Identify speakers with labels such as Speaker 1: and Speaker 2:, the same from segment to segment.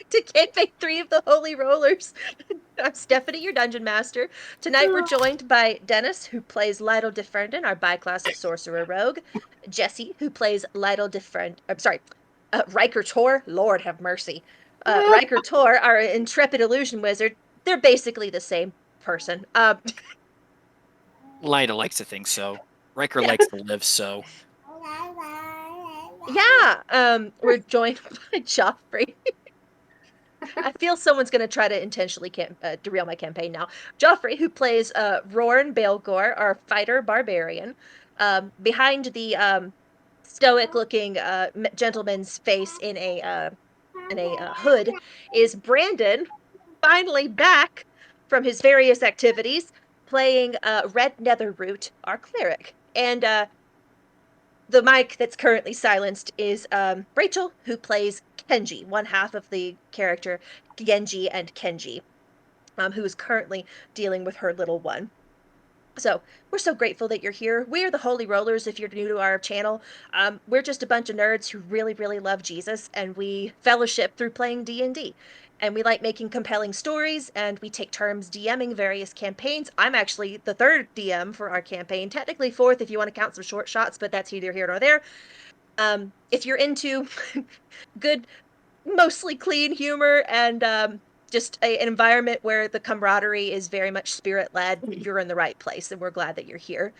Speaker 1: to Campaign 3 of the Holy Rollers. I'm Stephanie, your Dungeon Master. Tonight we're joined by Dennis, who plays Lytle Defrendon, our bi-class of Sorcerer Rogue. Jesse, who plays Lytle Defrendon, I'm sorry, Ryker Torre, Lord have mercy. Ryker Torre, our Intrepid Illusion Wizard. They're basically the same person.
Speaker 2: Lyda likes to think so. Ryker
Speaker 1: Yeah.
Speaker 2: likes to live so.
Speaker 1: Yeah, we're joined by Joffrey. I feel someone's going to try to intentionally derail my campaign now. Joffrey, who plays Rorn Baelgor, our fighter barbarian. Behind the stoic-looking gentleman's face in a hood is Brandon, finally back from his various activities, playing Red Netherroot, our cleric. And the mic that's currently silenced is Rachel, who plays Kenji, one half of the character Genji and Kenji, who is currently dealing with her little one. So we're so grateful that you're here. We're the Holy Rollers. If you're new to our channel, we're just a bunch of nerds who really, really love Jesus, and we fellowship through playing D&D. And we like making compelling stories, and we take turns DMing various campaigns. I'm actually the third DM for our campaign, technically fourth if you want to count some short shots, but that's neither here nor there. If you're into good, mostly clean humor and just an environment where the camaraderie is very much spirit led, you're in the right place, and we're glad that you're here.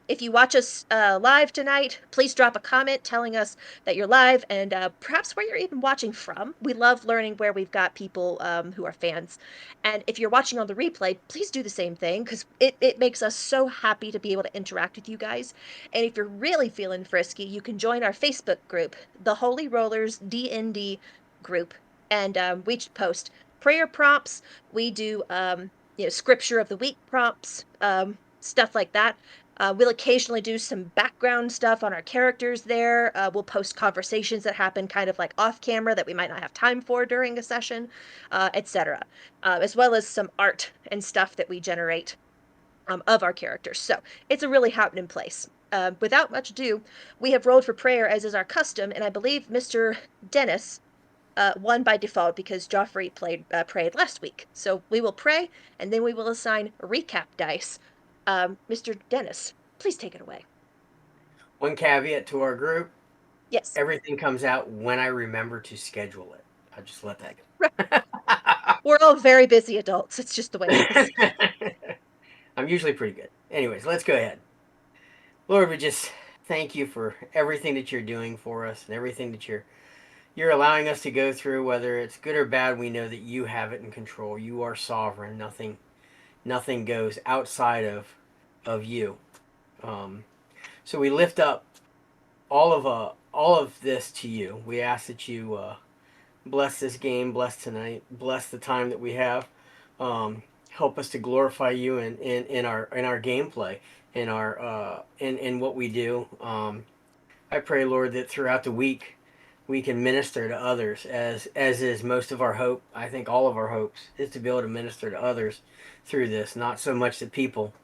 Speaker 1: If you watch us live tonight, please drop a comment telling us that you're live and perhaps where you're even watching from. We love learning where we've got people who are fans. And if you're watching on the replay, please do the same thing because it makes us so happy to be able to interact with you guys. And if you're really feeling frisky, you can join our Facebook group, the Holy Rollers D&D group, and we post prayer prompts. We do scripture of the week prompts, stuff like that. We'll occasionally do some background stuff on our characters there. We'll post conversations that happen kind of like off camera that we might not have time for during a session, etc. As well as some art and stuff that we generate of our characters. So it's a really happening place. Without much ado, we have rolled for prayer as is our custom, and I believe Mr. Dennis won by default because Joffrey prayed last week. So we will pray, and then we will assign recap dice. Mr. Dennis, please take it away.
Speaker 3: One caveat to our group:
Speaker 1: Yes.
Speaker 3: everything comes out when I remember to schedule it. I'll just let that go.
Speaker 1: We're all very busy adults. It's just the way it is.
Speaker 3: I'm usually pretty good. Anyways, let's go ahead. Lord, we just thank you for everything that you're doing for us and everything that you're allowing us to go through, whether it's good or bad. We know that you have it in control. You are sovereign. Nothing goes outside of you. So we lift up all of this to you. We ask that you bless this game, bless tonight, bless the time that we have. Help us to glorify you in our gameplay, in what we do. I pray, Lord, that throughout the week we can minister to others, as is most of our hope. I think all of our hopes is to be able to minister to others through this. Not so much that people,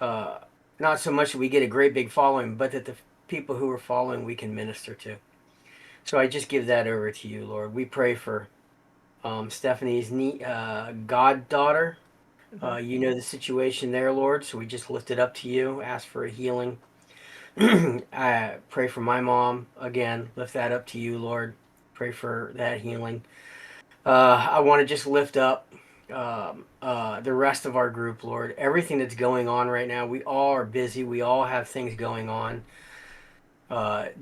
Speaker 3: not so much that we get a great big following, but that the people who are following we can minister to. So I just give that over to you, Lord. We pray for Stephanie's goddaughter. You know the situation there, Lord, so we just lift it up to you, ask for a healing. I pray for my mom, again, lift that up to you, Lord. Pray for that healing. I want to just lift up the rest of our group, Lord. Everything that's going on right now, we all are busy. We all have things going on.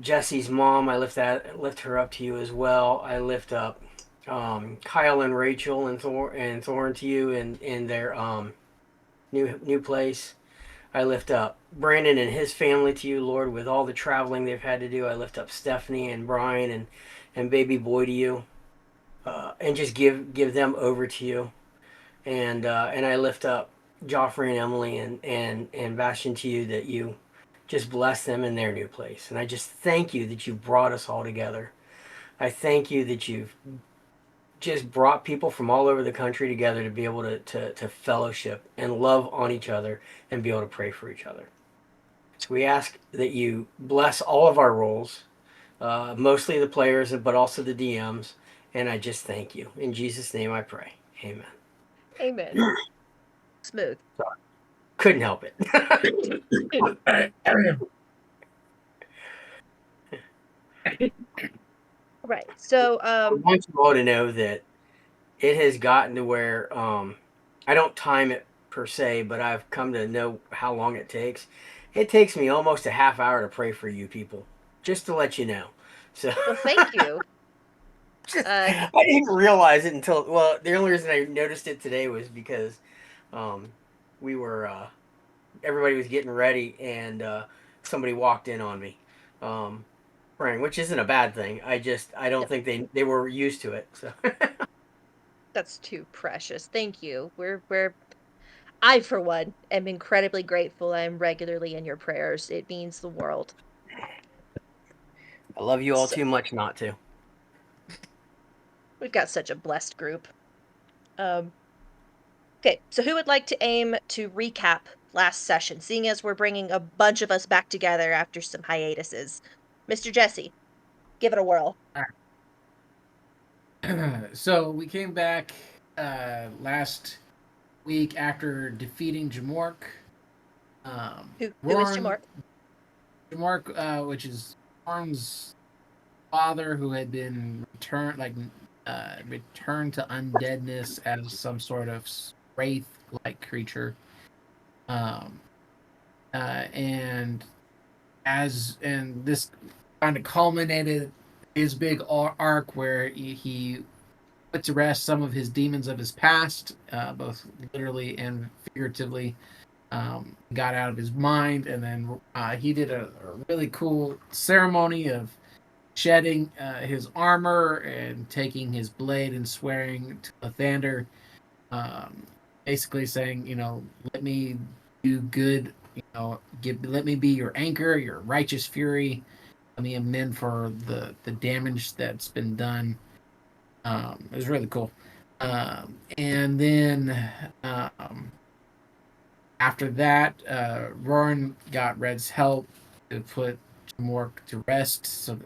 Speaker 3: Jesse's mom, I lift her up to you as well. I lift up Kyle and Rachel and Thorn to you in their new place. I lift up Brandon and his family to you, Lord, with all the traveling they've had to do. I lift up Stephanie and Brian and baby boy to you, and just give them over to you. And I lift up Joffrey and Emily and Bastion to you, that you just bless them in their new place. And I just thank you that you brought us all together. I thank you that you've just brought people from all over the country together to be able to fellowship and love on each other and be able to pray for each other. So we ask that you bless all of our roles, mostly the players, but also the DMs, And I just thank you. In Jesus' name I pray. Amen.
Speaker 1: Amen. Smooth.
Speaker 3: Couldn't help it.
Speaker 1: Right. So,
Speaker 3: I want you all to know that it has gotten to where I don't time it per se, but I've come to know how long it takes. It takes me almost a half hour to pray for you people, just to let you know. So,
Speaker 1: well, thank you.
Speaker 3: I didn't realize it until, well, the only reason I noticed it today was because um, we were everybody was getting ready and somebody walked in on me praying, which isn't a bad thing. I don't
Speaker 1: No,
Speaker 3: think they were used to it. So
Speaker 1: that's too precious. Thank you. I, for one, am incredibly grateful I'm regularly in your prayers. It means the world.
Speaker 3: I love you all
Speaker 1: So,
Speaker 3: too much not to.
Speaker 1: we've got such a blessed group. Um, okay, so who would like to aim to recap last session, seeing as we're bringing a bunch of us back together after some hiatuses? Mr. Jesse, give it a whirl.
Speaker 4: So we came back last week after defeating Jamork.
Speaker 1: Who is
Speaker 4: Roran,
Speaker 1: Jamort?
Speaker 4: which is Roran's father, who had been returned to undeadness as some sort of wraith-like creature. Um, and this kind of culminated his big arc where he put to rest some of his demons of his past, both literally and figuratively. Got out of his mind, and then he did a really cool ceremony of shedding his armor and taking his blade and swearing to Lathander, um, basically saying, let me do good, let me be your anchor, your righteous fury. Let me amend for the damage that's been done. It was really cool. And then after that, Roran got Red's help to put Jamork to rest, so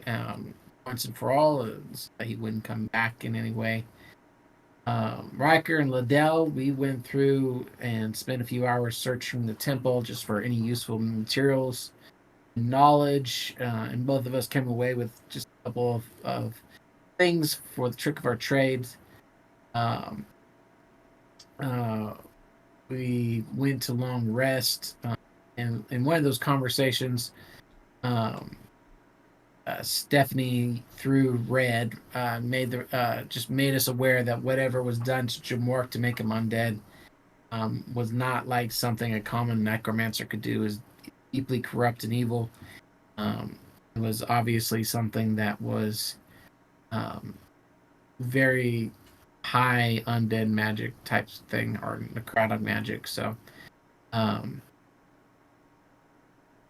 Speaker 4: once and for all, so that he wouldn't come back in any way. Ryker and Liddell, we went through and spent a few hours searching the temple just for any useful materials, knowledge, and both of us came away with just a couple of things for the trick of our trades. Um, uh, we went to long rest, and in one of those conversations, um, Stephanie through Red just made us aware that whatever was done to Jamork to make him undead was not like something a common necromancer could do. Is deeply corrupt and evil. It was obviously something that was um, very high undead magic type thing or necrotic magic. So um,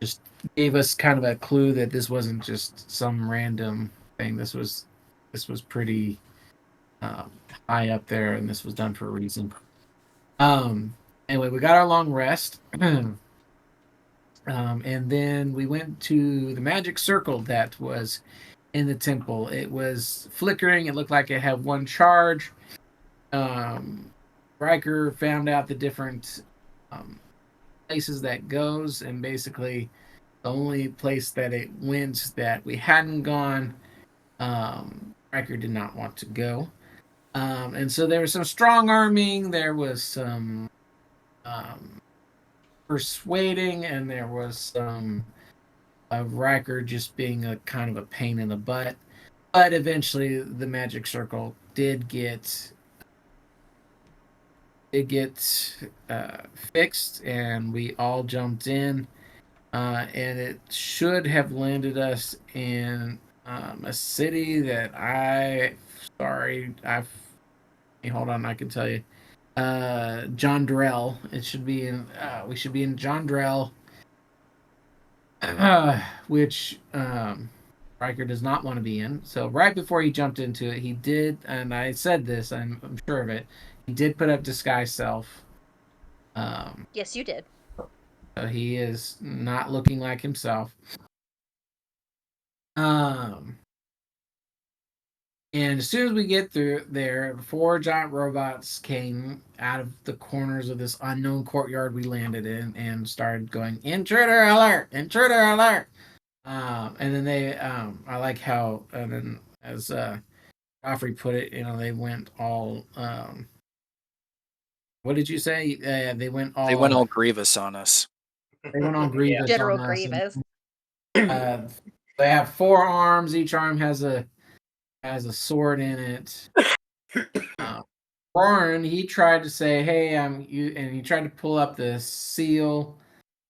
Speaker 4: just gave us kind of a clue that this wasn't just some random thing. This was pretty um, high up there, and this was done for a reason. Anyway, we got our long rest. And then we went to the magic circle that was in the temple. It was flickering. It looked like it had one charge. Ryker found out the different um, places that goes, and basically the only place that it went that we hadn't gone, Ryker did not want to go. And so there was some strong arming, there was some persuading, and there was some of Ryker just being a kind of a pain in the butt. But eventually, the magic circle did get fixed, and we all jumped in, and it should have landed us in a city that hold on, I can tell you. Jandrel. It should be in. We should be in Jandrel, which Ryker does not want to be in. So right before he jumped into it, he did, and I said this. I'm sure of it. He did put up disguise self.
Speaker 1: Yes, you did.
Speaker 4: So he is not looking like himself. And as soon as we get through there, 4 giant robots came out of the corners of this unknown courtyard we landed in and started going, "Intruder alert! Intruder alert!" And then I like how, and then as Joffrey put it, they went all, what did you say? They went
Speaker 2: They went
Speaker 4: all
Speaker 2: all grievous on us.
Speaker 4: They went on Grievous
Speaker 1: General
Speaker 4: on us, and
Speaker 1: Grievous.
Speaker 4: uh, they have 4 arms. Each arm has a sword in it. Warren, he tried to say, "Hey, you," and he tried to pull up the seal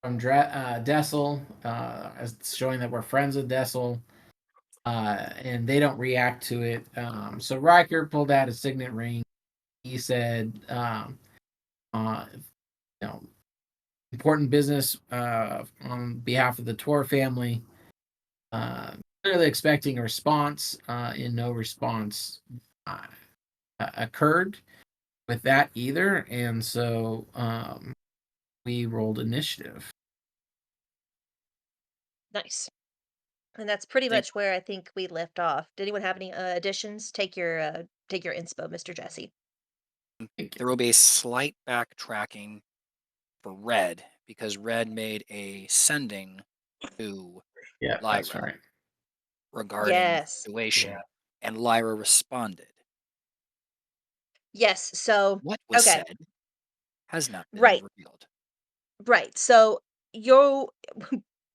Speaker 4: from Dessel, as showing that we're friends with Dessel, and they don't react to it. So Ryker pulled out a signet ring. He said, you know, important business on behalf of the Torre family. Clearly expecting a response, and no response occurred with that either, and so we rolled initiative.
Speaker 1: Nice. And that's pretty
Speaker 2: Thank-
Speaker 1: much where I think we left off. Did anyone have any additions? Take your inspo, Mr. Jesse.
Speaker 2: There will be a slight backtracking for Red because Red made a sending to
Speaker 4: Yeah, that's
Speaker 2: Lyra
Speaker 4: right.
Speaker 2: regarding the
Speaker 1: Yes.
Speaker 2: situation,
Speaker 3: Yeah.
Speaker 2: and Lyra responded.
Speaker 1: Yes. So,
Speaker 2: What was
Speaker 1: okay.
Speaker 2: said has not been
Speaker 1: Right.
Speaker 2: revealed.
Speaker 1: Right. So, you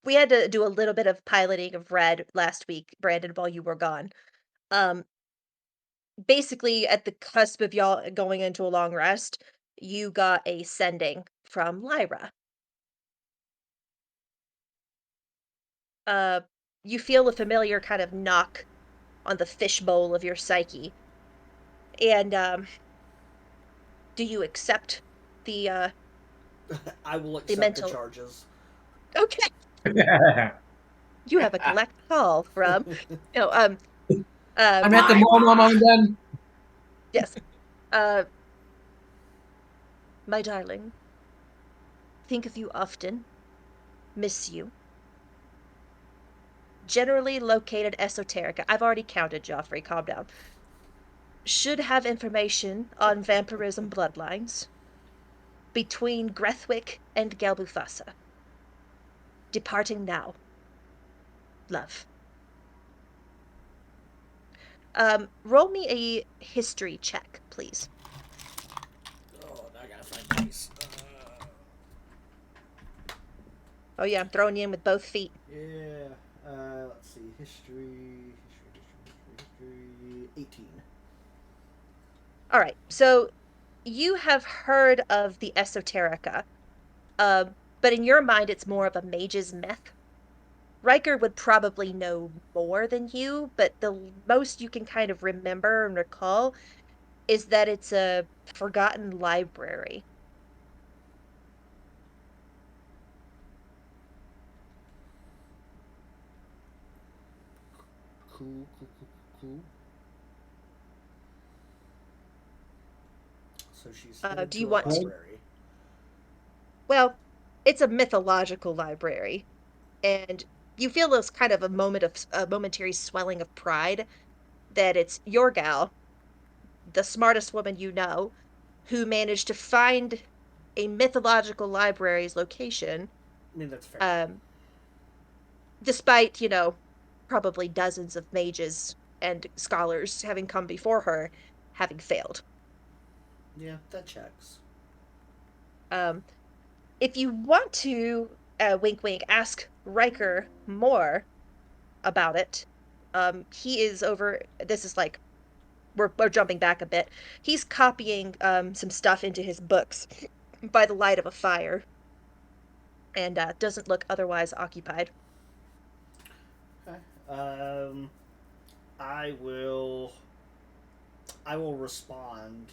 Speaker 1: we had to do a little bit of piloting of Red last week, Brandon, while you were gone. Um Basically at the cusp of y'all going into a long rest, you got a sending from Lyra. Uh you feel a familiar kind of knock on the fishbowl of your psyche. And do you accept the
Speaker 5: I will
Speaker 1: the
Speaker 5: accept the
Speaker 1: mental
Speaker 5: charges.
Speaker 1: Okay, you have a collect call from no
Speaker 4: I'm at the mall, Mom. I'm done.
Speaker 1: yes. Uh my darling, think of you often, miss you. Generally located esoterica. I've already counted, Joffrey, calm down. Should have information on vampirism bloodlines between Grethwick and Galbuthasa. Departing now. Love. Roll me a history check, please.
Speaker 5: Oh, now I gotta find dice.
Speaker 1: Oh yeah, I'm throwing you in with both feet.
Speaker 5: Yeah. Let's see. History. 18.
Speaker 1: All right, so you have heard of the esoterica, uh, but in your mind, it's more of a mage's myth. Ryker would probably know more than you, but the most you can kind of remember and recall is that it's a forgotten library.
Speaker 5: Cool. So she's headed
Speaker 1: Do you
Speaker 5: to a
Speaker 1: want to?
Speaker 5: library.
Speaker 1: Well, it's a mythological library, and you feel this kind of a momentary swelling of pride that it's your gal, the smartest woman you know, who managed to find a mythological library's location,
Speaker 5: I mean, that's fair.
Speaker 1: um, despite, probably dozens of mages and scholars having come before her having failed.
Speaker 5: Yeah, that checks.
Speaker 1: Um, if you want to, wink wink, ask Ryker more about it, he is over. This is like we're jumping back a bit. He's copying some stuff into his books by the light of a fire, and doesn't look otherwise occupied.
Speaker 5: Okay. I will. I will respond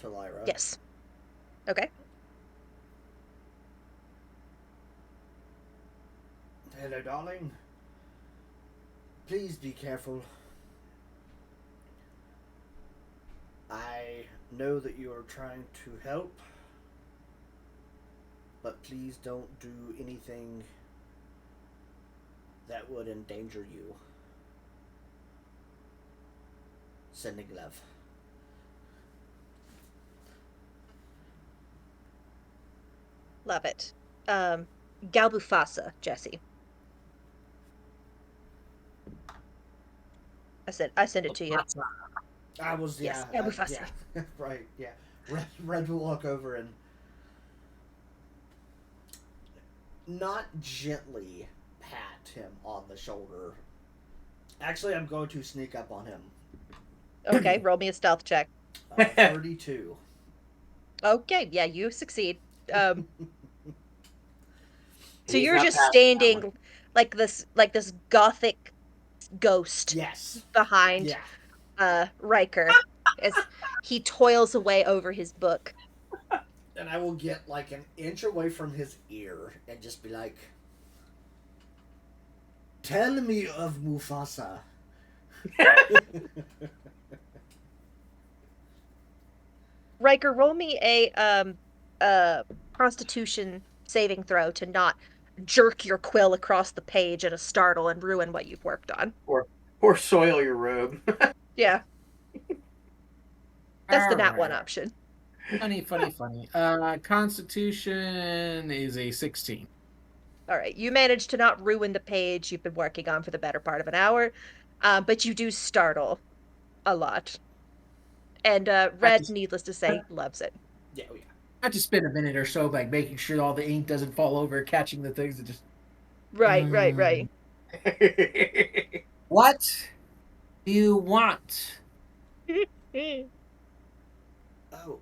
Speaker 5: to Lyra.
Speaker 1: Yes. Okay.
Speaker 5: Hello, darling. Please be careful. I know that you are trying to help, but please don't do anything that would endanger you. Sending love.
Speaker 1: Love it. Galbufasa, Jesse. I sent it to you.
Speaker 5: I was,
Speaker 1: Yes,
Speaker 5: yeah,
Speaker 1: Galbufasa.
Speaker 5: yeah, right, yeah. Red will walk over and not gently pat him on the shoulder. Actually, I'm going to sneak up on him.
Speaker 1: Okay, roll me a stealth check.
Speaker 5: 32.
Speaker 1: Okay, yeah, you succeed. So
Speaker 3: He's
Speaker 1: you're
Speaker 3: not
Speaker 1: just
Speaker 3: passing that one.
Speaker 1: standing like this gothic ghost
Speaker 5: Yes.
Speaker 1: behind Ryker as he toils away over his book.
Speaker 5: And I will get like an inch away from his ear and just be like, "Tell me of Mufasa."
Speaker 1: Ryker, roll me a Constitution saving throw to not jerk your quill across the page in a startle and ruin what you've worked on.
Speaker 3: Or soil your robe.
Speaker 1: Yeah, that's the
Speaker 4: All
Speaker 1: nat one
Speaker 4: right.
Speaker 1: option.
Speaker 4: Funny. Constitution is a 16.
Speaker 1: All right, you managed to not ruin the page you've been working on for the better part of an hour, but you do startle a lot. And Red, needless to say, loves it.
Speaker 5: Yeah, oh yeah.
Speaker 4: I have to spend a minute or so like making sure all the ink doesn't fall over, catching the things that just.
Speaker 1: Right.
Speaker 4: What do you want?
Speaker 5: Oh,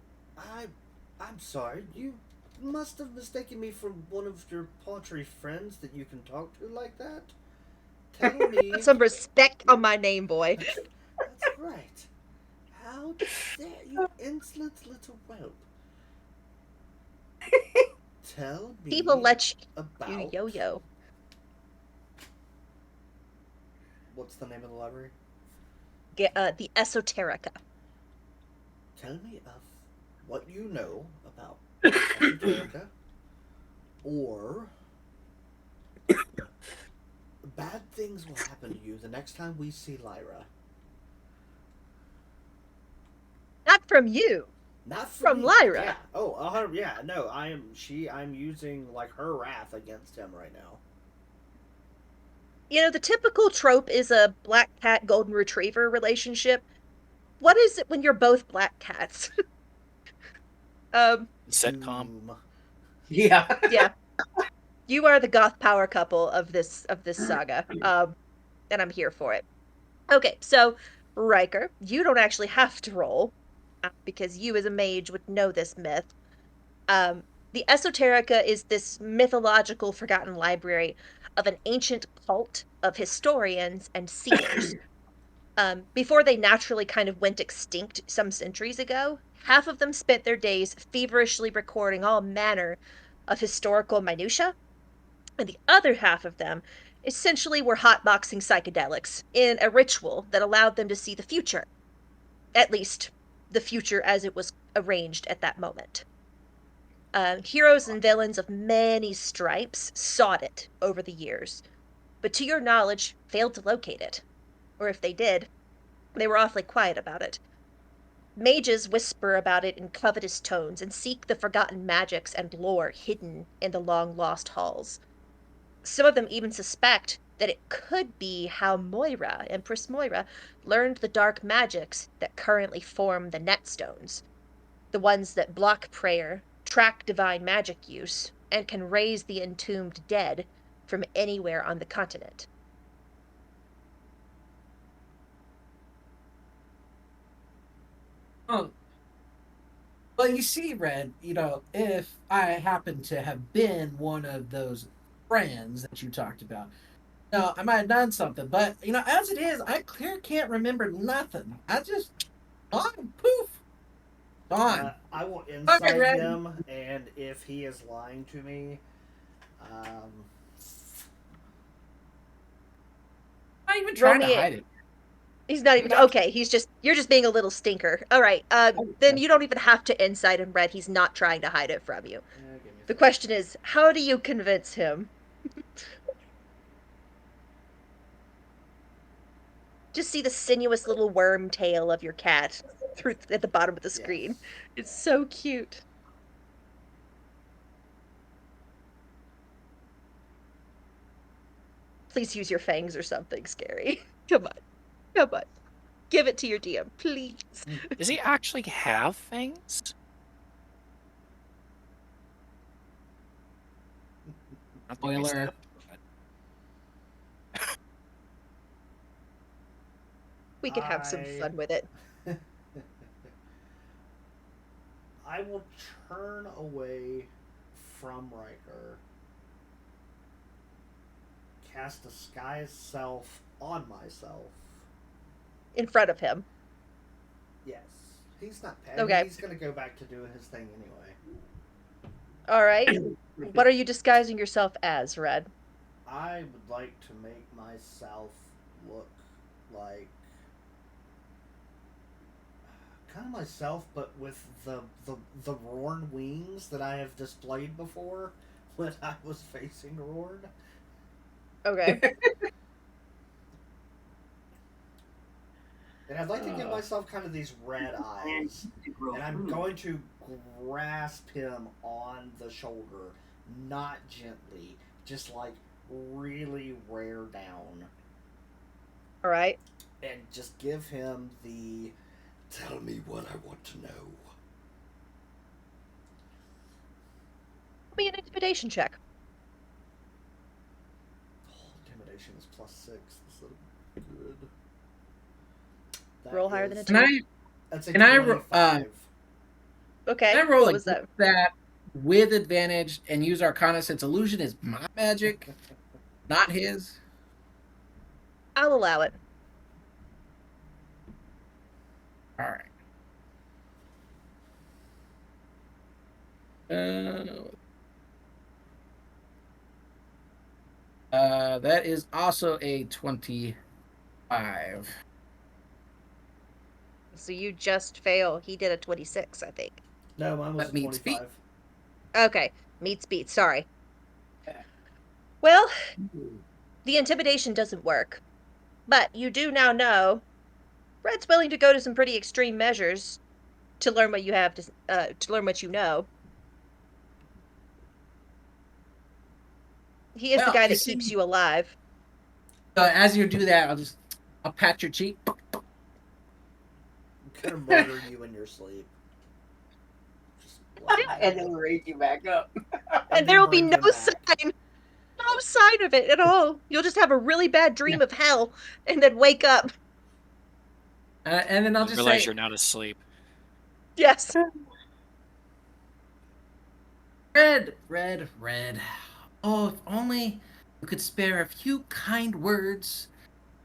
Speaker 5: I'm sorry. You must have mistaken me for one of your paltry friends that you can talk to like that. Tell me.
Speaker 1: Put some respect on my name, boy.
Speaker 5: That's right. How dare you, insolent little whelp? Tell me.
Speaker 1: People let you
Speaker 5: about
Speaker 1: yo-yo.
Speaker 5: What's the name of the library?
Speaker 1: The Esoterica.
Speaker 5: Tell me of what you know about Esoterica, or bad things will happen to you the next time we see Lyra.
Speaker 1: Not from you.
Speaker 5: Not
Speaker 1: from
Speaker 5: me.
Speaker 1: Lyra.
Speaker 5: Yeah. Oh, yeah. No, I'm using like her wrath against him right now.
Speaker 1: You know, the typical trope is a black cat golden retriever relationship. What is it when you're both black cats?
Speaker 2: Sitcom.
Speaker 5: Doom.
Speaker 3: Yeah.
Speaker 1: Yeah. You are the goth power couple of this saga. And I'm here for it. Okay, so Ryker, you don't actually have to roll because you as a mage would know this myth. The Esoterica is this mythological forgotten library of an ancient cult of historians and seers. Before they naturally kind of went extinct some centuries ago, half of them spent their days feverishly recording all manner of historical minutiae, and the other half of them essentially were hotboxing psychedelics in a ritual that allowed them to see the future. At least, the future as it was arranged at that moment. Heroes and villains of many stripes sought it over the years, but to your knowledge, failed to locate it. Or if they did, they were awfully quiet about it. Mages whisper about it in covetous tones and seek the forgotten magics and lore hidden in the long-lost halls. Some of them even suspect that it could be how Moira, Empress Moira, learned the dark magics that currently form the netstones, the ones that block prayer, track divine magic use, and can raise the entombed dead from anywhere on the continent.
Speaker 4: Oh. Well, you see, Red, if I happen to have been one of those friends that you talked about, I might have done something. But, as it is, I clear can't remember nothing. I just, gone, poof, gone.
Speaker 5: I will
Speaker 4: Okay,
Speaker 5: insight
Speaker 4: Red.
Speaker 5: him, and if he is lying to me,
Speaker 4: Not even trying to
Speaker 1: Roll me
Speaker 4: hide it.
Speaker 1: He's not even okay. You're just being a little stinker. All right. Then you don't even have to insight him, Red. He's not trying to hide it from you. The question is, how do you convince him? just see the sinuous little worm tail of your cat at the bottom of the screen.
Speaker 5: Yes.
Speaker 1: It's so cute. Please use your fangs or something scary. Come on. Come on. Give it to your DM, please.
Speaker 2: Does he actually have fangs? I don't think I
Speaker 4: Spoiler.
Speaker 2: said that.
Speaker 1: We could have some fun with it.
Speaker 5: I will turn away from Ryker, cast Disguise Self on myself.
Speaker 1: In front of him.
Speaker 5: Yes. He's not paying.
Speaker 1: Okay.
Speaker 5: He's going to go back to doing his thing anyway.
Speaker 1: Alright. What are you disguising yourself as, Red?
Speaker 5: I would like to make myself look like kind of myself, but with the Rorn wings that I have displayed before when I was facing Rorn.
Speaker 1: Okay.
Speaker 5: And I'd like to give myself kind of these red eyes. And I'm going to grasp him on the shoulder, not gently, just like really wear down.
Speaker 1: Alright.
Speaker 5: And just give him the tell me what I want to know.
Speaker 1: Give me an intimidation check.
Speaker 5: Oh, intimidation is +6. This is good. That
Speaker 1: Roll higher than a
Speaker 5: is-
Speaker 1: 2.
Speaker 5: That's a
Speaker 4: Can I
Speaker 5: 25.
Speaker 1: Okay.
Speaker 4: Can I roll
Speaker 1: what
Speaker 4: a
Speaker 1: was that?
Speaker 4: that with advantage and use Arcana since illusion is my magic, not his?
Speaker 1: I'll allow it.
Speaker 4: All right. That is also a 25.
Speaker 1: So you just fail. He did a 26, I think.
Speaker 5: No, mine was
Speaker 4: That
Speaker 5: a
Speaker 4: means
Speaker 5: 25.
Speaker 1: Okay. Meets beat. Sorry. Well, the intimidation doesn't work. But you do now know Red's willing to go to some pretty extreme measures to learn what you have to learn what you know. He is the
Speaker 4: Well,
Speaker 1: guy
Speaker 4: you
Speaker 1: that
Speaker 4: see-
Speaker 1: keeps you alive.
Speaker 4: As you do that, I'll pat your cheek.
Speaker 5: I'm gonna murder you in your sleep. Just
Speaker 6: And then raise you back up.
Speaker 1: And there will be no sign of it at all. You'll just have a really bad dream of hell and then wake up.
Speaker 4: And then I'll
Speaker 2: You
Speaker 4: just
Speaker 2: realize
Speaker 4: say,
Speaker 2: you're not asleep.
Speaker 1: Yes.
Speaker 4: Red. Oh, if only you could spare a few kind words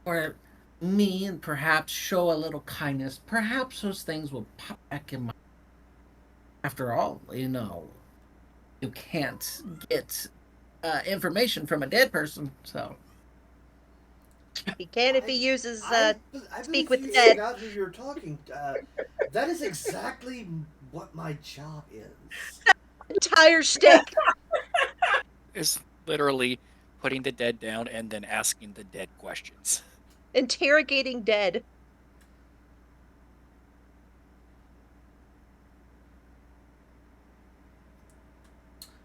Speaker 4: for me and perhaps show a little kindness. Perhaps those things will pop back in my... After all, you can't get information from a dead person, so...
Speaker 1: He can if he uses
Speaker 5: I
Speaker 1: speak
Speaker 5: believe
Speaker 1: with
Speaker 5: you
Speaker 1: the dead.
Speaker 5: forgot who you're talking. That is exactly what my job is.
Speaker 1: Entire shtick.
Speaker 2: It's literally putting the dead down and then asking the dead questions.
Speaker 1: Interrogating dead.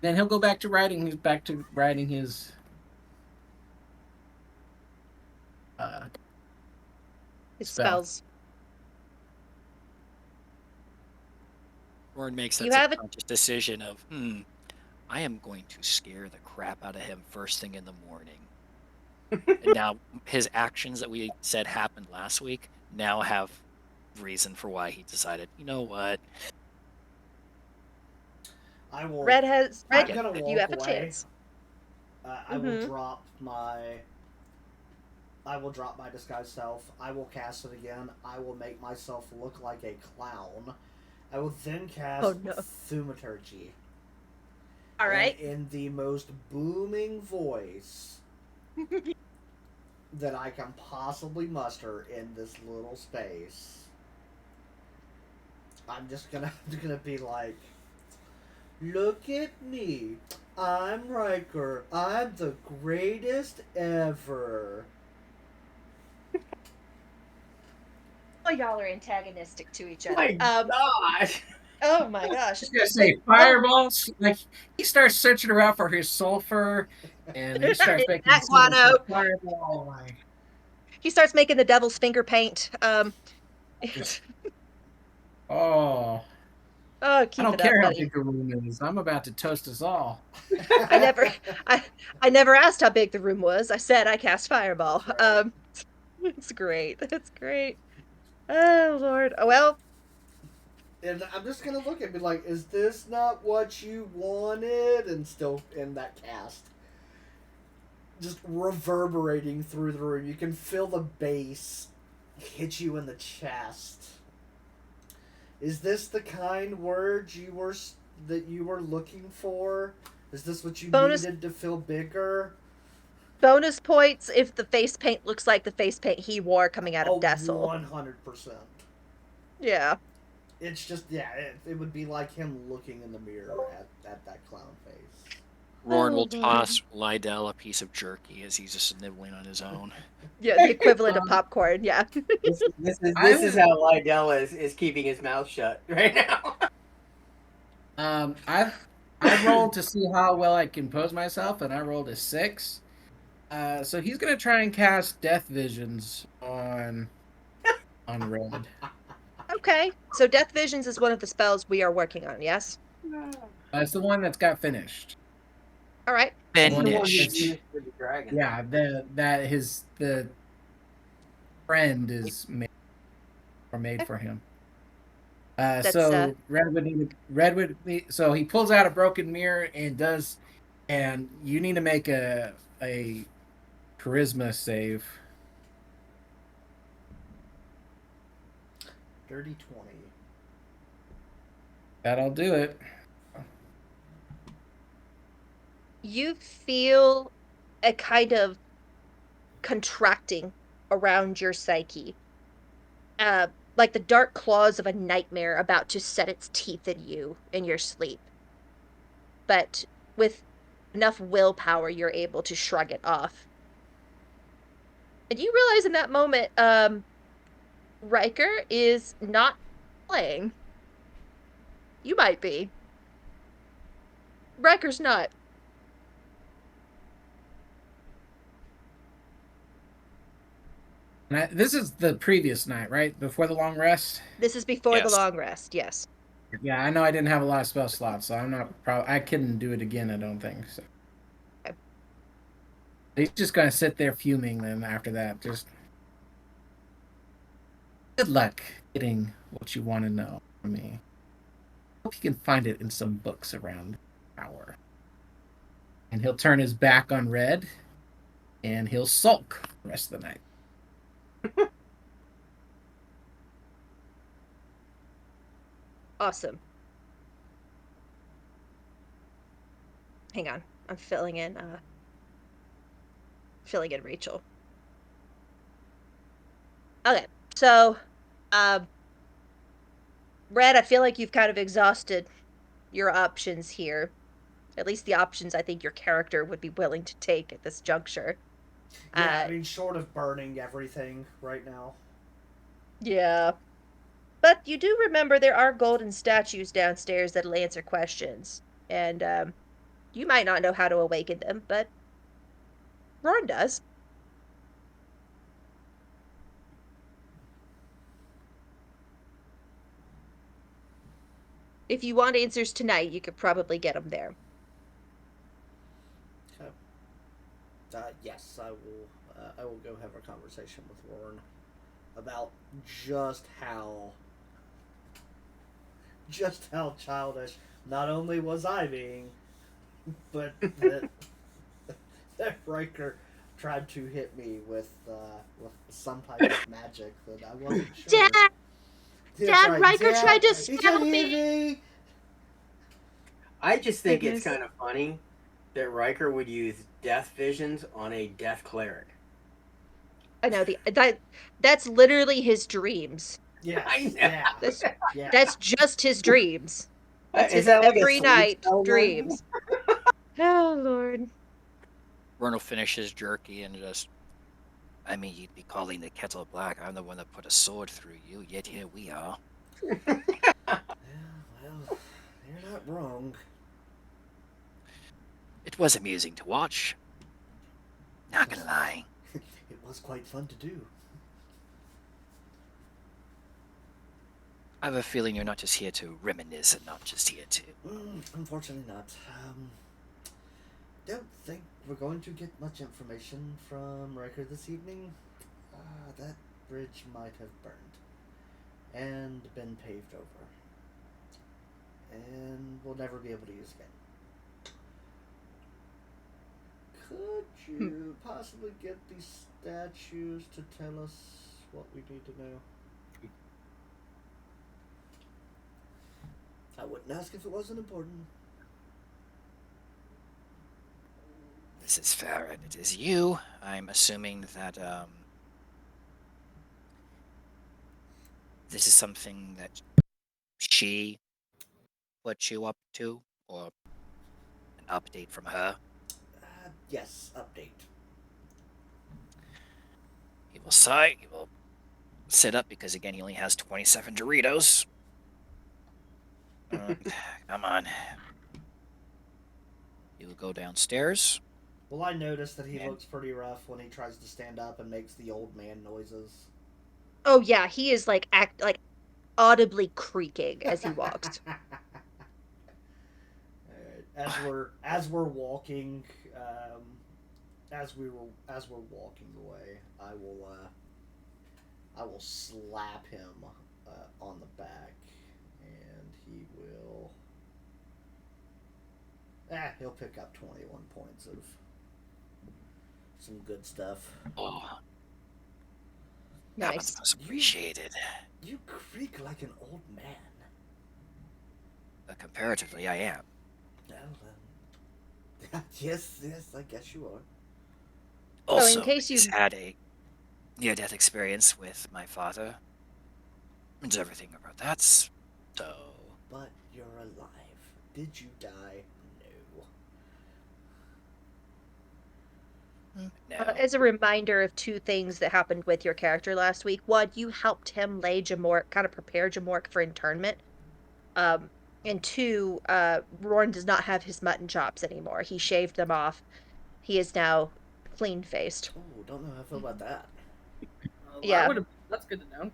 Speaker 4: Then he'll go back to writing. He's back to writing his...
Speaker 1: His
Speaker 4: Spell.
Speaker 1: spells.
Speaker 2: Warren makes
Speaker 1: You
Speaker 2: that
Speaker 1: have it-
Speaker 2: subconscious decision of, I am going to scare the crap out of him first thing in the morning. And now his actions that we said happened last week now have reason for why he decided, you know what?
Speaker 5: I will.
Speaker 1: Red,
Speaker 5: I'm gonna
Speaker 1: you have
Speaker 5: walk
Speaker 1: a
Speaker 5: away.
Speaker 1: chance.
Speaker 5: I will drop my. I will drop my disguise self. I will cast it again. I will make myself look like a clown. I will then cast thaumaturgy.
Speaker 1: All right.
Speaker 5: And in the most booming voice that I can possibly muster in this little space, I'm gonna be like, look at me. I'm Ryker. I'm the greatest ever.
Speaker 1: Oh, y'all are antagonistic to each other.
Speaker 3: My gosh.
Speaker 1: Oh my gosh.
Speaker 4: Just gonna say fireballs. Like he starts searching around for his sulfur, and he starts making
Speaker 1: That
Speaker 4: some
Speaker 1: guano.
Speaker 4: fireball. Like,
Speaker 1: He starts making the devil's finger paint.
Speaker 4: oh,
Speaker 1: Oh,
Speaker 4: I
Speaker 1: keep
Speaker 4: don't
Speaker 1: it up,
Speaker 4: care how
Speaker 1: buddy.
Speaker 4: big the room is. I'm about to toast us all.
Speaker 1: I never asked how big the room was. I said I cast fireball.
Speaker 5: Right.
Speaker 1: It's great. That's great. Oh Lord. Oh well.
Speaker 5: And I'm just gonna look and be like, is this not what you wanted? And still in that cast. Just reverberating through the room. You can feel the bass hit you in the chest. Is this the kind words that you were looking for? Is this what you
Speaker 1: Bonus
Speaker 5: needed to feel bigger?
Speaker 1: bonus points if the face paint looks like the face paint he wore coming out of Dessel.
Speaker 5: 100%.
Speaker 1: Yeah.
Speaker 5: It's just, yeah, it would be like him looking in the mirror at that clown face.
Speaker 2: Rourn
Speaker 1: Oh,
Speaker 2: will
Speaker 1: Lord.
Speaker 2: toss Lydell a piece of jerky as he's just nibbling on his own.
Speaker 1: Yeah, the equivalent of popcorn. Yeah.
Speaker 3: This is how Lydell is keeping his mouth shut right now.
Speaker 4: I rolled to see how well I compose myself, and I rolled a 6. So he's gonna try and cast Death Visions on Red.
Speaker 1: Okay. So Death Visions is one of the spells we are working on. Yes.
Speaker 4: It's the one that's got finished.
Speaker 1: All right.
Speaker 3: This is the one you
Speaker 2: Finished.
Speaker 3: used for the dragon.
Speaker 4: Yeah, the friend is made for him. So Red would need, so he pulls out a broken mirror and you need to make a charisma save.
Speaker 5: Dirty 20.
Speaker 4: That'll do it.
Speaker 1: You feel a kind of contracting around your psyche. Like the dark claws of a nightmare about to set its teeth in you in your sleep. But with enough willpower, you're able to shrug it off. And you realize in that moment, Ryker is not playing. You might be. Ryker's not.
Speaker 4: This is the previous night, right? Before the long rest?
Speaker 1: This is before the
Speaker 2: Yes.
Speaker 1: long rest, yes.
Speaker 4: Yeah, I know I didn't have a lot of spell slots, so I'm not I couldn't do it again, I don't think. So.
Speaker 1: Okay.
Speaker 4: He's just gonna sit there fuming then after that. Just good luck getting what you want to know from me. Hope you can find it in some books around the hour. And he'll turn his back on Red, and he'll sulk the rest of the night.
Speaker 1: Awesome. Hang on. I'm filling in Rachel. Okay. So, Red, I feel like you've kind of exhausted your options here. At least the options I think your character would be willing to take at this juncture.
Speaker 5: Yeah, I mean, short of burning everything right now.
Speaker 1: Yeah. But you do remember there are golden statues downstairs that'll answer questions. And, you might not know how to awaken them, but Rourn does. If you want answers tonight, you could probably get them there.
Speaker 5: Okay. Yes, I will. I will go have a conversation with Rourn about just how childish not only was I being, but that Ryker tried to hit me with some type of magic that I wasn't sure.
Speaker 1: Dad!
Speaker 5: That's
Speaker 1: Dad,
Speaker 5: right,
Speaker 1: Ryker
Speaker 5: Dad,
Speaker 1: tried to
Speaker 5: he
Speaker 1: spell
Speaker 5: can hear
Speaker 1: me!
Speaker 3: I just think
Speaker 1: Goodness.
Speaker 3: it's kind of funny that Ryker would use death visions on a death cleric.
Speaker 1: I know, that's literally his dreams.
Speaker 5: Yes,
Speaker 3: I know.
Speaker 5: yeah,
Speaker 1: That's,
Speaker 5: yeah.
Speaker 1: that's just his dreams. That's
Speaker 3: Is
Speaker 1: his
Speaker 3: that like a
Speaker 1: every
Speaker 3: sleep
Speaker 1: night
Speaker 3: spell,
Speaker 1: dreams. Oh, Lord.
Speaker 2: Rourn will finish his jerky and just I mean, you'd be calling the kettle black. I'm the one that put a sword through you, yet here we are.
Speaker 5: Yeah, well, you're not wrong.
Speaker 2: It was amusing to watch. Not gonna lie.
Speaker 5: It was quite fun to do.
Speaker 2: I have a feeling you're not just here to reminisce and not just here to...
Speaker 5: Unfortunately not. Don't think we're going to get much information from Ryker this evening. That bridge might have burned and been paved over, and we'll never be able to use again. Could you possibly get these statues to tell us what we need to know? I wouldn't ask if it wasn't important.
Speaker 2: This is fair, and it is you. I'm assuming that, this is something that she put you up to, or an update from her.
Speaker 5: Yes, update.
Speaker 2: He will sigh, he will sit up, because again, he only has 27 Doritos. Come on. He will go downstairs.
Speaker 5: Well, I noticed that he
Speaker 2: Man.
Speaker 5: looks pretty rough when he tries to stand up and makes the old man noises.
Speaker 1: Oh yeah, he is like audibly creaking as he walks.
Speaker 5: As we're walking, as we're walking away, I will slap him on the back, and he will. He'll pick up 21 points of some good stuff.
Speaker 2: Oh,
Speaker 1: Nice.
Speaker 2: that was appreciated.
Speaker 5: You creak like an old man.
Speaker 2: Comparatively, I am.
Speaker 5: Well, yes, I guess you are.
Speaker 2: Also,
Speaker 1: in case
Speaker 2: he's
Speaker 1: you-
Speaker 2: had a near-death experience with my father. And everything about that. So,
Speaker 5: But you're alive. Did you die? No.
Speaker 2: no.
Speaker 1: As a reminder of two things that happened with your character last week. One, you helped him lay Jamork, kind of prepare Jamork for internment. And two, Roran does not have his mutton chops anymore. He shaved them off. He is now clean-faced.
Speaker 5: Oh, don't know how I feel about that.
Speaker 1: Yeah.
Speaker 7: That's good to know.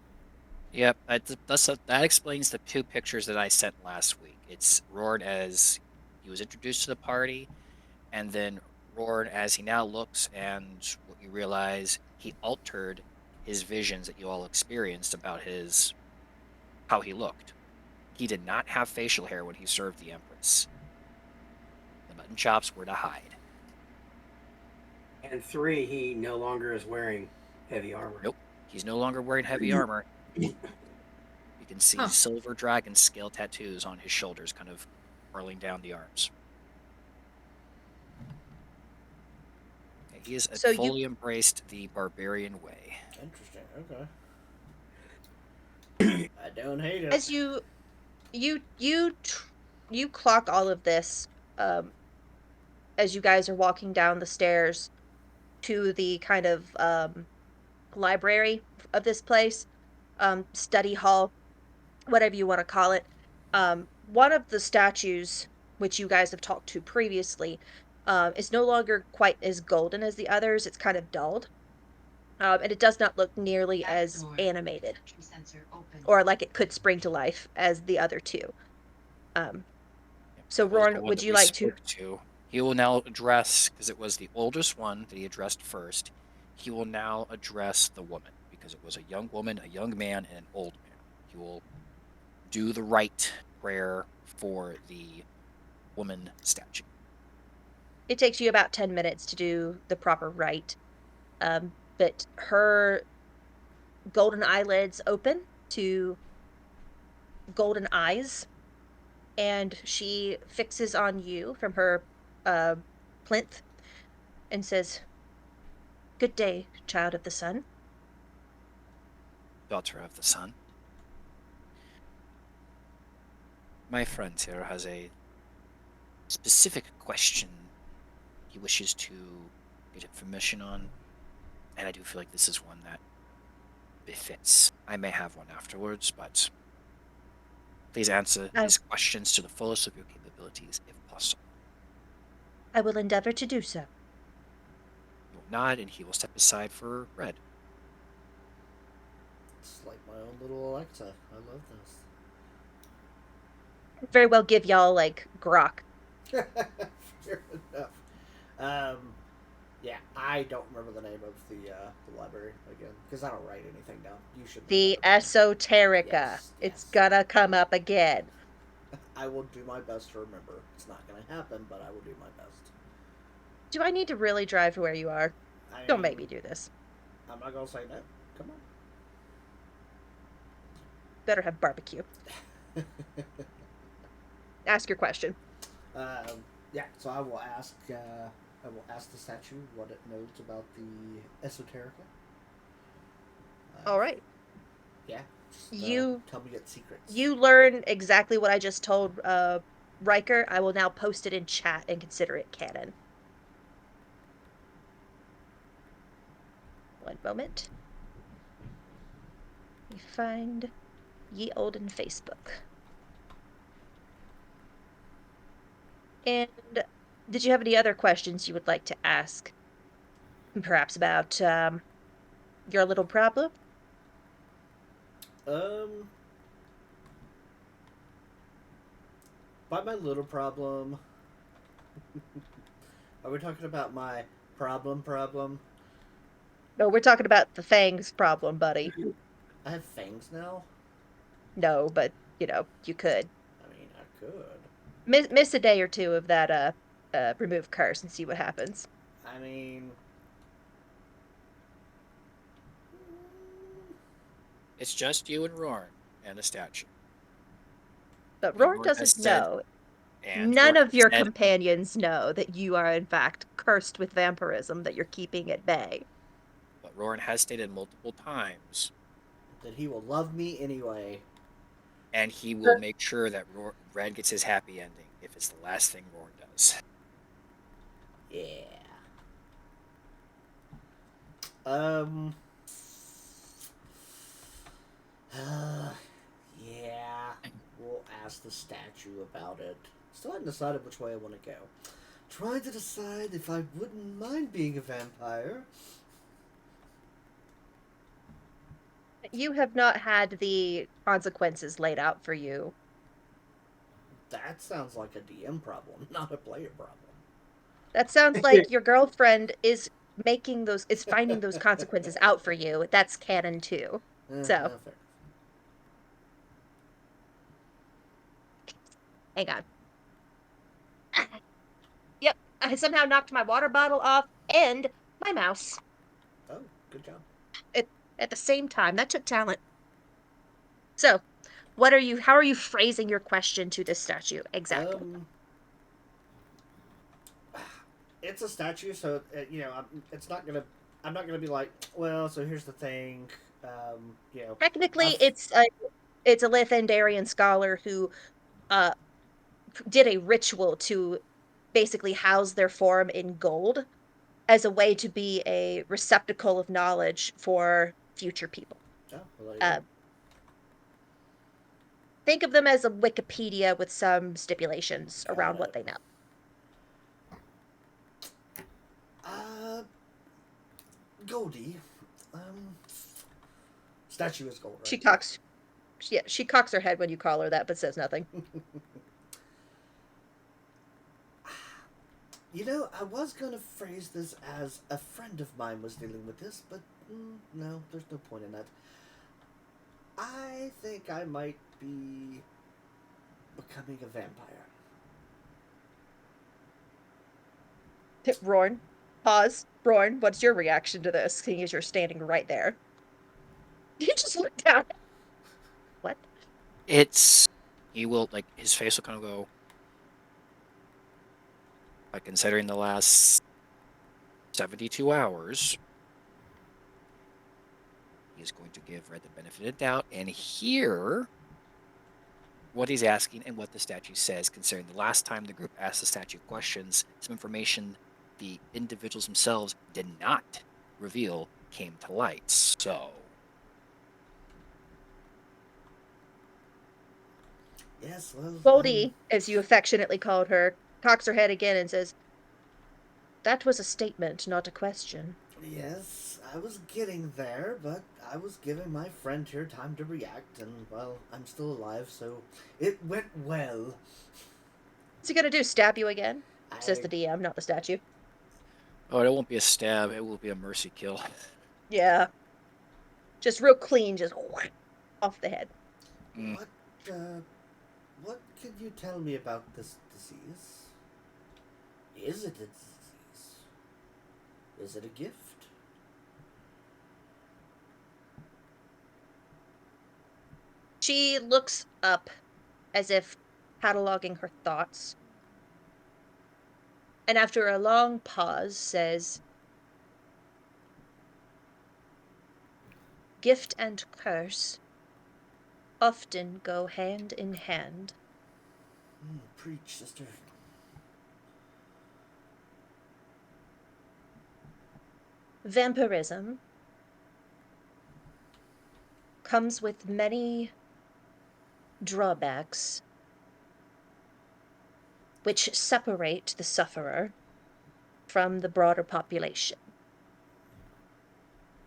Speaker 2: Yep, that explains the two pictures that I sent last week. It's Roran as he was introduced to the party, and then Roran as he now looks, and what you realize, he altered his visions that you all experienced about how he looked. He did not have facial hair when he served the Empress. The mutton chops were to hide.
Speaker 3: And 3, he no longer is wearing heavy armor.
Speaker 2: Nope, he's no longer wearing heavy armor. You can see silver dragon scale tattoos on his shoulders, kind of whirling down the arms. He has fully embraced the barbarian way.
Speaker 5: Interesting. Okay. I don't hate it.
Speaker 1: As you clock all of this, as you guys are walking down the stairs to the kind of library of this place, study hall, whatever you want to call it. One of the statues, which you guys have talked to previously, is no longer quite as golden as the others. It's kind of dulled. And it does not look nearly as animated or like it could spring to life as the other two. So, Roran, would you like to?
Speaker 2: He will now address, because it was the oldest one that he addressed first, he will now address the woman, because it was a young woman, a young man, and an old man. He will do the right prayer for the woman statue.
Speaker 1: It takes you about 10 minutes to do the proper rite. But her golden eyelids open to golden eyes, and she fixes on you from her plinth and says, "Good day, child of the sun."
Speaker 2: Daughter of the sun. My friend here has a specific question he wishes to get information on. And I do feel like this is one that befits. I may have one afterwards, but please answer his questions to the fullest of your capabilities, if possible.
Speaker 1: I will endeavor to do so.
Speaker 2: He will nod, and he will step aside for Red.
Speaker 5: It's like my own little Alexa. I love
Speaker 1: Very well give y'all, like, grok.
Speaker 5: this. Fair enough. Yeah, I don't remember the name of the library again because I don't write anything down. You should.
Speaker 1: The Esoterica.
Speaker 5: Yes,
Speaker 1: It's
Speaker 5: yes.
Speaker 1: gonna come up again.
Speaker 5: I will do my best to remember. It's not going to happen, but I will do my best.
Speaker 1: Do I need to really drive to where you are? Don't make me do this.
Speaker 5: I'm not going to say no. Come on.
Speaker 1: Better have barbecue. Ask your question.
Speaker 5: Yeah, so I will ask. I will ask the statue what it knows about the Esoterica.
Speaker 1: All right.
Speaker 5: Yeah. Just, tell me its secrets.
Speaker 1: You learn exactly what I just told Ryker. I will now post it in chat and consider it canon. One moment. Let me find ye olden Facebook. And did you have any other questions you would like to ask? Perhaps about your little problem?
Speaker 5: By my little problem, are we talking about my problem?
Speaker 1: No, we're talking about the fangs problem, buddy.
Speaker 5: I have fangs now?
Speaker 1: No, but, you know, you could.
Speaker 5: I mean, I could.
Speaker 1: Miss a day or two of that remove curse and see what happens.
Speaker 5: I mean...
Speaker 2: It's just you and Rorn and the statue.
Speaker 1: But Rorn doesn't know.
Speaker 2: And
Speaker 1: None of your companions know that you are, in fact, cursed with vampirism that you're keeping at bay.
Speaker 2: But Rorn has stated multiple times
Speaker 5: that he will love me anyway.
Speaker 2: And he will make sure that Red gets his happy ending if it's the last thing Rorn does.
Speaker 5: Yeah. Yeah. We'll ask the statue about it. Still haven't decided which way I want to go. Trying to decide if I wouldn't mind being a vampire.
Speaker 1: You have not had the consequences laid out for you.
Speaker 5: That sounds like a DM problem, not a player problem.
Speaker 1: That sounds like your girlfriend is finding those consequences out for you. That's canon too. So. Hang on. Yep, I somehow knocked my water bottle off and my mouse.
Speaker 5: Oh, good job.
Speaker 1: At the same time. That took talent. So, how are you phrasing your question to this statue exactly?
Speaker 5: It's a statue, so I'm not gonna be like, well, so here's the thing,
Speaker 1: Technically, it's a Lithandarian scholar who did a ritual to basically house their form in gold as a way to be a receptacle of knowledge for future people.
Speaker 5: Oh, well,
Speaker 1: think of them as a Wikipedia with some stipulations around what they know.
Speaker 5: Goldie. Statue is gold, right?
Speaker 1: She cocks her head when you call her that, but says nothing.
Speaker 5: I was going to phrase this as a friend of mine was dealing with this, but no, there's no point in that. I think I might be becoming a vampire.
Speaker 1: Rorn, pause. Rorn, what's your reaction to this, seeing as you're standing right there? You just look down. What?
Speaker 2: He will, his face will kind of go, considering the last 72 hours, he is going to give Red the benefit of the doubt and hear what he's asking and what the statue says, considering the last time the group asked the statue questions, some information the individuals themselves did not reveal came to light. So,
Speaker 5: Yes, well,
Speaker 1: Goldie, as you affectionately called her, cocks her head again and says, "That was a statement, not a question."
Speaker 5: yes, I was getting there, but I was giving my friend here time to react, and, well, I'm still alive, so it went well.
Speaker 1: What's he gonna do, stab you again? Says
Speaker 5: I
Speaker 1: the DM, not the statue.
Speaker 2: oh, it won't be a stab. It will be a mercy kill.
Speaker 1: Yeah. Just real clean, just whack, off the head.
Speaker 2: Mm.
Speaker 5: What can you tell me about this disease? Is it a disease? Is it a gift?
Speaker 1: She looks up as if cataloging her thoughts. And after a long pause says, "Gift and curse often go hand in hand.
Speaker 5: Preach, sister.
Speaker 1: Vampirism comes with many drawbacks which separate the sufferer from the broader population.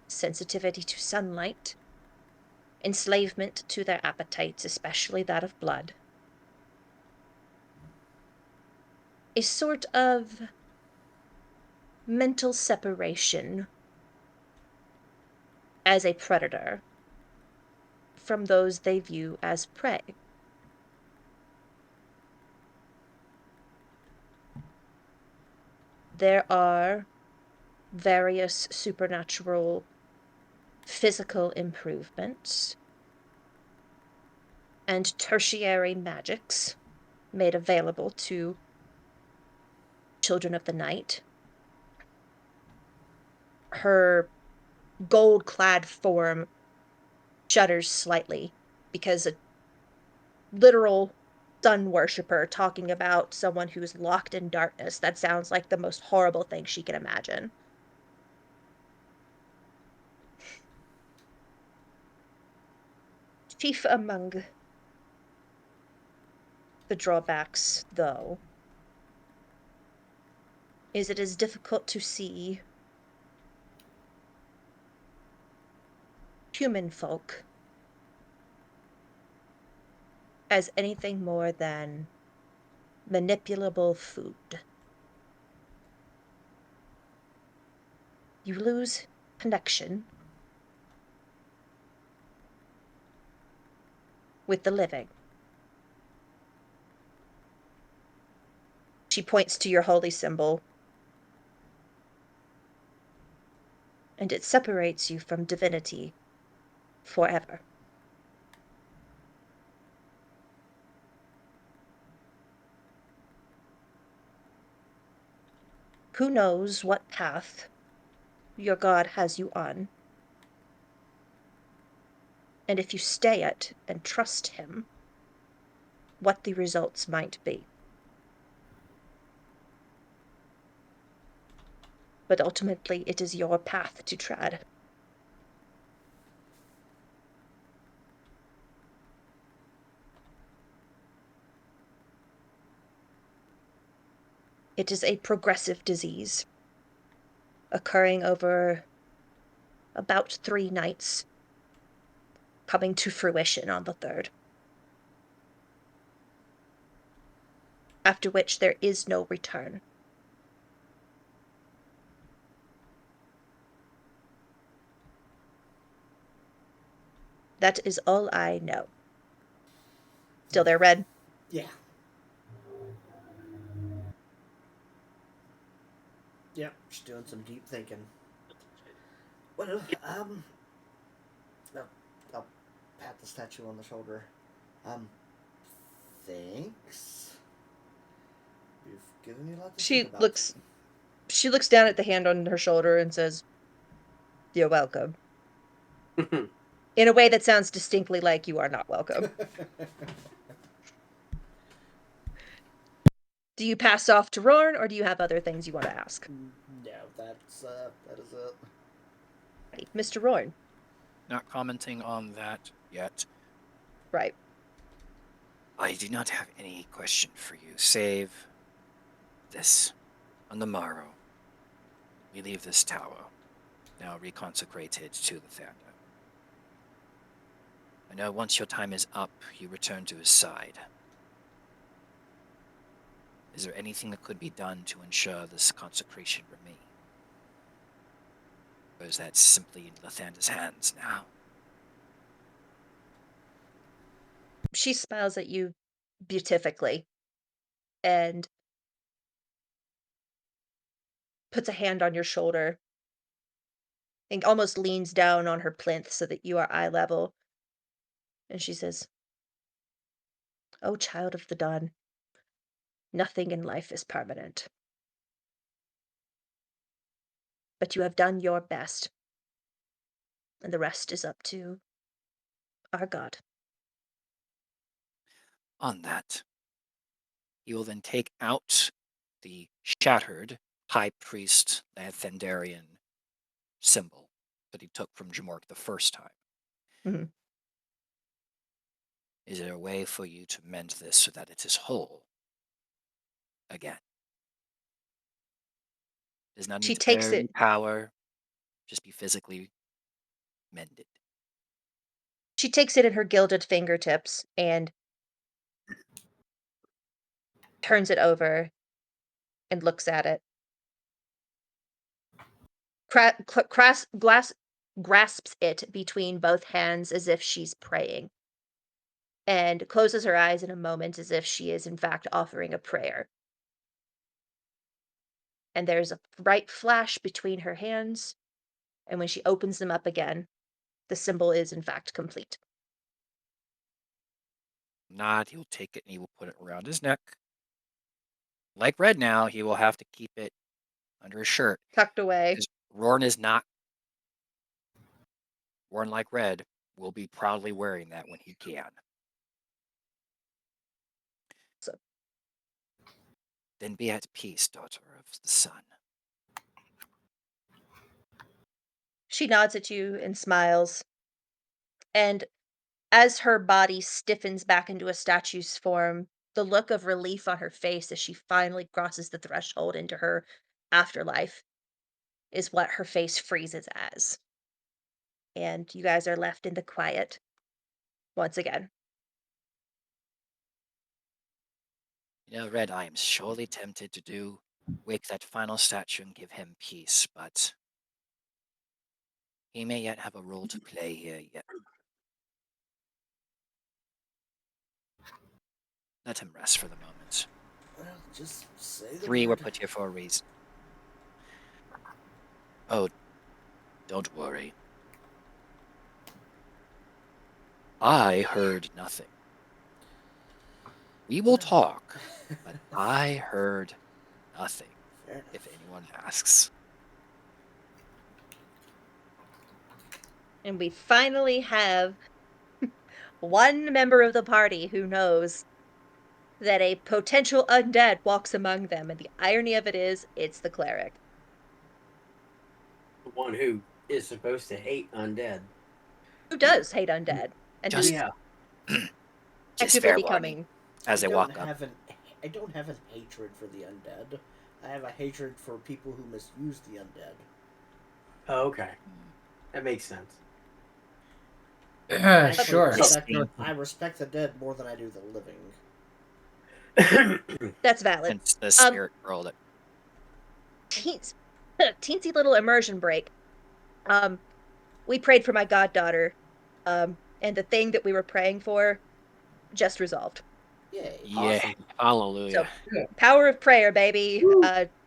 Speaker 1: Sensitivity to sunlight, enslavement to their appetites, especially that of blood. A sort of mental separation as a predator from those they view as prey. There are various supernatural physical improvements and tertiary magics made available to children of the night. Her gold-clad form shudders slightly because a literal sun worshipper talking about someone who's locked in darkness, that sounds like the most horrible thing she can imagine. Chief among the drawbacks, though, is it is difficult to see human folk as anything more than manipulable food. You lose connection with the living. She points to your holy symbol, and it separates you from divinity forever. Who knows what path your God has you on? And if you stay it and trust him, what the results might be. But ultimately, it is your path to tread. It is a progressive disease, occurring over about 3 nights, coming to fruition on the 3rd. After which there is no return. That is all I know. Still there, Red?
Speaker 5: Yeah. Yep, just doing some deep thinking. Well, I'll pat the statue on the shoulder. Thanks. You've given me a lot to think about.
Speaker 1: She looks down at the hand on her shoulder and says, "You're welcome." In a way that sounds distinctly like you are not welcome. Do you pass off to Rorn, or do you have other things you want to ask?
Speaker 5: No, that is it.
Speaker 1: Mr. Rorn.
Speaker 2: Not commenting on that yet.
Speaker 1: Right.
Speaker 2: I do not have any question for you, save this. On the morrow, we leave this tower, now reconsecrated to the Thunder. I know once your time is up, you return to his side. Is there anything that could be done to ensure this consecration remains? Or is that simply in Lathander's hands now?
Speaker 1: She smiles at you beatifically and puts a hand on your shoulder and almost leans down on her plinth so that you are eye level. And she says, "Oh, child of the dawn, nothing in life is permanent. But you have done your best, and the rest is up to our God."
Speaker 2: On that, he will then take out the shattered High Priest Lathandarian symbol that he took from Jamork the first time.
Speaker 1: Mhm.
Speaker 2: Is there a way for you to mend this so that it is whole again? Does not
Speaker 1: She
Speaker 2: need to
Speaker 1: takes
Speaker 2: bear any
Speaker 1: it.
Speaker 2: power, just be physically mended.
Speaker 1: She takes it in her gilded fingertips and turns it over and looks at it. Grasps it between both hands as if she's praying, and closes her eyes in a moment as if she is in fact offering a prayer. And there's a bright flash between her hands, and when she opens them up again, the symbol is in fact complete.
Speaker 2: Not, he'll take it and he will put it around his neck. Like Red now, he will have to keep it under his shirt.
Speaker 1: Tucked away.
Speaker 2: Because Rorn is not. Rorn, like Red, will be proudly wearing that when he can.
Speaker 1: So
Speaker 2: Then be at peace, daughter of the sun.
Speaker 1: she nods at you and smiles, and as her body stiffens back into a statue's form, the look of relief on her face as she finally crosses the threshold into her afterlife is what her face freezes as. And you guys are left in the quiet once again.
Speaker 2: You know, Red, I am surely tempted to wake that final statue and give him peace, but he may yet have a role to play here yet. Let him rest for the moment.
Speaker 5: Well, just say the
Speaker 2: 3 were
Speaker 5: word.
Speaker 2: put here for a reason. Oh, don't worry. I heard nothing. We will talk, but I heard nothing,
Speaker 5: Fair enough.
Speaker 2: if anyone asks.
Speaker 1: And we finally have one member of the party who knows that a potential undead walks among them, and the irony of it is, it's the cleric.
Speaker 3: The one who is supposed to hate undead.
Speaker 1: Who does hate undead, and
Speaker 2: Just-
Speaker 1: who's
Speaker 3: Yeah.
Speaker 2: Just
Speaker 1: actively
Speaker 2: fair warning
Speaker 1: becoming.
Speaker 2: as they walk up.
Speaker 5: I don't have a hatred for the undead. I have a hatred for people who misuse the undead.
Speaker 3: Oh, okay. That makes sense.
Speaker 5: Actually,
Speaker 4: Sure.
Speaker 5: I respect the dead more than I do the living.
Speaker 1: That's valid.
Speaker 2: And the spirit girl that
Speaker 1: Teensy little immersion break. We prayed for my goddaughter, and the thing that we were praying for just resolved.
Speaker 5: Yay.
Speaker 2: yeah,
Speaker 3: Awesome.
Speaker 2: hallelujah.
Speaker 1: So, power of prayer, baby.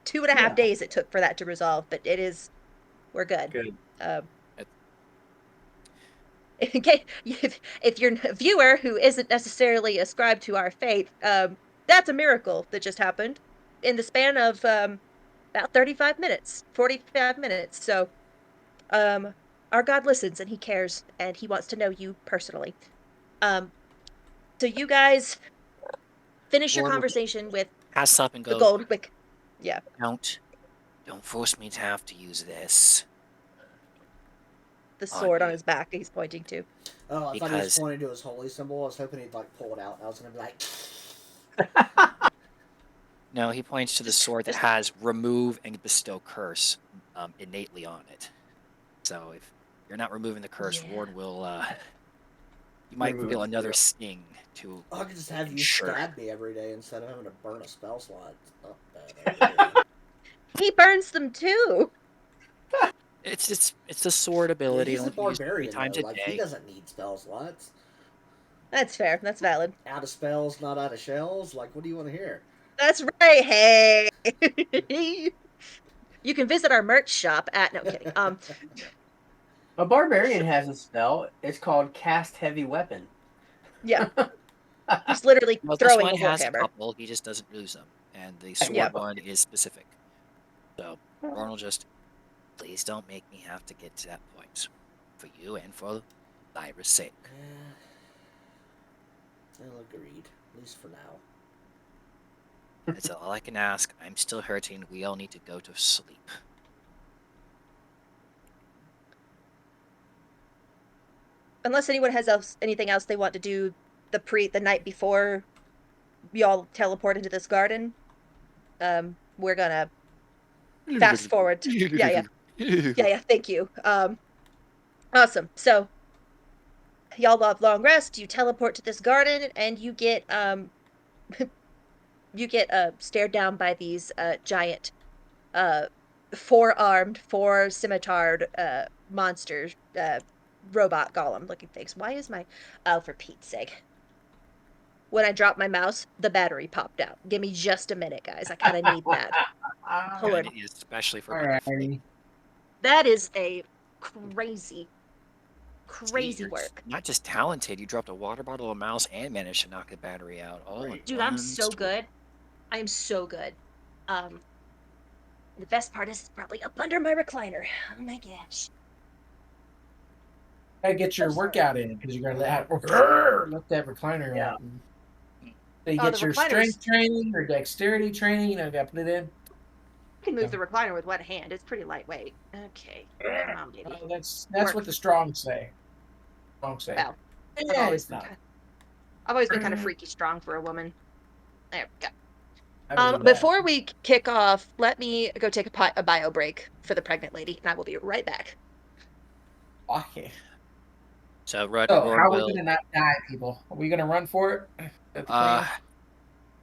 Speaker 1: 2.5
Speaker 3: Yeah.
Speaker 1: days it took for that to resolve, but we're good.
Speaker 3: Good.
Speaker 1: If you're a viewer who isn't necessarily ascribed to our faith, that's a miracle that just happened in the span of about 35 minutes, 45 minutes. So, our God listens and he cares and he wants to know you personally. So you guys finish your
Speaker 2: Lord will
Speaker 1: conversation with
Speaker 2: pass up and
Speaker 1: the
Speaker 2: go,
Speaker 1: gold wick. Yeah.
Speaker 2: don't force me to have to use this.
Speaker 1: the sword on
Speaker 2: you.
Speaker 1: his back he's pointing to.
Speaker 5: Oh, I thought he was
Speaker 2: Because-
Speaker 5: pointing to his holy symbol. I was hoping he'd like pull it out, and I was gonna be like,
Speaker 2: No, he points to the
Speaker 1: Just-
Speaker 2: sword that
Speaker 1: just-
Speaker 2: has remove and bestow curse innately on it. So if you're not removing the curse,
Speaker 1: Yeah.
Speaker 2: Ward will. You might
Speaker 3: Remove
Speaker 2: feel
Speaker 3: it,
Speaker 2: another
Speaker 3: yeah.
Speaker 2: sting to.
Speaker 5: I could just have you
Speaker 2: Sure.
Speaker 5: stab me every day instead of having to burn a spell slot. It's not a bad idea.
Speaker 1: He burns them too.
Speaker 2: It's a sword
Speaker 5: Yeah,
Speaker 2: ability.
Speaker 5: he's a
Speaker 2: Only used 3
Speaker 5: barbarian
Speaker 2: times
Speaker 5: though.
Speaker 2: a
Speaker 5: Like
Speaker 2: day.
Speaker 5: he doesn't need spell slots.
Speaker 1: That's fair. That's valid.
Speaker 5: Out of spells, not out of shells. Like, what do you want to hear?
Speaker 1: That's right. Hey. You can visit our merch shop at no kidding.
Speaker 3: A barbarian has a spell. It's called Cast Heavy Weapon.
Speaker 1: Yeah. He's literally
Speaker 2: Well, this
Speaker 1: throwing
Speaker 2: one
Speaker 1: a
Speaker 2: has a
Speaker 1: warhammer.
Speaker 2: couple. He just doesn't use them, and the sword
Speaker 1: Yeah.
Speaker 2: one is specific. So Ron will just, please don't make me have to get to that point, for you and for Lyra's sake.
Speaker 5: Well, agreed. At least for now.
Speaker 2: That's all I can ask. I'm still hurting. We all need to go to sleep.
Speaker 1: Unless anyone has anything else they want to do the night before y'all teleport into this garden, we're gonna fast forward. Yeah. Thank you. Awesome. So y'all have long rest. You teleport to this garden, and you get stared down by these giant, four scimitard monsters, robot golem looking things. Why is my for Pete's sake? When I dropped my mouse, the battery popped out. Give me just a minute, guys. I kind of need that. Hold on.
Speaker 2: And especially for
Speaker 4: Alrighty.
Speaker 1: That is a crazy
Speaker 2: See, you're
Speaker 1: work.
Speaker 2: not just talented. You dropped a water bottle, a mouse, and managed to knock the battery out. All in
Speaker 1: Dude, I'm
Speaker 2: one
Speaker 1: so
Speaker 2: swoop.
Speaker 1: good. I am so good. The best part is it's probably up under my recliner. Oh my gosh.
Speaker 4: Gotta get your
Speaker 1: I'm sorry.
Speaker 4: workout in because you're gonna let that recliner
Speaker 3: Yeah.
Speaker 4: out. So you
Speaker 1: Oh,
Speaker 4: get
Speaker 1: the
Speaker 4: your
Speaker 1: recliner's-
Speaker 4: strength training or dexterity training. You know, gotta put it in.
Speaker 1: I can move the recliner with one hand. It's pretty lightweight. Okay. Come on, baby.
Speaker 4: Oh, that's
Speaker 1: Work.
Speaker 4: what the strong say. Strong say.
Speaker 1: Well,
Speaker 4: Yeah, it's not.
Speaker 1: I've always been kind of freaky strong for a woman. There we go.
Speaker 4: I believe that.
Speaker 1: Before we kick off, let me go take a bio break for the pregnant lady, and I will be right back.
Speaker 4: Okay.
Speaker 2: So Rod
Speaker 4: So how are
Speaker 2: will.
Speaker 4: we gonna not die, people? Are we gonna run for it? Is that the plan?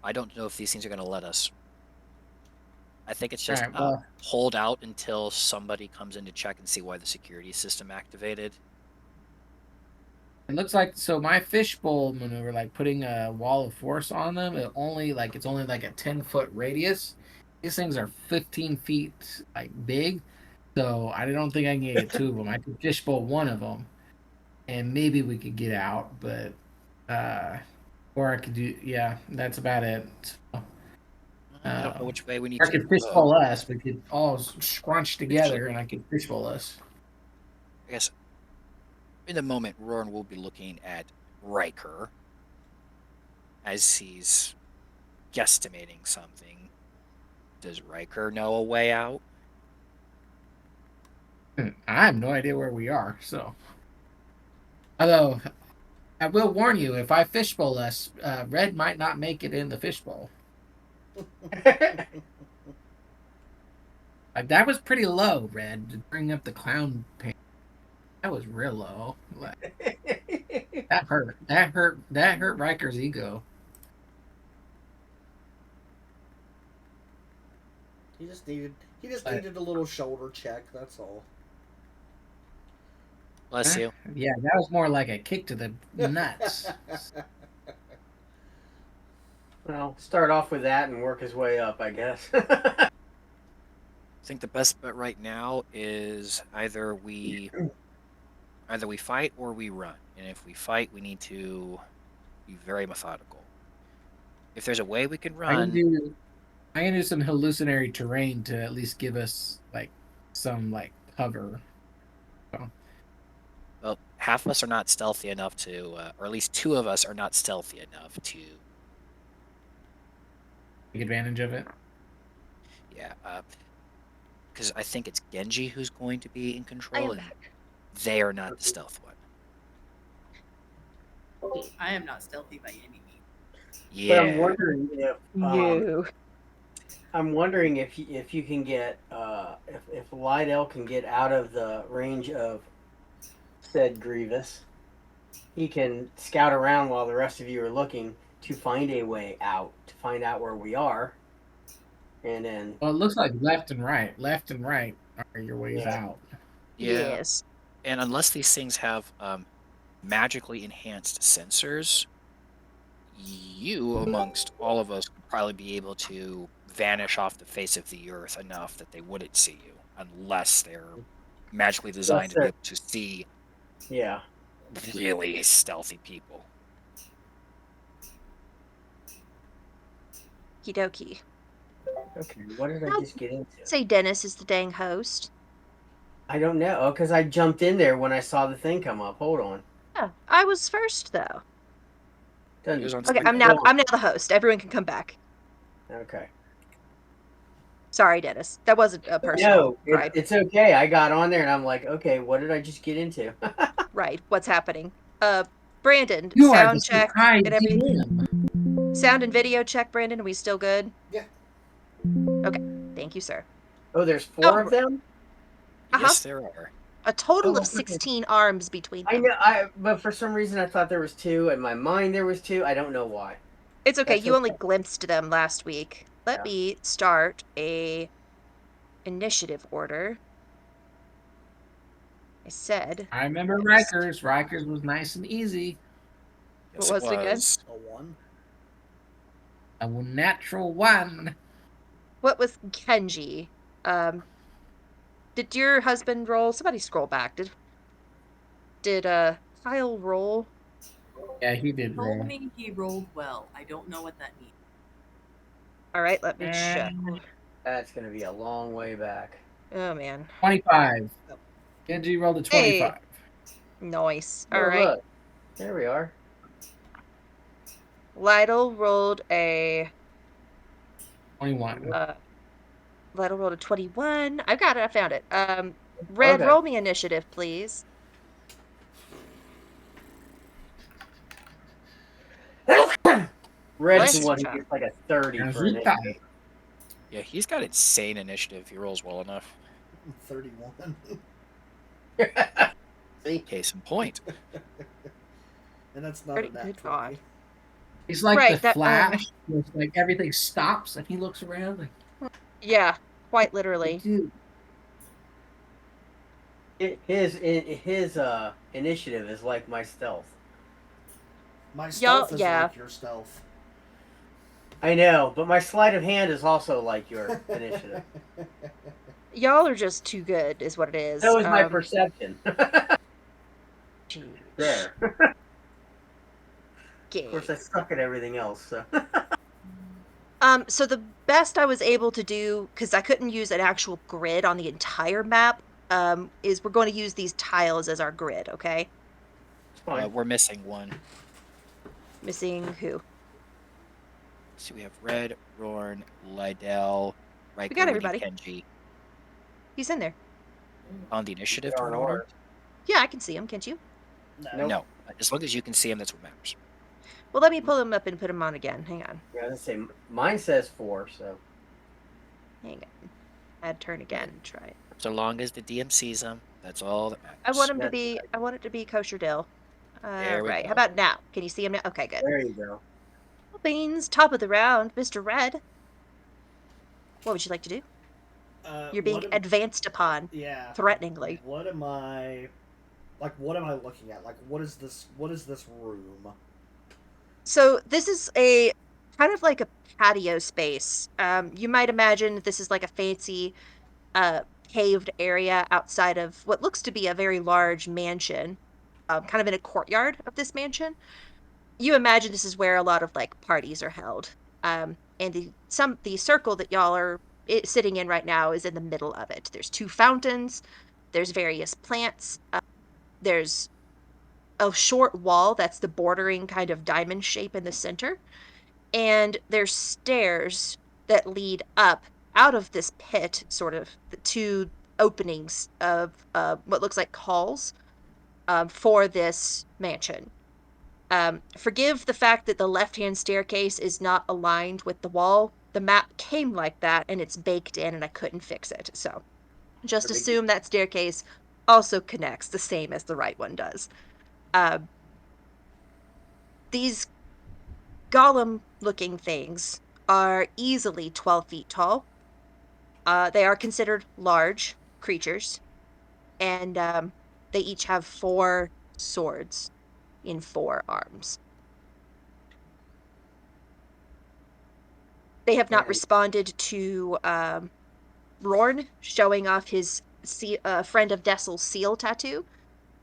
Speaker 2: I don't know if these things are going to let us. I think it's just
Speaker 4: Alright, well-
Speaker 2: hold out until somebody comes in to check and see why the security system activated.
Speaker 4: It looks like so my fishbowl maneuver, like putting a wall of force on them, it's only like a 10-foot radius. These things are 15 feet like big, so I don't think I can get 2 of them. I could fishbowl 1 of them, and maybe we could get out, but or I could do that's about it. So,
Speaker 2: I don't know which way we need
Speaker 4: I
Speaker 2: to
Speaker 4: could
Speaker 2: go.
Speaker 4: fishbowl us. We could all scrunch together, and I could fishbowl us.
Speaker 2: I guess in the moment, Roran will be looking at Ryker as he's guesstimating something. Does Ryker know a way out?
Speaker 4: I have no idea where we are, so. Although, I will warn you, if I fishbowl us, Red might not make it in the fishbowl. Like, that was pretty low, Red, to bring up the clown paint. That was real low. Like, that hurt. That hurt Riker's ego.
Speaker 5: He just needed a little shoulder check. That's all.
Speaker 2: Bless you.
Speaker 4: Yeah, that was more like a kick to the nuts.
Speaker 3: Well, start off with that and work his way up, I guess.
Speaker 2: I think the best bet right now is either we fight or we run. And if we fight, we need to be very methodical. If there's a way we can
Speaker 4: I
Speaker 2: run,
Speaker 4: can do some hallucinatory terrain to at least give us like some like cover. So,
Speaker 2: well, half of us are not stealthy enough to, or at least 2 of us are not stealthy enough to.
Speaker 4: take advantage of it.
Speaker 2: Yeah, because I think it's Genji who's going to be in
Speaker 1: I
Speaker 2: control,
Speaker 1: am
Speaker 2: and
Speaker 1: back.
Speaker 2: They are not the stealth one.
Speaker 7: I am not stealthy by any means.
Speaker 3: But I'm
Speaker 2: Yeah.
Speaker 3: wondering if
Speaker 1: No.
Speaker 3: I'm wondering if you can get if Lydell can get out of the range of said Grievous, he can scout around while the rest of you are looking to find a way out, to find out where we are, and then
Speaker 4: Well, it looks like left and right are your ways
Speaker 3: Yeah.
Speaker 4: out.
Speaker 2: Yeah.
Speaker 1: Yes.
Speaker 2: And unless these things have magically enhanced sensors, you, amongst all of us, would probably be able to vanish off the face of the earth enough that they wouldn't see you, unless they're magically designed to be
Speaker 3: sir.
Speaker 2: able to see
Speaker 3: yeah.
Speaker 2: really stealthy people.
Speaker 1: Okie dokie.
Speaker 3: Okay, what did I
Speaker 1: Nope.
Speaker 3: just get into?
Speaker 1: Say Dennis is the dang host.
Speaker 3: I don't know, because I jumped in there when I saw the thing come up. Hold on.
Speaker 1: Yeah, I was first though.
Speaker 3: Doesn't-
Speaker 2: He was on
Speaker 1: Okay,
Speaker 2: screen.
Speaker 1: I'm now the host. Everyone can come back.
Speaker 3: Okay.
Speaker 1: Sorry, Dennis. That wasn't a personal
Speaker 3: No,
Speaker 1: gripe.
Speaker 3: it's okay. I got on there and I'm like, okay, what did I just get into?
Speaker 1: Right. What's happening? Brandon,
Speaker 4: You are
Speaker 1: sound
Speaker 4: the
Speaker 1: check
Speaker 4: surprise
Speaker 1: and everything.
Speaker 4: DM.
Speaker 1: Sound and video check, Brandon. Are we still good?
Speaker 5: Yeah.
Speaker 1: Okay. Thank you, sir.
Speaker 3: Oh, there's 4 of them?
Speaker 2: Yes, there are.
Speaker 1: A total
Speaker 3: Oh,
Speaker 1: of 16 arms between them.
Speaker 3: I know, but for some reason I thought there was 2. In my mind there was 2. I don't know why.
Speaker 1: It's okay.
Speaker 3: That's
Speaker 1: You only
Speaker 3: okay.
Speaker 1: glimpsed them last week. Let
Speaker 3: Yeah.
Speaker 1: me start a initiative order. I said.
Speaker 4: I remember
Speaker 1: Yes.
Speaker 4: Ryker's. Ryker's was nice and easy.
Speaker 2: Yes,
Speaker 1: What was it again?
Speaker 5: A 1.
Speaker 4: A natural 1.
Speaker 1: What was Kenji? Did your husband roll? Somebody scroll back. Did Kyle roll?
Speaker 4: Yeah, he did
Speaker 7: He told
Speaker 4: roll.
Speaker 7: me he rolled well. I don't know what that means.
Speaker 1: All right, let me check.
Speaker 3: That's going to be a long way back.
Speaker 1: Oh man,
Speaker 4: 25. Genji rolled a 25.
Speaker 1: nice.
Speaker 3: Oh,
Speaker 1: All right,
Speaker 3: look. There we are.
Speaker 1: Lytle rolled a
Speaker 4: 21.
Speaker 1: Lytle rolled a 21. I got it. I found it. Red,
Speaker 3: Okay.
Speaker 1: roll me initiative, please.
Speaker 3: Red's
Speaker 1: Bless
Speaker 3: the one who
Speaker 1: you.
Speaker 3: gets like a 30 for
Speaker 4: Rita.
Speaker 3: initiative.
Speaker 2: Yeah, he's got insane initiative if he rolls well enough.
Speaker 5: 31.
Speaker 3: See?
Speaker 2: Case in point.
Speaker 5: And that's not
Speaker 1: Pretty
Speaker 5: a nat
Speaker 1: good
Speaker 5: 20.
Speaker 1: God.
Speaker 4: It's like
Speaker 1: Right,
Speaker 4: the
Speaker 1: that,
Speaker 4: Flash. It's like everything stops and he looks around like,
Speaker 1: Yeah, quite literally.
Speaker 4: dude.
Speaker 3: His initiative is like my stealth.
Speaker 5: My stealth is
Speaker 1: yeah.
Speaker 5: like your stealth.
Speaker 3: I know, but my sleight of hand is also like your initiative.
Speaker 1: Y'all are just too good, is what it is.
Speaker 3: So is my perception.
Speaker 1: Geez.
Speaker 3: There.
Speaker 1: Okay.
Speaker 3: Of course, I suck at everything else. So.
Speaker 1: So the best I was able to do, because I couldn't use an actual grid on the entire map, is we're going to use these tiles as our grid, okay?
Speaker 3: It's fine.
Speaker 2: We're missing one.
Speaker 1: Missing who?
Speaker 2: So we have Red, Rorn, Lydell, Ryker,
Speaker 1: got
Speaker 2: Woody,
Speaker 1: everybody.
Speaker 2: Kenji.
Speaker 1: He's in there.
Speaker 2: On the initiative
Speaker 3: There
Speaker 2: turn
Speaker 3: are
Speaker 2: order?
Speaker 3: ours.
Speaker 1: Yeah, I can see him, can't you?
Speaker 3: Nope.
Speaker 2: No. As long as you can see him, that's what matters.
Speaker 1: Well, let me pull him up and put him on again. Hang on.
Speaker 3: Yeah, I was gonna say mine says 4, so
Speaker 1: Hang on. Add turn again. Try it.
Speaker 2: So long as the DM sees him, that's all that matters.
Speaker 1: I want him to
Speaker 3: That's
Speaker 1: be. I want it to be kosher dill.
Speaker 2: There we
Speaker 1: Right.
Speaker 2: go.
Speaker 1: How about now? Can you see him now? Okay, good.
Speaker 3: there you go.
Speaker 1: Beans, top of the round, Mr. Red. What would you like to do? You're being
Speaker 5: what am-
Speaker 1: advanced upon
Speaker 5: Yeah.
Speaker 1: threateningly.
Speaker 5: What am I looking at? Like, what is this room?
Speaker 1: So this is a kind of like a patio space. You might imagine this is like a fancy paved area outside of what looks to be a very large mansion, kind of in a courtyard of this mansion. You imagine this is where a lot of like parties are held. And the circle that y'all are sitting in right now is in the middle of it. There's 2 fountains. There's various plants. There's a short wall that's the bordering kind of diamond shape in the center. And there's stairs that lead up out of this pit, sort of, the 2 openings of what looks like halls for this mansion. Forgive the fact that the left-hand staircase is not aligned with the wall. The map came like that, and it's baked in, and I couldn't fix it. So just assume that staircase also connects the same as the right one does. These golem-looking things are easily 12 feet tall. They are considered large creatures, and they each have 4 swords in 4 arms. They have not
Speaker 6: Right.
Speaker 1: responded to Rorn showing off his friend of Dessel's seal tattoo,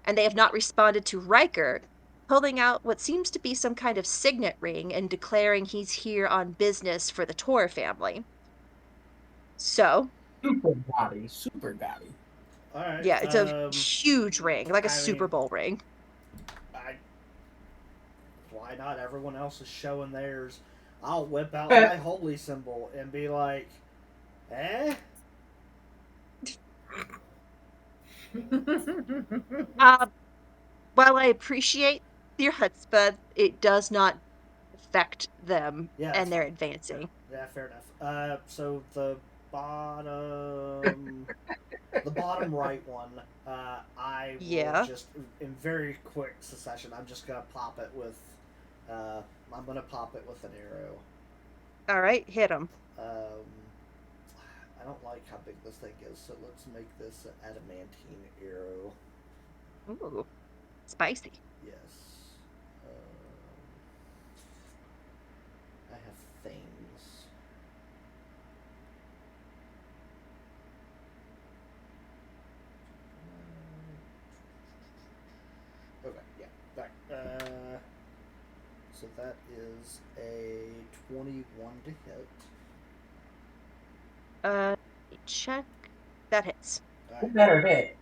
Speaker 1: and they have not responded to Ryker pulling out what seems to be some kind of signet ring and declaring he's here on business for the Torre family. So,
Speaker 4: Super gaudy. Super gaudy.
Speaker 5: All right.
Speaker 1: yeah, it's a huge ring, like a
Speaker 5: I
Speaker 1: Super
Speaker 5: mean,
Speaker 1: Bowl ring.
Speaker 5: Why not? Everyone else is showing theirs. I'll whip out my holy symbol and be like, eh?
Speaker 1: While I appreciate your chutzpah, it does not affect them
Speaker 5: Yeah,
Speaker 1: and they're
Speaker 5: fine.
Speaker 1: advancing.
Speaker 5: Yeah, fair enough. So the bottom, the bottom right one, I will
Speaker 1: Yeah.
Speaker 5: just in very quick succession. I'm just gonna pop it with, I'm gonna pop it with an arrow.
Speaker 1: All right, hit him.
Speaker 5: I don't like how big this thing is, so let's make this an adamantine arrow.
Speaker 1: Ooh, spicy.
Speaker 5: Yes. I have things. Okay, yeah. Right. So that is a 21 to hit.
Speaker 1: Check. That hits.
Speaker 6: Who better hit?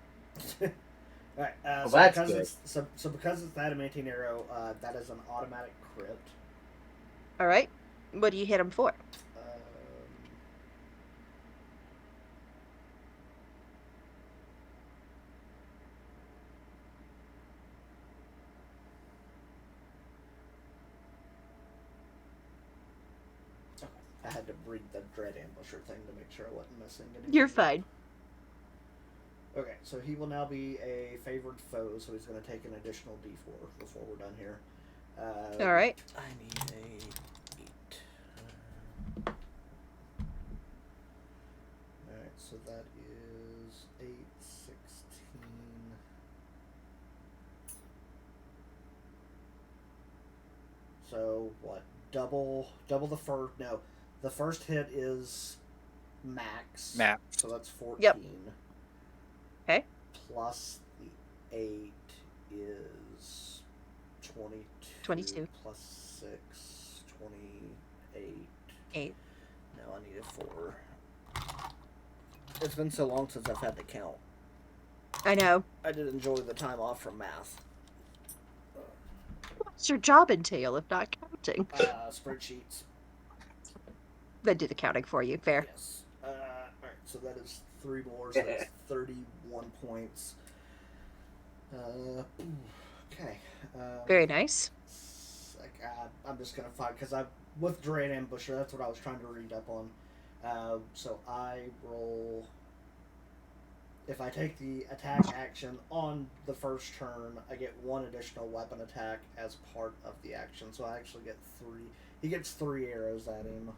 Speaker 5: Alright,
Speaker 6: Well,
Speaker 5: so
Speaker 6: that's
Speaker 5: because
Speaker 6: good.
Speaker 5: it's because it's the adamantine arrow, that is an automatic crit.
Speaker 1: All right. What do you hit him for?
Speaker 5: I had to read the dread ambusher thing to make sure I wasn't missing anything.
Speaker 1: You're fine.
Speaker 5: Okay, so he will now be a favored foe, so he's going to take an additional d4 before we're done here.
Speaker 1: All right.
Speaker 5: I need a 8. Alright, so that is 8, 16. So, what? Double the first. No, the first hit is max.
Speaker 2: Max.
Speaker 5: So that's 14.
Speaker 1: Yep. Okay.
Speaker 5: Plus the 8 is 22.
Speaker 1: 22.
Speaker 5: Plus 6, 28.
Speaker 1: 8.
Speaker 5: No, I needed 4. It's been so long since I've had to count.
Speaker 1: I know.
Speaker 5: I did enjoy the time off from math.
Speaker 1: What's your job entail if not counting?
Speaker 5: Spreadsheets.
Speaker 1: They do the counting for you. Fair.
Speaker 5: Yes. Alright, so that is 3 more, so that's 31 points. Okay.
Speaker 1: Very nice.
Speaker 5: I'm just gonna find, because I with Dread Ambusher, that's what I was trying to read up on. So I roll. If I take the attack action on the first turn, I get 1 additional weapon attack as part of the action. So I actually get 3. He gets 3 arrows at him.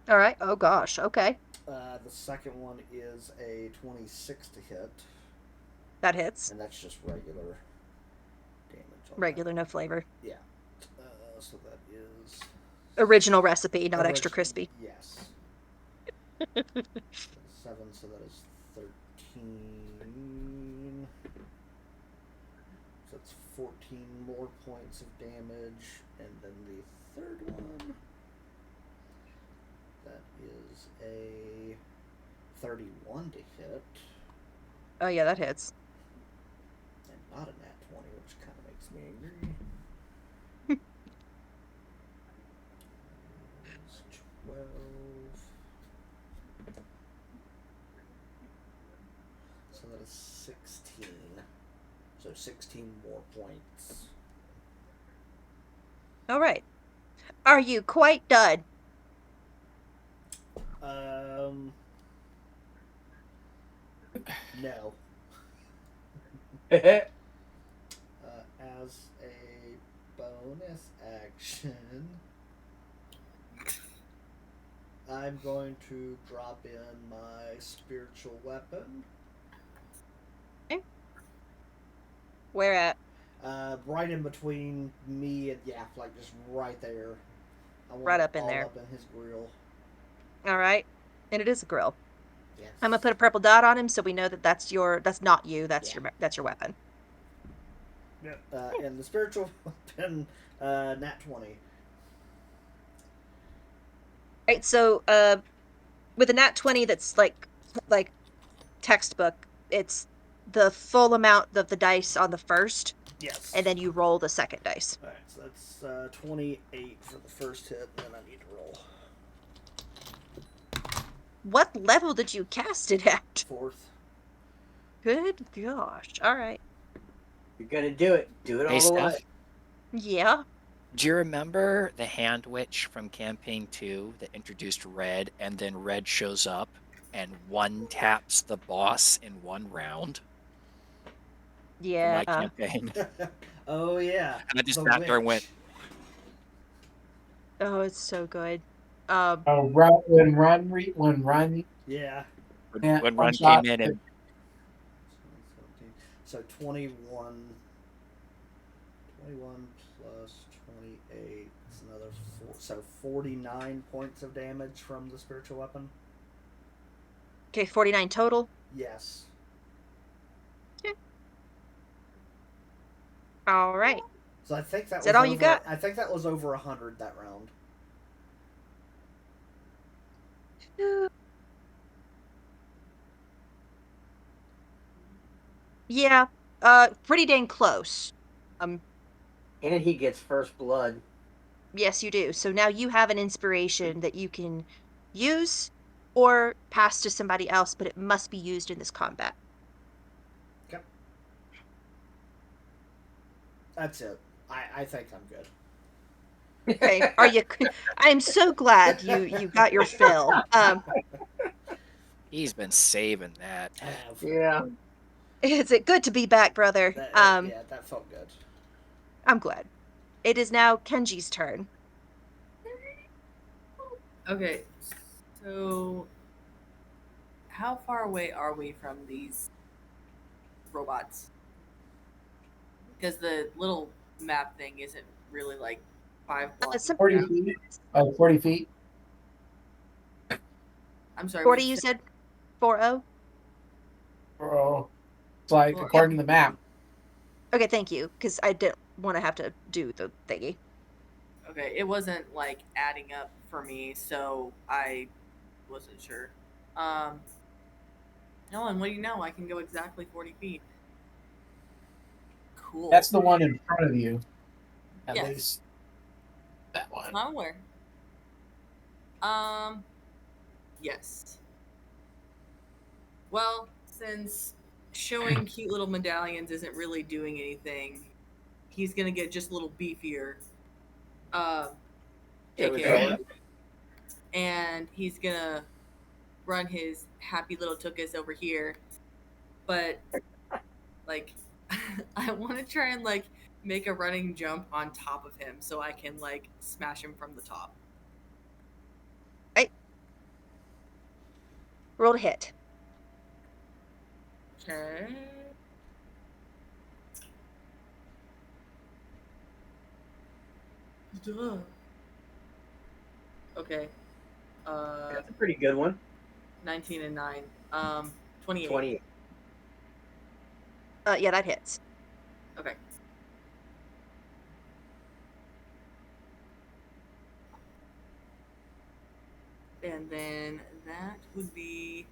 Speaker 1: All right. Oh gosh. Okay.
Speaker 5: The second one is a 26 to hit.
Speaker 1: That hits.
Speaker 5: And that's just regular damage.
Speaker 1: Regular, no flavor.
Speaker 5: Yeah. So that is
Speaker 1: Original recipe, not extra crispy.
Speaker 5: Yes. 7, so that is 13. So it's 14 more points of damage, and then the third one, that is a 31 to hit.
Speaker 1: Oh yeah, that hits.
Speaker 5: And not a nat 20, which kind of makes me angry. It's 12. So that is 16. So 16 more points.
Speaker 1: All right. Are you quite done?
Speaker 5: No. As a bonus action, I'm going to drop in my spiritual weapon.
Speaker 1: Okay. Where at?
Speaker 5: Right in between me and like just right there. I want
Speaker 1: Right
Speaker 5: it
Speaker 1: up in
Speaker 5: all
Speaker 1: there.
Speaker 5: up in his grill.
Speaker 1: All right. And it is a grill.
Speaker 5: Yes.
Speaker 1: I'm gonna put a purple dot on him so we know that that's not you. That's
Speaker 5: Yeah.
Speaker 1: your weapon.
Speaker 5: And the spiritual weapon, nat 20.
Speaker 1: Right. So, with a nat 20, that's like textbook. It's the full amount of the dice on the first,
Speaker 5: Yes.
Speaker 1: and then you roll the second dice.
Speaker 5: Alright, so that's 28 for the first hit, and then I need to roll.
Speaker 1: What level did you cast it at?
Speaker 5: 4th.
Speaker 1: Good gosh. All right.
Speaker 3: You're gonna do it. Do it
Speaker 2: Hey,
Speaker 3: all the way.
Speaker 2: Steph,
Speaker 1: Yeah.
Speaker 2: do you remember the hand witch from campaign 2 that introduced Red, and then Red shows up and one taps the boss in one round for
Speaker 1: Yeah.
Speaker 2: my campaign?
Speaker 5: Oh, yeah.
Speaker 2: And I just
Speaker 5: the
Speaker 2: sat there and went,
Speaker 5: witch.
Speaker 1: Oh, it's so good.
Speaker 4: Oh, when Run,
Speaker 5: Yeah.
Speaker 4: yeah,
Speaker 2: when
Speaker 4: one
Speaker 2: Run
Speaker 4: shot.
Speaker 2: came in and
Speaker 5: So 21 plus 28 is another 4. So 49 points of damage from the spiritual weapon.
Speaker 1: Okay, 49 total.
Speaker 5: Yes.
Speaker 1: All right.
Speaker 5: So I think that
Speaker 1: Is
Speaker 5: was
Speaker 1: that all
Speaker 5: over,
Speaker 1: you got?
Speaker 5: I think that was over 100 that round.
Speaker 1: Yeah. Pretty dang close.
Speaker 3: And he gets first blood.
Speaker 1: Yes, you do. So now you have an inspiration that you can use or pass to somebody else, but it must be used in this combat.
Speaker 5: Okay. That's it. I think I'm good.
Speaker 1: Okay. Are you? I'm so glad you got your fill.
Speaker 2: he's been saving that.
Speaker 5: I have.
Speaker 3: Yeah.
Speaker 1: Is it good to be back, brother?
Speaker 5: Yeah, that felt good.
Speaker 1: I'm glad. It is now Kenji's turn.
Speaker 7: Okay, so how far away are we from these robots? Because the little map thing isn't really like 5 blocks.
Speaker 4: 40
Speaker 7: down.
Speaker 4: feet. 40 feet.
Speaker 7: I'm sorry.
Speaker 1: 40, you said? 40?
Speaker 4: Oh, it's like
Speaker 7: Well,
Speaker 4: according to the map.
Speaker 1: Okay, thank you, because I didn't want to have to do the thingy.
Speaker 7: Okay, it wasn't like adding up for me, so I wasn't sure. Ellen, what do you know? I can go exactly 40 feet. Cool.
Speaker 4: That's the one in front of you. At
Speaker 7: Yes.
Speaker 4: least that one.
Speaker 7: I'm aware. Yes. Well, since showing cute little medallions isn't really doing anything, he's gonna get just a little beefier. AKA. And he's gonna run his happy little tuchus over here. But like I wanna try and like make a running jump on top of him so I can like smash him from the top.
Speaker 1: Roll to hit.
Speaker 7: Okay. Duh. Okay.
Speaker 3: That's a pretty good one.
Speaker 7: 19 and 9. 28.
Speaker 3: 28.
Speaker 1: Yeah, that hits.
Speaker 7: Okay. And then that would be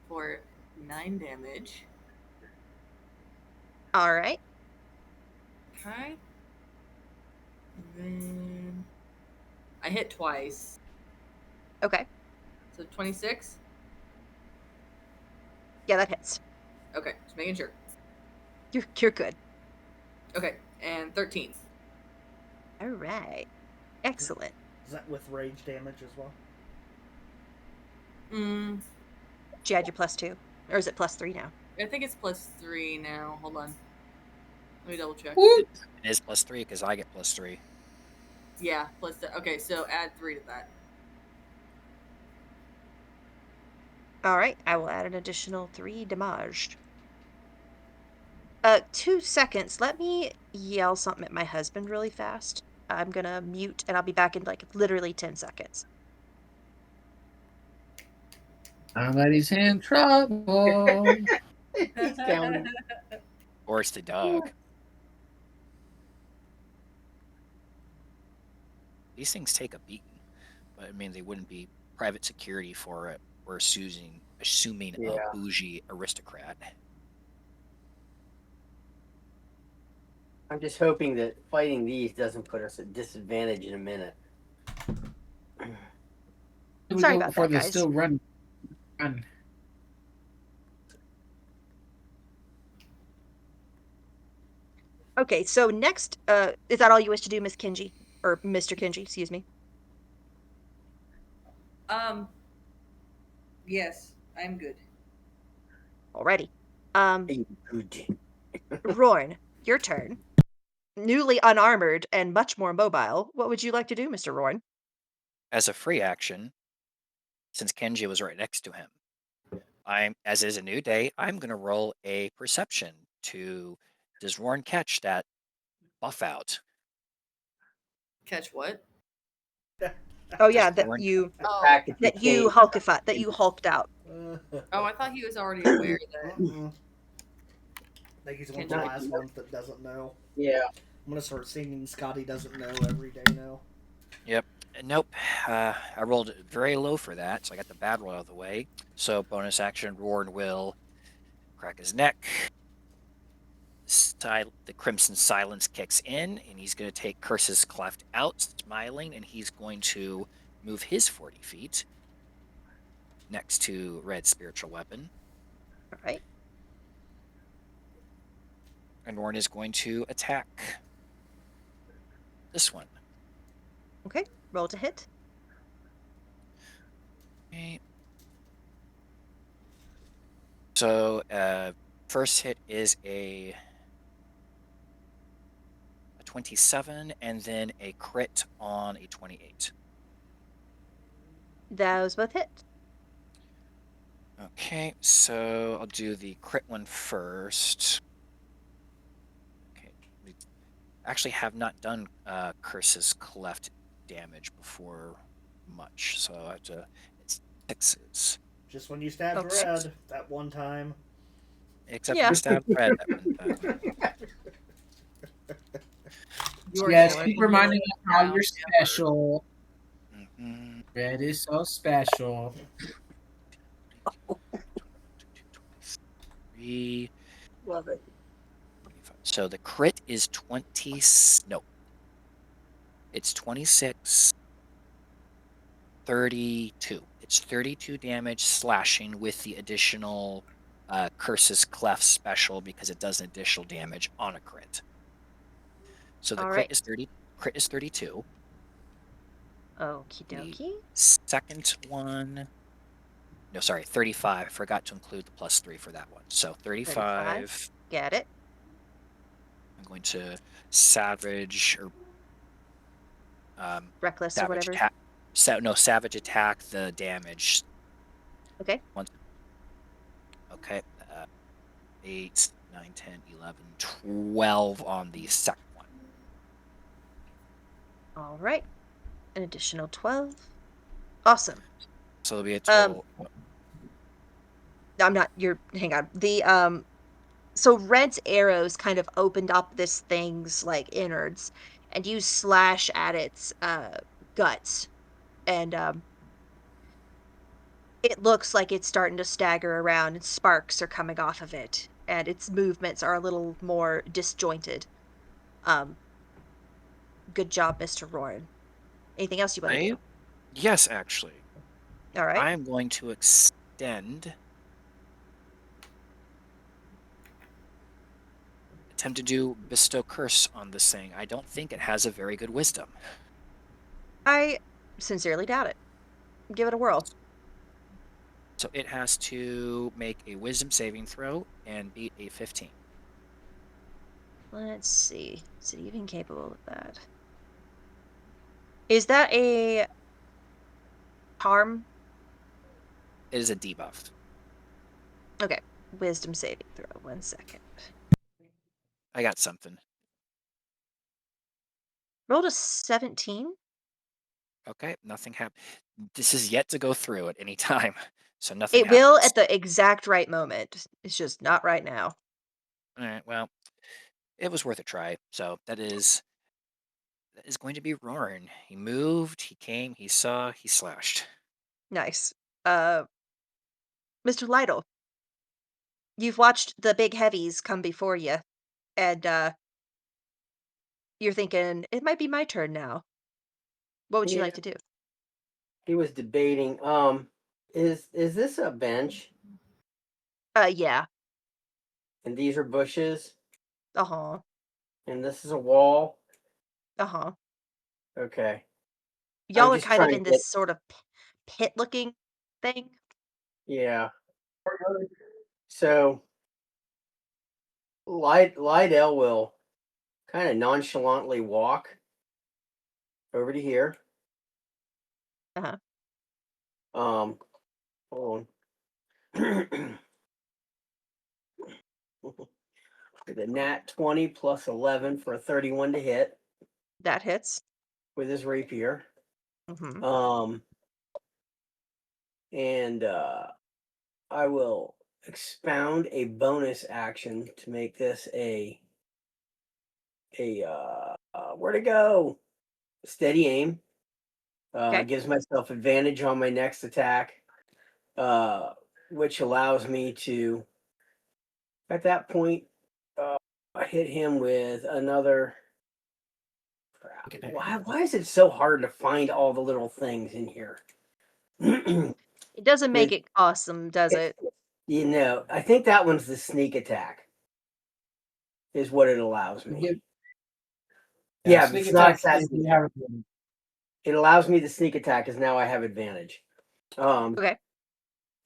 Speaker 7: for 9 damage.
Speaker 1: All right.
Speaker 7: Okay. And then I hit twice.
Speaker 1: Okay.
Speaker 7: So 26?
Speaker 1: Yeah, that hits.
Speaker 7: Okay, just making sure.
Speaker 1: You're good.
Speaker 7: Okay, and 13.
Speaker 1: All right. Excellent.
Speaker 5: Is that with rage damage as well?
Speaker 7: Mm,
Speaker 1: Did you add your +2? Or is it +3 now?
Speaker 7: I think it's +3 now. Hold on. Let me double check.
Speaker 4: Whoop.
Speaker 2: It is +3 because I get +3.
Speaker 7: Yeah, okay, so add 3 to that.
Speaker 1: All right. I will add an additional 3 damage. 2 seconds. Let me yell something at my husband really fast. I'm gonna mute, and I'll be back in like literally 10 seconds.
Speaker 4: Somebody's in trouble.
Speaker 3: He's counting.
Speaker 2: Or it's the dog. These things take a beating, but I mean they wouldn't be private security for it. We're assuming
Speaker 3: Yeah.
Speaker 2: a bougie aristocrat.
Speaker 3: I'm just hoping that fighting these doesn't put us at disadvantage in a minute.
Speaker 1: Sorry about that,
Speaker 4: They
Speaker 1: guys.
Speaker 4: still run.
Speaker 1: Okay, so next, is that all you wish to do, Miss Kinji? Or Mr. Kinji, excuse me.
Speaker 7: Yes, I'm good.
Speaker 1: Alrighty.
Speaker 3: Good.
Speaker 1: Rorn, your turn. Newly unarmored and much more mobile. What would you like to do, Mr. Rorn?
Speaker 2: As a free action, since Kenji was right next to him, as is a new day, I'm gonna roll a perception to does Roran catch that buff out?
Speaker 7: Catch what?
Speaker 1: Oh yeah,
Speaker 2: Does
Speaker 1: that
Speaker 2: Roran
Speaker 1: you
Speaker 7: Oh,
Speaker 3: Attack if
Speaker 1: that you
Speaker 3: can't-
Speaker 1: hulkified, that you hulked out.
Speaker 7: oh, I thought he was already aware that.
Speaker 5: I think he's one of the
Speaker 7: Kendrick.
Speaker 5: last ones that doesn't know.
Speaker 3: Yeah.
Speaker 5: I'm gonna start singing Scotty Doesn't Know every day now.
Speaker 2: Yep. Nope. I rolled very low for that, so I got the bad roll out of the way. So bonus action, Roran will crack his neck. The Crimson Silence kicks in, and he's going to take Curse's Cleft out, smiling, and he's going to move his 40 feet next to Red Spiritual Weapon.
Speaker 1: All right.
Speaker 2: And Roran is going to attack this one.
Speaker 1: Okay. Roll to hit.
Speaker 2: Okay. So, first hit is a 27, and then a crit on a 28.
Speaker 1: Those both hit.
Speaker 2: Okay, so I'll do the crit one first. Okay, we actually have not done Curse's Cleft damage before much, so I have to. It's 6s.
Speaker 5: Just when you stabbed
Speaker 1: Okay.
Speaker 5: Red that one time.
Speaker 2: Except
Speaker 1: Yeah.
Speaker 2: for stab red that one time.
Speaker 4: Yes,
Speaker 7: so
Speaker 4: keep
Speaker 7: I-
Speaker 4: reminding us how you're
Speaker 7: Yeah.
Speaker 4: special.
Speaker 2: Mhm.
Speaker 4: Red is so special.
Speaker 2: 3,
Speaker 6: Love it.
Speaker 2: 25. So the crit is 20. No. It's 26. 32. It's 32 damage slashing with the additional Curse's Cleft special because it does additional damage on a crit. So the
Speaker 1: All
Speaker 2: crit
Speaker 1: right.
Speaker 2: is 30. Crit is 32.
Speaker 1: Okie
Speaker 2: The
Speaker 1: dokie.
Speaker 2: second one. No, sorry, 35. I forgot to include the +3 for that one. So 35.
Speaker 1: Get it.
Speaker 2: I'm going to savage or
Speaker 1: Reckless or
Speaker 2: savage
Speaker 1: whatever.
Speaker 2: attack. Savage attack the damage.
Speaker 1: Okay.
Speaker 2: Okay. 8, 9, 10, 11, 12 on the second one.
Speaker 1: All right. An additional 12. Awesome.
Speaker 2: So there'll be a total.
Speaker 1: I'm not. Hang on. So Red's arrows kind of opened up this thing's like innards, and you slash at its guts, and it looks like it's starting to stagger around, and sparks are coming off of it, and its movements are a little more disjointed. Good job, Mr. Roran. Anything else you want to do?
Speaker 2: Yes, actually.
Speaker 1: All right.
Speaker 2: I am going to extend attempt to do bestow curse on this thing. I don't think it has a very good wisdom.
Speaker 1: I sincerely doubt it. Give it a whirl.
Speaker 2: So it has to make a wisdom saving throw and beat a 15.
Speaker 1: Let's see. Is it even capable of that? Is that a harm?
Speaker 2: It is a debuff.
Speaker 1: Okay. Wisdom saving throw. 1 second.
Speaker 2: I got something.
Speaker 1: Rolled a 17.
Speaker 2: Okay, nothing happened. This is yet to go through at any time, so nothing
Speaker 1: It will
Speaker 2: happens.
Speaker 1: at the exact right moment. It's just not right now.
Speaker 2: All right, well, it was worth a try. So that is going to be Roran. He moved, he came, he saw, he slashed.
Speaker 1: Nice. Mr. Lytle, you've watched the big heavies come before you, and you're thinking it might be my turn now. What would you
Speaker 3: Yeah,
Speaker 1: like to do?
Speaker 3: he was debating. Is this a bench?
Speaker 1: Yeah.
Speaker 3: And these are bushes,
Speaker 1: Uh-huh.
Speaker 3: and this is a wall.
Speaker 1: Uh-huh.
Speaker 3: Okay.
Speaker 1: Y'all
Speaker 3: I'm
Speaker 1: are
Speaker 3: just
Speaker 1: kind of
Speaker 3: trying
Speaker 1: in
Speaker 3: to get.
Speaker 1: this sort of pit-looking thing.
Speaker 3: Yeah. So Lydell will kind of nonchalantly walk over to here.
Speaker 1: Uh-huh.
Speaker 3: Hold on. With a nat 20 plus 11 for a 31 to hit
Speaker 1: That hits.
Speaker 3: with his rapier.
Speaker 1: Mm-hmm.
Speaker 3: And I will expound a bonus action to make this a where to go? Steady aim.
Speaker 1: Okay.
Speaker 3: Gives myself advantage on my next attack, which allows me to, at that point, hit him with another. Why is it so hard to find all the little things in here?
Speaker 1: It doesn't make
Speaker 3: With
Speaker 1: it awesome, does it?
Speaker 3: I think that one's the sneak attack. Is what it allows me. Yeah, but
Speaker 4: sneak
Speaker 3: it's not
Speaker 4: attack.
Speaker 3: assassination.
Speaker 4: You have it.
Speaker 3: It allows me the sneak attack because now I have advantage.
Speaker 1: Okay.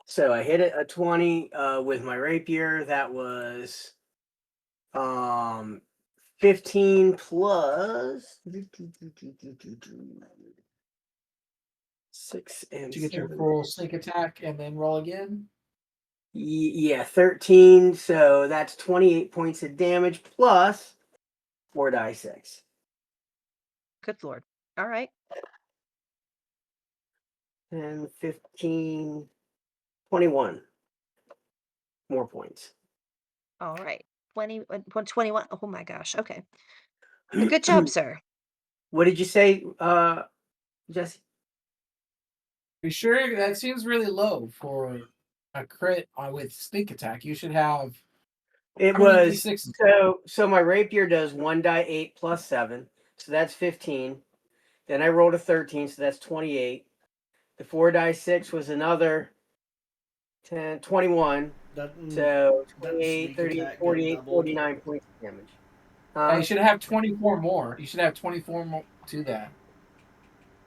Speaker 3: So I hit it a 20 with my rapier. That was 15 plus 6 and
Speaker 4: You get your
Speaker 3: 7.
Speaker 4: full sneak attack and then roll again.
Speaker 3: Yeah, 13. So that's 28 points of damage plus 4 die 6.
Speaker 1: Good lord. All right.
Speaker 3: And 15, 21 more points.
Speaker 1: All right. 21. Oh my gosh. Okay. Good job, sir.
Speaker 3: What did you say, Jesse?
Speaker 4: Be sure that seems really low for a crit with sneak attack. You should have.
Speaker 3: It
Speaker 4: How many
Speaker 3: was
Speaker 4: D6s?
Speaker 3: so my rapier does 1 die 8 plus 7, so that's 15. Then I rolled a 13, so that's 28. The 4 die 6 was another 10, 21. So 28, 38, 48, 49 points of damage.
Speaker 4: You should have 24 more. You should have 24 more to that.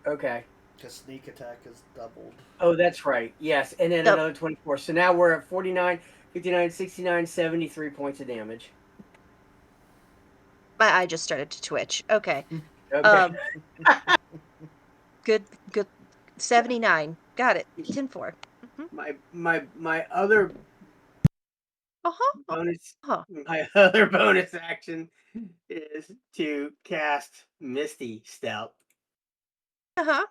Speaker 3: Okay.
Speaker 5: Because sneak attack is doubled.
Speaker 3: Oh, that's right. Yes, and then
Speaker 1: So-
Speaker 3: another 24. So now we're at 49, 59, 69, 73 points of damage.
Speaker 1: My eye just started to twitch. Okay.
Speaker 3: Okay.
Speaker 1: Good. 79. Got it. 10-4.
Speaker 3: My other
Speaker 1: Uh-huh.
Speaker 3: bonus
Speaker 1: Uh-huh.
Speaker 3: my other bonus action is to cast Misty Step,
Speaker 1: Uh-huh.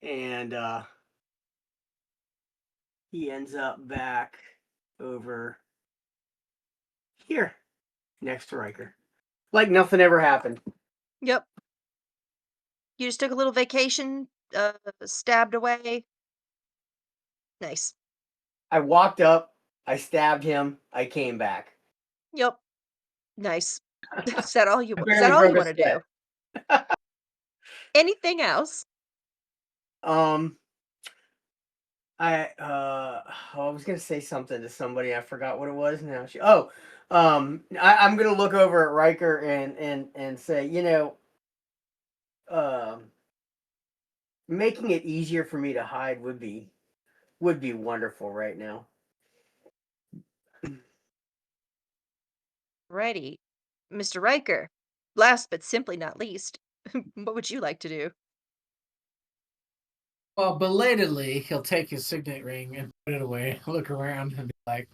Speaker 3: and he ends up back over here next to Ryker, like nothing ever happened.
Speaker 1: Yep. You just took a little vacation, stabbed away. Nice.
Speaker 3: I walked up, I stabbed him, I came back.
Speaker 1: Yep. Nice. Is that all you
Speaker 3: I
Speaker 1: is that
Speaker 3: barely
Speaker 1: all you
Speaker 3: broke a
Speaker 1: want to do?
Speaker 3: sweat.
Speaker 1: Anything else?
Speaker 3: I was gonna say something to somebody. I forgot what it was now. I'm gonna look over at Ryker and say, making it easier for me to hide would be wonderful right now.
Speaker 1: Righty. Mr. Riker, last but simply not least, what would you like to do?
Speaker 4: Well, belatedly, he'll take his signet ring and put it away, look around, and be like,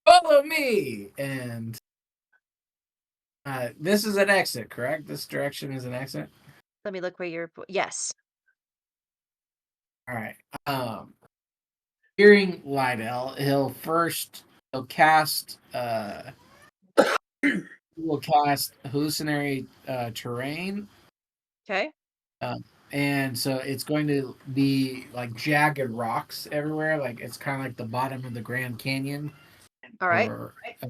Speaker 4: "Follow me!" And this is an exit, correct? This direction is an exit.
Speaker 1: Let me look where you're. Yes.
Speaker 4: All right. Hearing Lydell, he'll cast hallucinatory terrain.
Speaker 1: Okay.
Speaker 4: And so it's going to be like jagged rocks everywhere. Like it's kind of like the bottom of the Grand Canyon.
Speaker 1: All right.
Speaker 4: Or a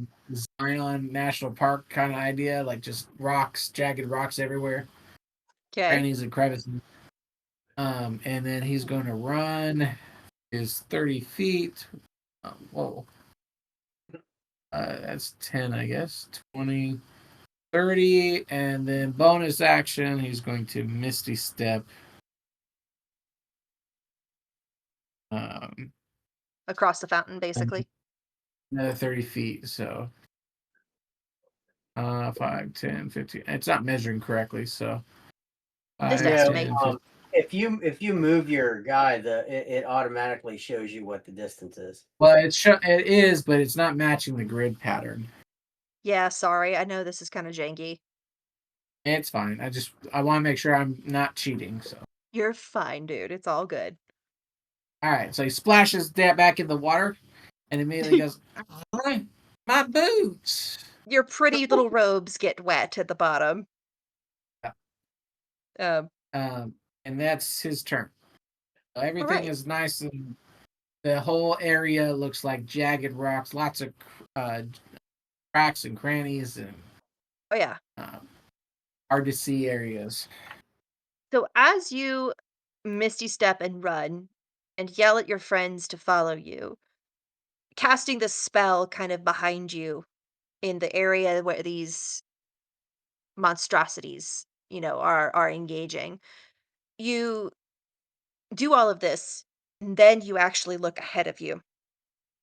Speaker 4: Zion National Park kind of idea. Like just rocks, jagged rocks everywhere.
Speaker 1: Okay.
Speaker 4: Crannies and crevices. And then he's going to run his 30 feet. Whoa. That's 10, I guess. 20, 30. And then bonus action, he's going to Misty Step.
Speaker 1: Across the fountain, basically.
Speaker 4: Another 30 feet, so 5, 10, 15. It's not measuring correctly, so 5,
Speaker 1: Just estimate.
Speaker 4: 10, 15.
Speaker 3: If you move your guy, it automatically shows you what the distance is.
Speaker 4: Well, it is, but it's not matching the grid pattern.
Speaker 1: Yeah, sorry. I know this is kind of janky.
Speaker 4: It's fine. I want to make sure I'm not cheating. So
Speaker 1: You're fine, dude. It's all good.
Speaker 4: all right. So he splashes that back in the water, and immediately goes, "My boots."
Speaker 1: Your pretty little robes get wet at the bottom.
Speaker 4: And that's his turn. So everything
Speaker 1: right.
Speaker 4: is nice, and the whole area looks like jagged rocks, lots of cracks and crannies, and
Speaker 1: Oh yeah.
Speaker 4: hard to see areas.
Speaker 1: So as you misty step and run and yell at your friends to follow you, casting the spell kind of behind you in the area where these monstrosities, are engaging. You do all of this, and then you actually look ahead of you,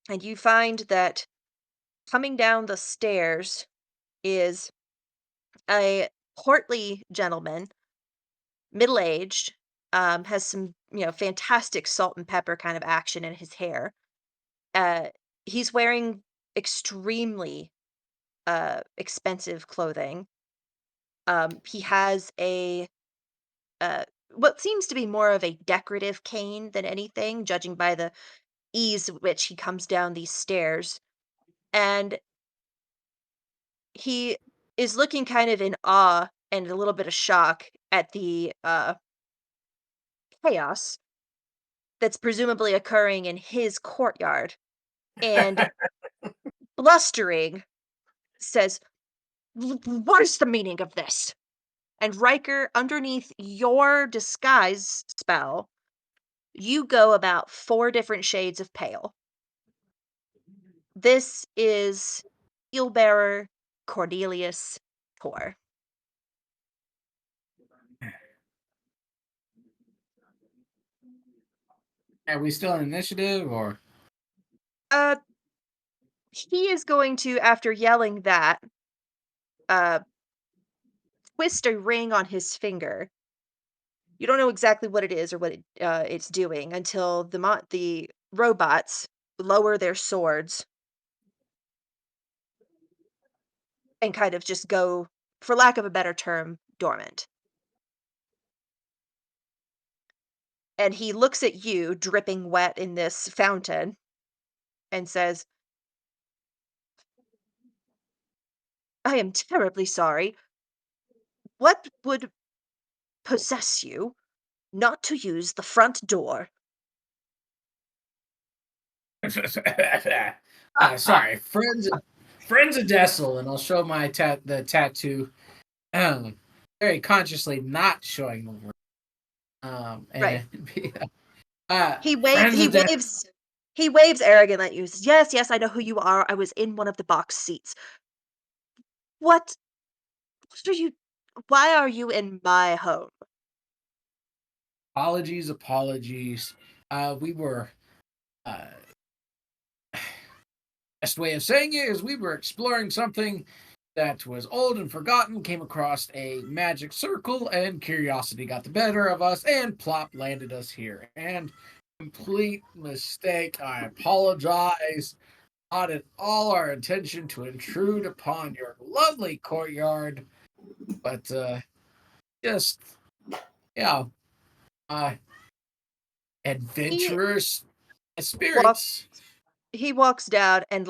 Speaker 1: and you find that coming down the stairs is a portly gentleman, middle-aged, has some, fantastic salt and pepper kind of action in his hair. Uh, he's wearing extremely expensive clothing. He has a what seems to be more of a decorative cane than anything, judging by the ease at which he comes down these stairs. And he is looking kind of in awe and a little bit of shock at the chaos that's presumably occurring in his courtyard. And blustering says, What is the meaning of this? And Riker, underneath your disguise spell, you go about 4 different shades of pale. This is Bearer Cornelius Torre.
Speaker 4: Are we still in initiative, or?
Speaker 1: Uh, he is going to, after yelling that, uh, twist a ring on his finger. You don't know exactly what it is or what it's doing until the robots lower their swords and kind of just go, for lack of a better term, dormant. And he looks at you, dripping wet in this fountain, and says, I am terribly sorry. What would possess you not to use the front door?
Speaker 4: Sorry, friends of Dessel, and I'll show my the tattoo. Very consciously not showing the word.
Speaker 1: Right.
Speaker 4: And
Speaker 1: He waves arrogantly at you. Says, yes, I know who you are. I was in one of the box seats. What are you? Why are you in my home?
Speaker 4: Apologies. We were. Uh, best way of saying it is we were exploring something that was old and forgotten, came across a magic circle, and curiosity got the better of us, and plop landed us here. And complete mistake. I apologize. Not at all our intention to intrude upon your lovely courtyard, but just yeah, uh,
Speaker 1: He
Speaker 4: adventurous
Speaker 1: walk
Speaker 4: spirits.
Speaker 1: he walks down and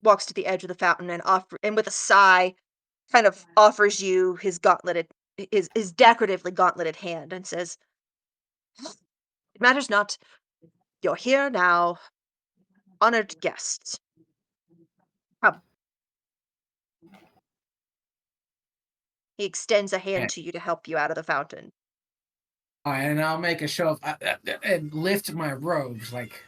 Speaker 1: walks to the edge of the fountain and with a sigh kind of offers you his decoratively gauntleted hand and says, "It matters not. You're here now, honored guests. Come." He extends a hand to you to help you out of the fountain.
Speaker 4: And I'll make a show of and lift my robes like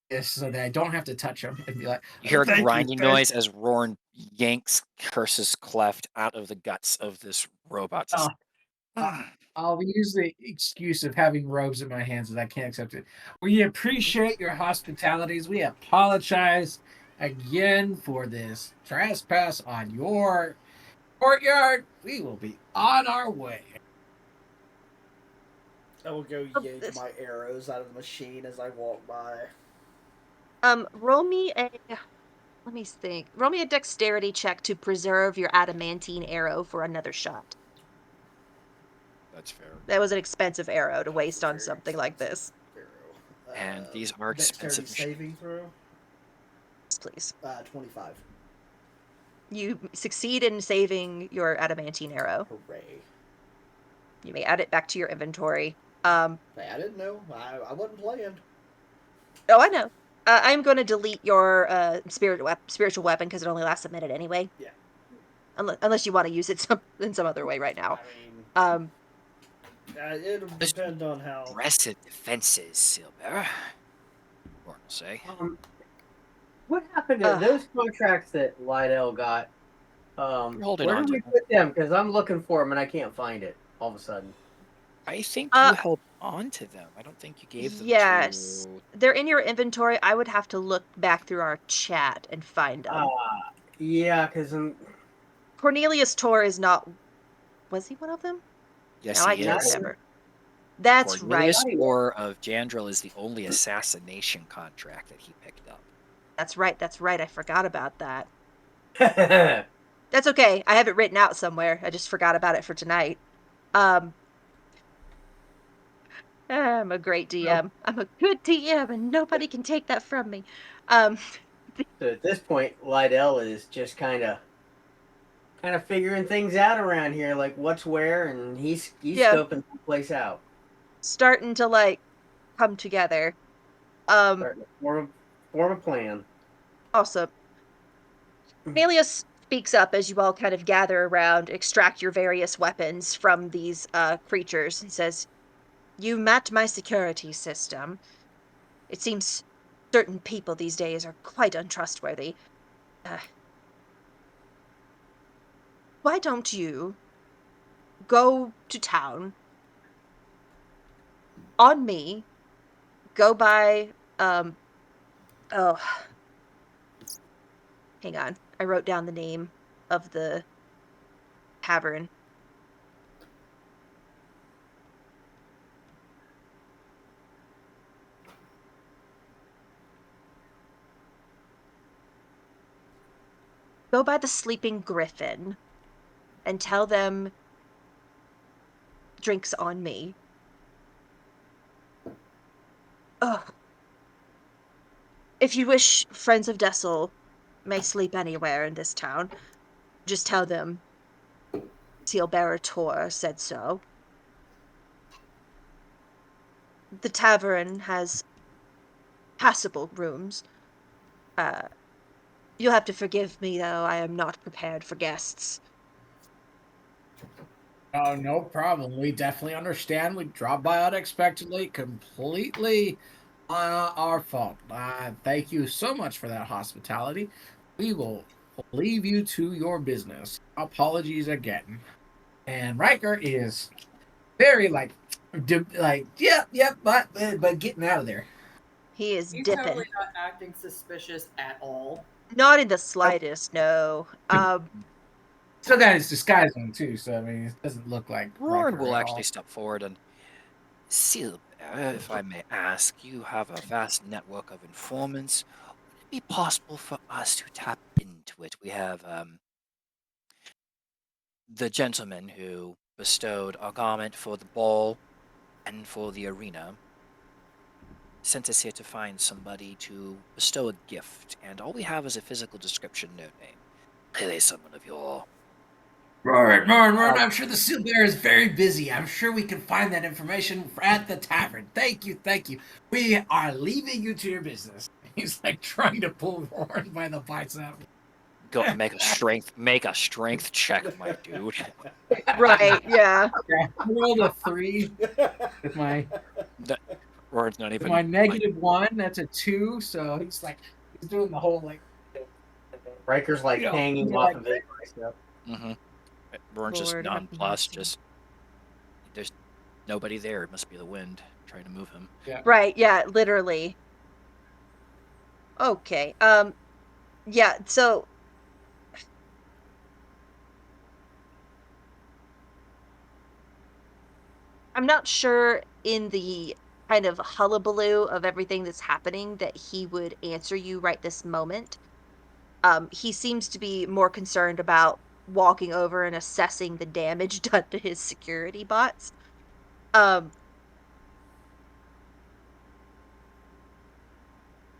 Speaker 4: this so that I don't have to touch them and be like,
Speaker 2: You hear a
Speaker 4: "Thank you,
Speaker 2: grinding
Speaker 4: guys."
Speaker 2: noise as Roran yanks Curse's cleft out of the guts of this robot.
Speaker 4: Oh, I'll use the excuse of having robes in my hands that I can't accept it. We appreciate your hospitalities. We apologize again for this trespass on your courtyard. We will be on our way.
Speaker 5: I will go
Speaker 1: Oh,
Speaker 5: yank my arrows out of the machine as I walk by.
Speaker 1: Roll me a let me think. Roll me a dexterity check to preserve your adamantine arrow for another shot.
Speaker 2: That's fair.
Speaker 1: That was an expensive arrow to waste on
Speaker 5: Very
Speaker 1: something like this.
Speaker 5: Arrow.
Speaker 2: And these are
Speaker 5: Dexterity
Speaker 2: expensive
Speaker 5: saving throw.
Speaker 1: Yes, please.
Speaker 5: 25.
Speaker 1: You succeed in saving your adamantine arrow.
Speaker 5: Hooray!
Speaker 1: You may add it back to your inventory.
Speaker 5: Hey, I didn't know. I wasn't playing.
Speaker 1: Oh, I know. I'm going to delete your spiritual weapon because it only lasts a minute anyway.
Speaker 5: Yeah.
Speaker 1: Unless you want to use it in some other way right now.
Speaker 5: I mean, it'll depend on how.
Speaker 2: Aggressive defenses, Silver. Roran will say.
Speaker 3: What happened to those contracts that Lydell got?
Speaker 2: Holding
Speaker 3: Where
Speaker 2: on
Speaker 3: did
Speaker 2: to
Speaker 3: we
Speaker 2: them.
Speaker 3: put them? Because I'm looking for them and I can't find it all of a sudden.
Speaker 2: I think you held on to them. I don't think you gave them
Speaker 1: Yes.
Speaker 2: to...
Speaker 1: They're in your inventory. I would have to look back through our chat and find them.
Speaker 3: Yeah, because
Speaker 1: Cornelius Torre is not... Was he one of them?
Speaker 2: Yes,
Speaker 1: No, I
Speaker 2: he
Speaker 1: can't
Speaker 2: is.
Speaker 1: remember. That's
Speaker 2: Cornelius
Speaker 1: right.
Speaker 2: Torre of Jandrel is the only assassination contract that he picked up.
Speaker 1: That's right. I forgot about that.
Speaker 3: yeah,
Speaker 1: That's okay. I have it written out somewhere. I just forgot about it for tonight. I'm a great DM. I'm a good DM, and nobody can take that from me.
Speaker 3: so at this point, Lydell is just kind of figuring things out around here, like what's where, and he's scoping the place out.
Speaker 1: Starting to come together.
Speaker 3: Starting to form a plan.
Speaker 1: Awesome. Cornelius speaks up as you all kind of gather around, extract your various weapons from these creatures, and says, "You met my security system. It seems certain people these days are quite untrustworthy. Why don't you go to town on me, go by, oh, hang on. I wrote down the name of the tavern. Go by the Sleeping Griffin and tell them drinks on me. Ugh. If you wish friends of Dessel may sleep anywhere in this town, just tell them Bearer Torre said so. The tavern has passable rooms. You'll have to forgive me, though. I am not prepared for guests."
Speaker 4: Oh, no problem. We definitely understand. We dropped by unexpectedly, completely our fault. Thank you so much for that hospitality. We will We'll leave you to your business. Apologies again. And Ryker is very yep, but getting out of there.
Speaker 1: He is
Speaker 7: He's
Speaker 1: dipping.
Speaker 7: totally not acting suspicious at all.
Speaker 1: Not in the slightest, no.
Speaker 4: Still got his disguise on too, so I mean, it doesn't look like
Speaker 2: Roran
Speaker 4: Ryker
Speaker 2: will
Speaker 4: at
Speaker 2: actually
Speaker 4: all.
Speaker 2: step forward and Seal, if I may ask, you have a vast network of informants. Would it be possible for us to tap into it? We have the gentleman who bestowed our garment for the ball and for the arena sent us here to find somebody to bestow a gift, and all we have is a physical description, no name. Clearly someone of your...
Speaker 4: Roran, I'm sure the seal bearer is very busy. I'm sure we can find that information at the tavern. Thank you. We are leaving you to your business. He's like trying to pull Roran by the bicep.
Speaker 2: Go make a strength check, my dude.
Speaker 1: Right, yeah.
Speaker 4: I rolled a 3 with my
Speaker 2: Roran's not even...
Speaker 4: my -1. That's a 2. So he's doing the whole
Speaker 3: Riker's hanging off of it.
Speaker 2: Mm-hmm. Roran's just
Speaker 1: Lord have
Speaker 2: nonplussed.
Speaker 1: mercy.
Speaker 2: Just there's nobody there. It must be the wind trying to move him.
Speaker 4: Yeah.
Speaker 1: Right, yeah, literally. Okay. Yeah, so I'm not sure in the kind of hullabaloo of everything that's happening that he would answer you right this moment. He seems to be more concerned about walking over and assessing the damage done to his security bots.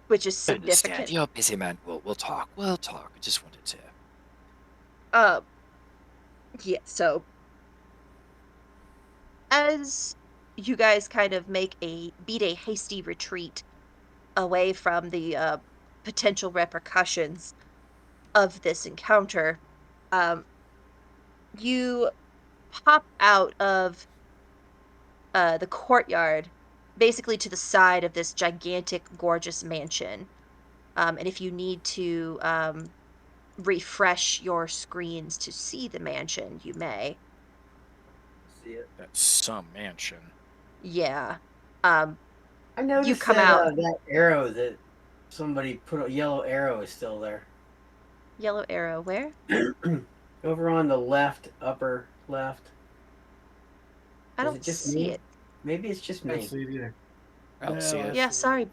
Speaker 1: Which is
Speaker 2: I understand.
Speaker 1: significant.
Speaker 2: You're busy, man. We'll talk. I just wanted to...
Speaker 1: Yeah, so as you guys kind of beat a hasty retreat away from the potential repercussions of this encounter, you pop out of the courtyard, basically to the side of this gigantic, gorgeous mansion. And if you need to refresh your screens to see the mansion, you may.
Speaker 3: See it.
Speaker 2: That's some mansion.
Speaker 1: Yeah.
Speaker 3: I noticed
Speaker 1: You come
Speaker 3: that,
Speaker 1: out.
Speaker 3: that arrow that somebody put a yellow arrow is still there.
Speaker 1: Yellow arrow, where?
Speaker 3: Over on the left, upper left.
Speaker 1: I
Speaker 3: Is
Speaker 1: don't
Speaker 3: it just
Speaker 1: see
Speaker 3: me?
Speaker 1: it.
Speaker 3: Maybe it's just
Speaker 4: I
Speaker 3: me.
Speaker 4: don't see it either.
Speaker 2: I don't see it.
Speaker 1: Yeah, sorry.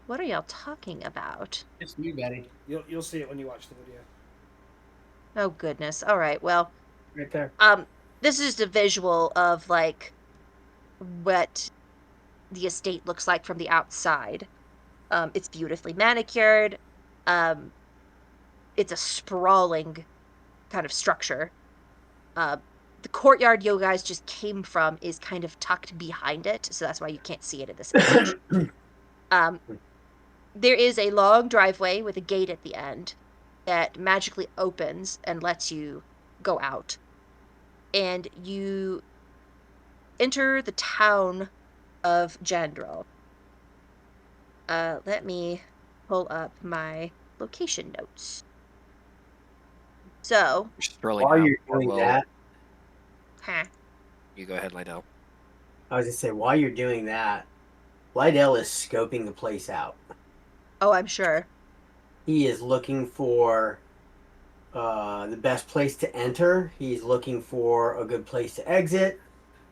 Speaker 1: What are y'all talking about?
Speaker 4: It's you, Betty.
Speaker 5: You'll see it when you watch the video.
Speaker 1: Oh goodness. All right. Well,
Speaker 3: Right there.
Speaker 1: this is just a visual of what the estate looks like from the outside. It's beautifully manicured. It's a sprawling kind of structure. The courtyard you guys just came from is kind of tucked behind it, so that's why you can't see it at this image. There is a long driveway with a gate at the end that magically opens and lets you go out. And you enter the town of Jandrel. Let me pull up my location notes. So,
Speaker 2: You're strolling
Speaker 3: While
Speaker 2: out.
Speaker 3: you're doing that,
Speaker 2: You go ahead, Lydell.
Speaker 3: I was going to say, while you're doing that, Lydell is scoping the place out.
Speaker 1: Oh, I'm sure.
Speaker 3: He is looking for the best place to enter. He's looking for a good place to exit.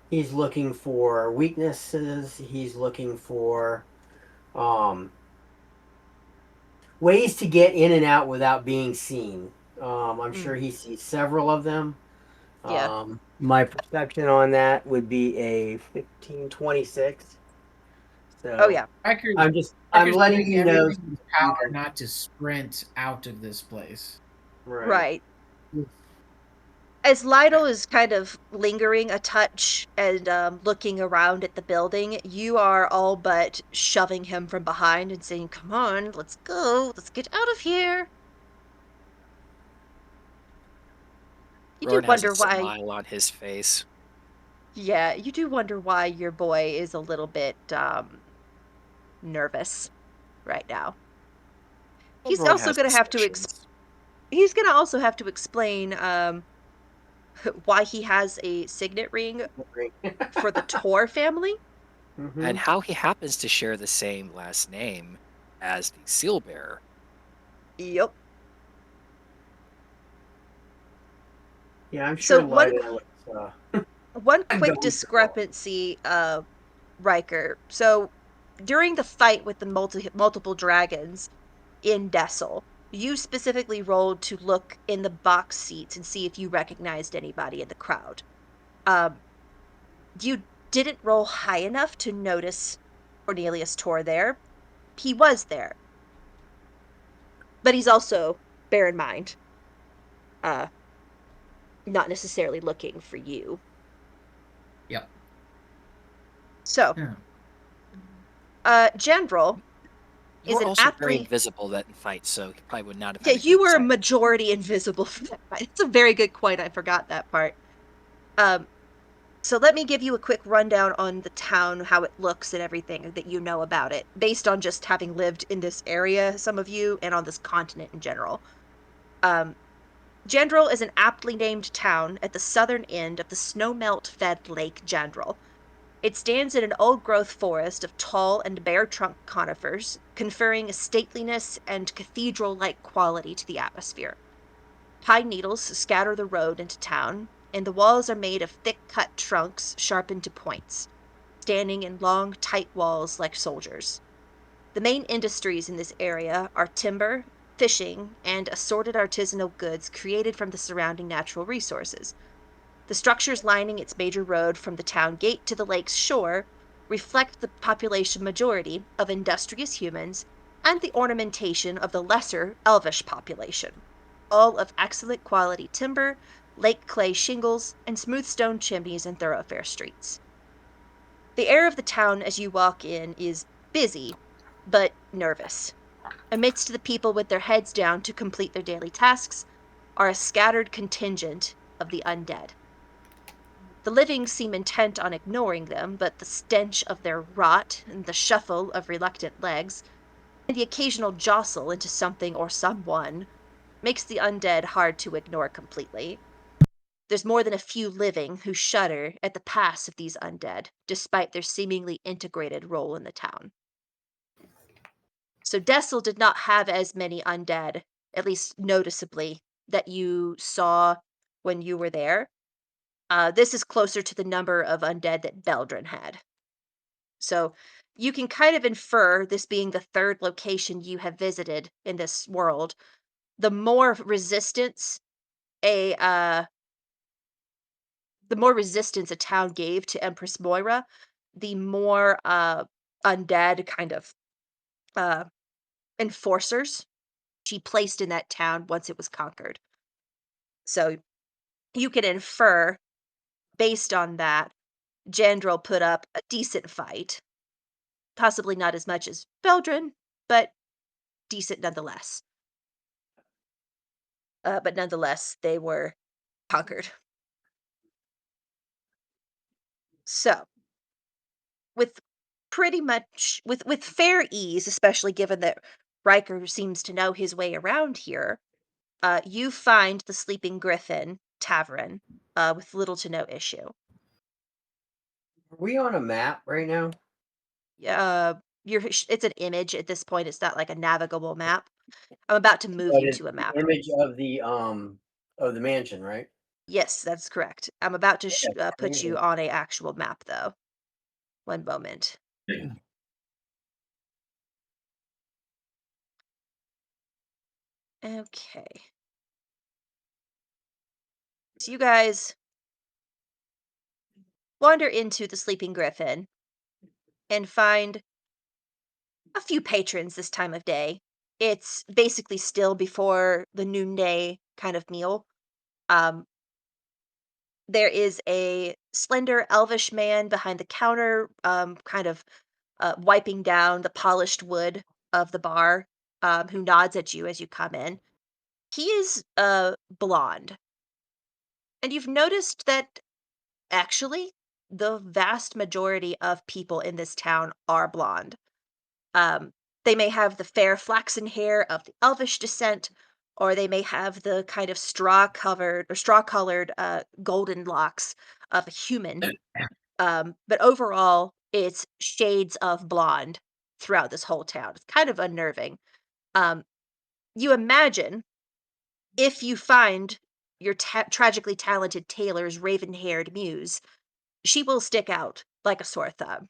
Speaker 3: He's looking for weaknesses. He's looking for ways to get in and out without being seen. I'm sure he sees several of them.
Speaker 1: Yeah.
Speaker 3: My perception on that would be a 1526. So
Speaker 1: Oh, yeah.
Speaker 3: I'm letting you know.
Speaker 4: Power not to sprint out of this place.
Speaker 1: Right. As Lytle is kind of lingering a touch and looking around at the building, you are all but shoving him from behind and saying, "Come on, let's go. Let's get out of here." You do
Speaker 2: Roran has
Speaker 1: wonder
Speaker 2: a
Speaker 1: why.
Speaker 2: smile on his face.
Speaker 1: Yeah, you do wonder why your boy is a little bit nervous right now.
Speaker 2: Well,
Speaker 1: He's
Speaker 2: Roran
Speaker 1: also
Speaker 2: has
Speaker 1: going to have to
Speaker 2: suspicions.
Speaker 1: he's gonna also have to explain why he has a signet ring for the Torre family.
Speaker 2: And how he happens to share the same last name as the seal bearer.
Speaker 1: Yep.
Speaker 3: Yeah, I'm
Speaker 1: So
Speaker 3: sure Lionel is
Speaker 1: one quick
Speaker 3: going to fall.
Speaker 1: discrepancy, Ryker. So during the fight with the multiple dragons in Dessel, you specifically rolled to look in the box seats and see if you recognized anybody in the crowd. Um, you didn't roll high enough to notice Cornelius Torre there. He was there, but he's also, bear in mind, uh, not necessarily looking for you.
Speaker 4: Yep.
Speaker 1: So,
Speaker 4: Yeah.
Speaker 1: Jandrel
Speaker 2: You
Speaker 1: is
Speaker 2: were
Speaker 1: an
Speaker 2: also very
Speaker 1: aptly
Speaker 2: invisible that fight, so he probably would not have
Speaker 1: yeah,
Speaker 2: had a
Speaker 1: you
Speaker 2: good
Speaker 1: were
Speaker 2: sight.
Speaker 1: majority invisible for that fight. It's a very good point. I forgot that part. Um, so let me give you a quick rundown on the town, how it looks, and everything that you know about it, based on just having lived in this area, some of you, and on this continent in general. Um, Jandrel is an aptly named town at the southern end of the snowmelt-fed Lake Jandrel. It stands in an old-growth forest of tall and bare-trunk conifers, conferring a stateliness and cathedral-like quality to the atmosphere. Pine needles scatter the road into town, and the walls are made of thick-cut trunks sharpened to points, standing in long, tight walls like soldiers. The main industries in this area are timber, fishing, and assorted artisanal goods created from the surrounding natural resources. The structures lining its major road from the town gate to the lake's shore reflect the population majority of industrious humans and the ornamentation of the lesser elvish population, all of excellent quality timber, lake clay shingles, and smooth stone chimneys and thoroughfare streets. The air of the town as you walk in is busy, but nervous. Amidst the people with their heads down to complete their daily tasks are a scattered contingent of the undead. The living seem intent on ignoring them, but the stench of their rot, and the shuffle of reluctant legs, and the occasional jostle into something or someone makes the undead hard to ignore completely. There's more than a few living who shudder at the pass of these undead, despite their seemingly integrated role in the town. So Dessel did not have as many undead, at least noticeably, that you saw when you were there. This is closer to the number of undead that Beldrin had. So you can kind of infer, this being the third location you have visited in this world, the more resistance a the more resistance a town gave to Empress Moira, the more undead kind of uh enforcers she placed in that town once it was conquered. So you can infer, based on that, Jandrel put up a decent fight. Possibly not as much as Beldrin, but decent nonetheless. But nonetheless, they were conquered. So, with pretty much with fair ease, especially given that Ryker seems to know his way around here, you find the Sleeping Griffin tavern with little to no issue.
Speaker 3: Are we on a map right now?
Speaker 1: Uh, it's an image at this point. It's not like a navigable map. I'm about to move
Speaker 3: But
Speaker 1: you
Speaker 3: it's
Speaker 1: to a
Speaker 3: the
Speaker 1: map.
Speaker 3: image of the mansion, right?
Speaker 1: Yes, that's correct. I'm about to
Speaker 3: Okay.
Speaker 1: put you on a actual map, though. One moment. Okay. So you guys wander into the Sleeping Griffin and find a few patrons this time of day. It's basically still before the noonday kind of meal. Um, there is a slender elvish man behind the counter, kind of wiping down the polished wood of the bar, who nods at you as you come in. He is blonde, and you've noticed that actually the vast majority of people in this town are blonde. Um, they may have the fair flaxen hair of the elvish descent, or they may have the kind of straw-colored golden locks of a human. But overall, it's shades of blonde throughout this whole town. It's kind of unnerving. Um, you imagine if you find your tragically talented Taylor's raven-haired muse, she will stick out like a sore thumb.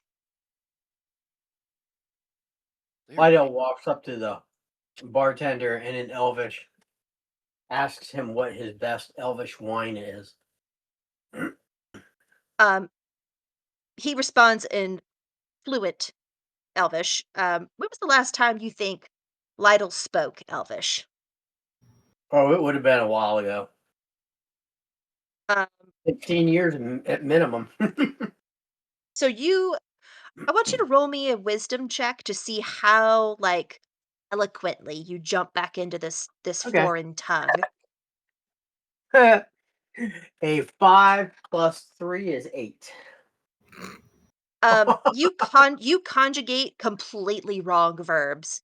Speaker 3: Lydell walks up to the bartender and in Elvish asks him what his best Elvish wine is.
Speaker 1: Um, he responds in fluent Elvish. When was the last time you think Lytle spoke Elvish?
Speaker 3: Oh, it would have been a while ago.
Speaker 1: Um,
Speaker 3: 15 years at minimum.
Speaker 1: so I want you to roll me a wisdom check to see how like eloquently you jump back into this
Speaker 3: Okay.
Speaker 1: foreign tongue.
Speaker 3: A 5 plus 3 is 8.
Speaker 1: You conjugate completely wrong verbs,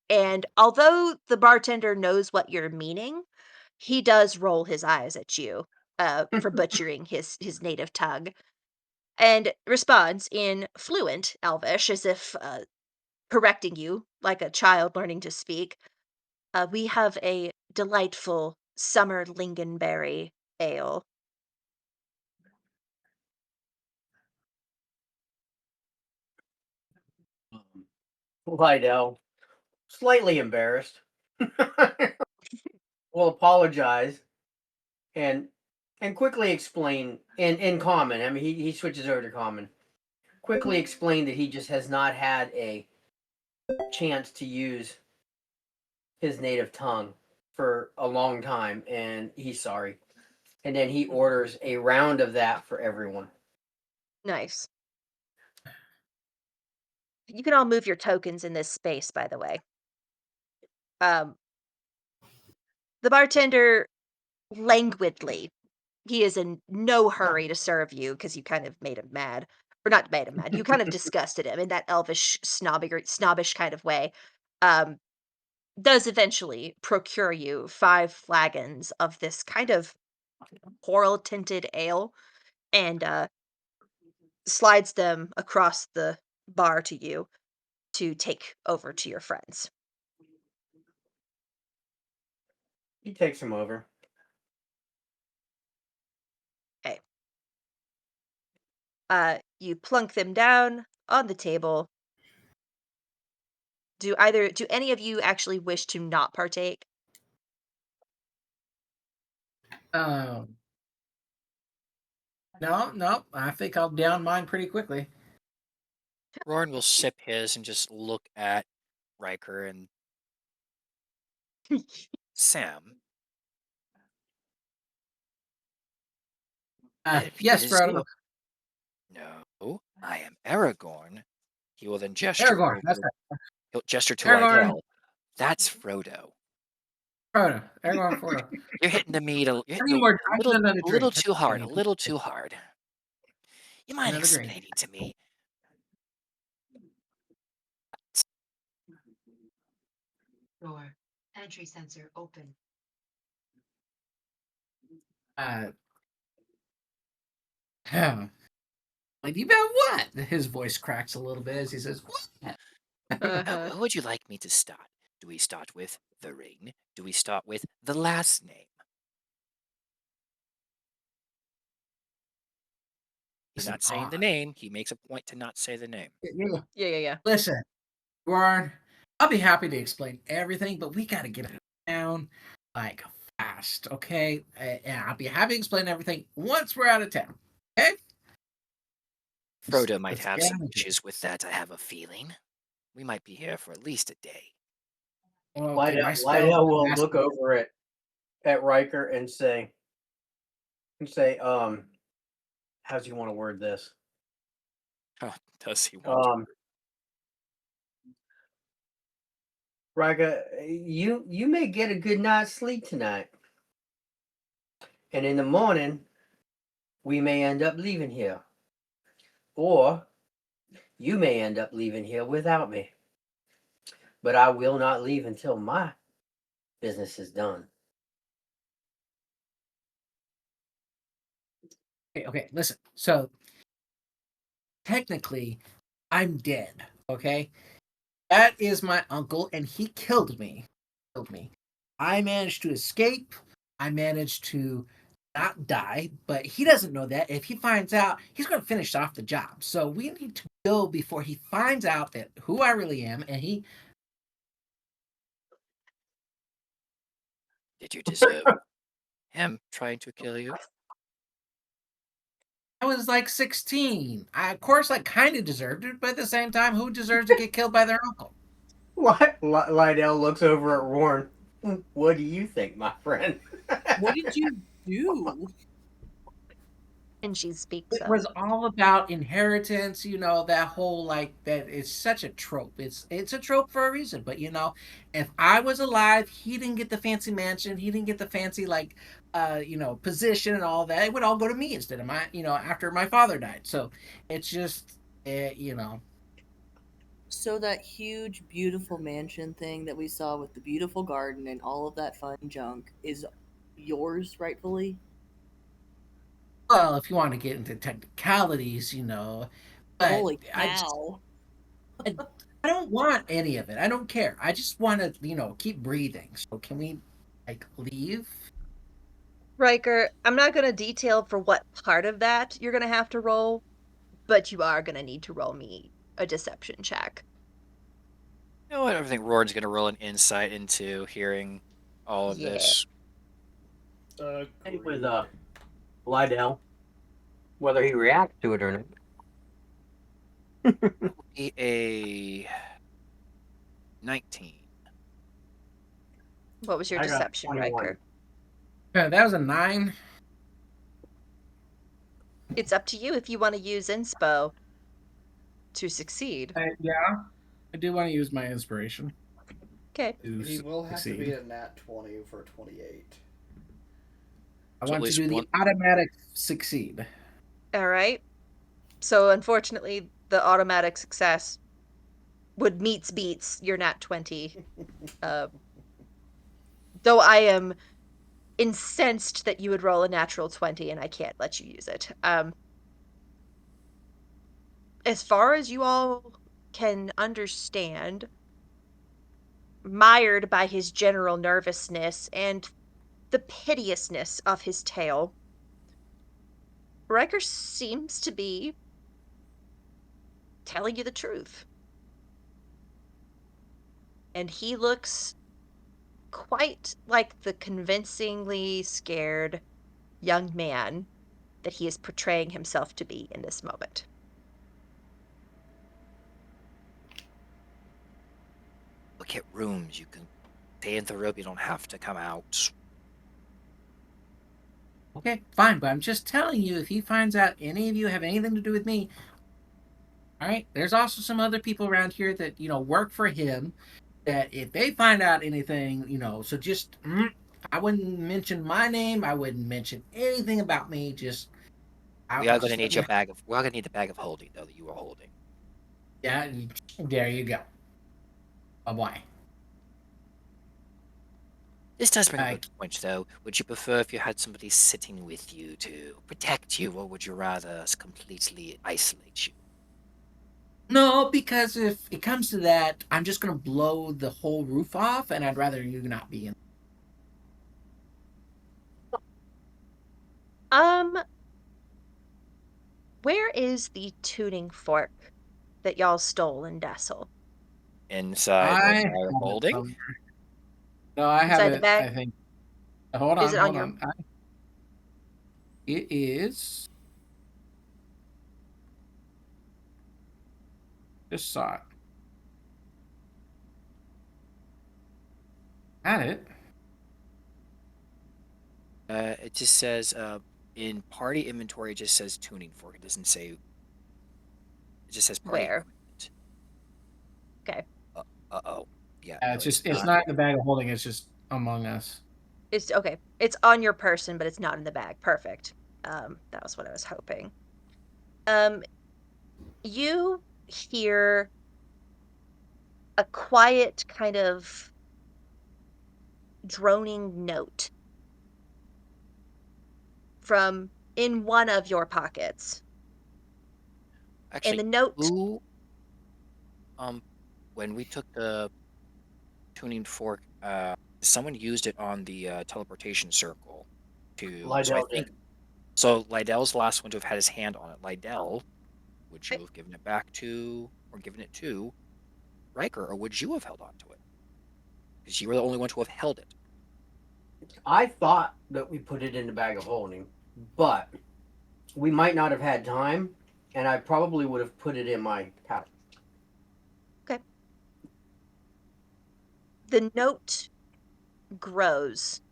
Speaker 1: and although the bartender knows what you're meaning, he does roll his eyes at you for butchering his native tongue, and responds in fluent Elvish as if correcting you like a child learning to speak. We have a delightful summer lingonberry ale.
Speaker 3: Lydell, slightly embarrassed, will apologize and quickly explain in common. I mean, he switches over to common. Quickly explain that he just has not had a chance to use his native tongue for a long time, and he's sorry. And then he orders a round of that for everyone.
Speaker 1: Nice. You can all move your tokens in this space, by the way. Um, the bartender languidly, he is in no hurry to serve you because you kind of made him mad. Or not made him mad. You kind of disgusted him in that elvish, snobbish kind of way. Um, does eventually procure you 5 flagons of this kind of coral tinted ale and slides them across the bar to you to take over to your friends.
Speaker 3: He takes him over.
Speaker 1: Okay. You plunk them down on the table. Do any of you actually wish to not partake?
Speaker 4: Um, no, I think I'll down mine pretty quickly.
Speaker 2: Roran will sip his and just look at Ryker and Sam. If
Speaker 4: Yes,
Speaker 2: it is
Speaker 4: Frodo.
Speaker 2: you, no, I am Aragorn. He will then gesture
Speaker 4: Aragorn, that's
Speaker 2: over. He'll gesture to
Speaker 4: Aragorn.
Speaker 2: Lydell. That's Frodo.
Speaker 4: Frodo. Aragorn Frodo.
Speaker 2: You're hitting the meat. You're
Speaker 4: I
Speaker 2: hitting
Speaker 4: need
Speaker 2: the,
Speaker 4: more.
Speaker 2: a
Speaker 4: I
Speaker 2: little,
Speaker 4: need another
Speaker 2: a little
Speaker 4: drink.
Speaker 2: too hard. A little too hard. You mind
Speaker 4: Another drink.
Speaker 2: explaining to me?
Speaker 8: Door. Entry sensor open.
Speaker 4: Like, you about what? His voice cracks a little bit as he says, "What?"
Speaker 2: How would you like me to start? Do we start with the ring? Do we start with the last name? He's not saying the name. He makes a point to not say the name.
Speaker 1: Yeah.
Speaker 4: Listen, Warren, I'll be happy to explain everything, but we got to get it down like fast, okay? And I'll be happy to explain everything once we're out of town, okay?
Speaker 2: Frodo might
Speaker 4: Let's
Speaker 2: have
Speaker 4: get
Speaker 2: some
Speaker 4: out of here.
Speaker 2: issues with that, I have a feeling. We might be here for at least a day.
Speaker 4: Okay, my spell
Speaker 3: Lydell will
Speaker 4: has-
Speaker 3: look over at Ryker and say, how do you want to word this?
Speaker 2: Oh, does he want
Speaker 3: Ryker, you may get a good night's sleep tonight. And in the morning, we may end up leaving here. Or you may end up leaving here without me. But I will not leave until my business is done.
Speaker 4: Okay, listen. So technically, I'm dead. Okay, that is my uncle, and he killed me. Killed me. I managed to escape. I managed to not die, but he doesn't know that. If he finds out, he's going to finish off the job. So we need to go before he finds out that who I really am, and he.
Speaker 2: Did you deserve him trying to kill you?
Speaker 4: I was like 16. Of course, I kind of deserved it, but at the same time, who deserves to get killed by their uncle?
Speaker 3: Lydell looks over at Warren. What do you think, my friend?
Speaker 7: What did you do?
Speaker 1: And she speaks
Speaker 4: It
Speaker 1: up.
Speaker 4: was all about inheritance, that whole like that is such a trope. It's a trope for a reason. But if I was alive, he didn't get the fancy mansion, he didn't get the fancy like position and all that. It would all go to me instead of my after my father died. So it's just
Speaker 7: So that huge, beautiful mansion thing that we saw with the beautiful garden and all of that fun junk is yours rightfully?
Speaker 4: well, if you want to get into technicalities, but
Speaker 7: Holy cow.
Speaker 4: I, I don't want any of it. I don't care. I just want to, keep breathing. So can we like leave?
Speaker 1: Riker, I'm not going to detail for what part of that you're going to have to roll, but you are going to need to roll me a deception check.
Speaker 2: You know what? I think Roran's going to roll an insight into hearing all of
Speaker 1: Yeah.
Speaker 2: this.
Speaker 3: Same with Lydell, whether he reacts to it or not.
Speaker 2: Be a 19.
Speaker 1: What was your
Speaker 3: I got
Speaker 1: deception,
Speaker 3: 21.
Speaker 1: Riker?
Speaker 4: That was a 9.
Speaker 1: It's up to you if you want to use inspo to succeed.
Speaker 4: Yeah, I do want to use my inspiration
Speaker 1: Okay.
Speaker 4: to
Speaker 5: He will have to be
Speaker 4: succeed.
Speaker 5: a nat 20 for 28.
Speaker 4: I
Speaker 2: So at
Speaker 4: want to
Speaker 2: least
Speaker 4: do the
Speaker 2: one.
Speaker 4: automatic succeed.
Speaker 1: All right. So unfortunately, the automatic success would beats your nat 20. Though I am incensed that you would roll a natural 20 and I can't let you use it. As far as you all can understand, mired by his general nervousness and the piteousness of his tale, Riker seems to be telling you the truth. And he looks quite like the convincingly scared young man that he is portraying himself to be in this moment.
Speaker 2: Look at rooms. You can stay in the room. You don't have to come out.
Speaker 4: Okay, fine, but I'm just telling you, if he finds out any of you have anything to do with me, all right. There's also some other people around here that work for him. That if they find out anything, so just I wouldn't mention my name. I wouldn't mention anything about me. Just
Speaker 2: We are going to
Speaker 4: just
Speaker 2: need your bag of. We are going to need the bag of holding though that you are holding.
Speaker 4: yeah. There you go. Bye bye.
Speaker 2: This does bring up a point, though. Would you prefer if you had somebody sitting with you to protect you, or would you rather us completely isolate you?
Speaker 4: No, because if it comes to that, I'm just gonna blow the whole roof off, and I'd rather you not be in.
Speaker 1: Um, where is the tuning fork that y'all stole in Dessel?
Speaker 2: Inside
Speaker 4: I
Speaker 2: the
Speaker 4: have
Speaker 2: bag of
Speaker 4: it
Speaker 2: holding?
Speaker 4: somewhere. No, I have
Speaker 1: Inside the
Speaker 4: it.
Speaker 1: bag?
Speaker 4: I think. Hold
Speaker 1: Is
Speaker 4: on,
Speaker 1: it on
Speaker 4: hold
Speaker 1: your...
Speaker 4: on. It is. Just saw it. Had it.
Speaker 2: It just says in party inventory. It just says tuning fork. It doesn't say. It just says party
Speaker 1: Where?
Speaker 2: equipment.
Speaker 1: Okay.
Speaker 2: Oh. Yeah.
Speaker 4: Yeah,
Speaker 2: No, it's
Speaker 4: it's
Speaker 2: not.
Speaker 4: not in the bag of holding. It's just among us.
Speaker 1: It's okay. It's on your person, but it's not in the bag. Perfect. That was what I was hoping. You hear a quiet kind of droning note from in one of your pockets. And
Speaker 2: Actually,
Speaker 1: the note
Speaker 2: who, um, when we took the tuning fork, someone used it on the teleportation circle so I
Speaker 3: Lydell
Speaker 2: think,
Speaker 3: did.
Speaker 2: so Lydell's the last one to have had his hand on it. Lydell, would you have given it back to, or given it to Ryker, or would you have held on to it? Because you were the only one to have held it.
Speaker 3: I thought that we put it in the bag of holding, but we might not have had time, and I probably would have put it in my pouch.
Speaker 1: Okay. The note grows.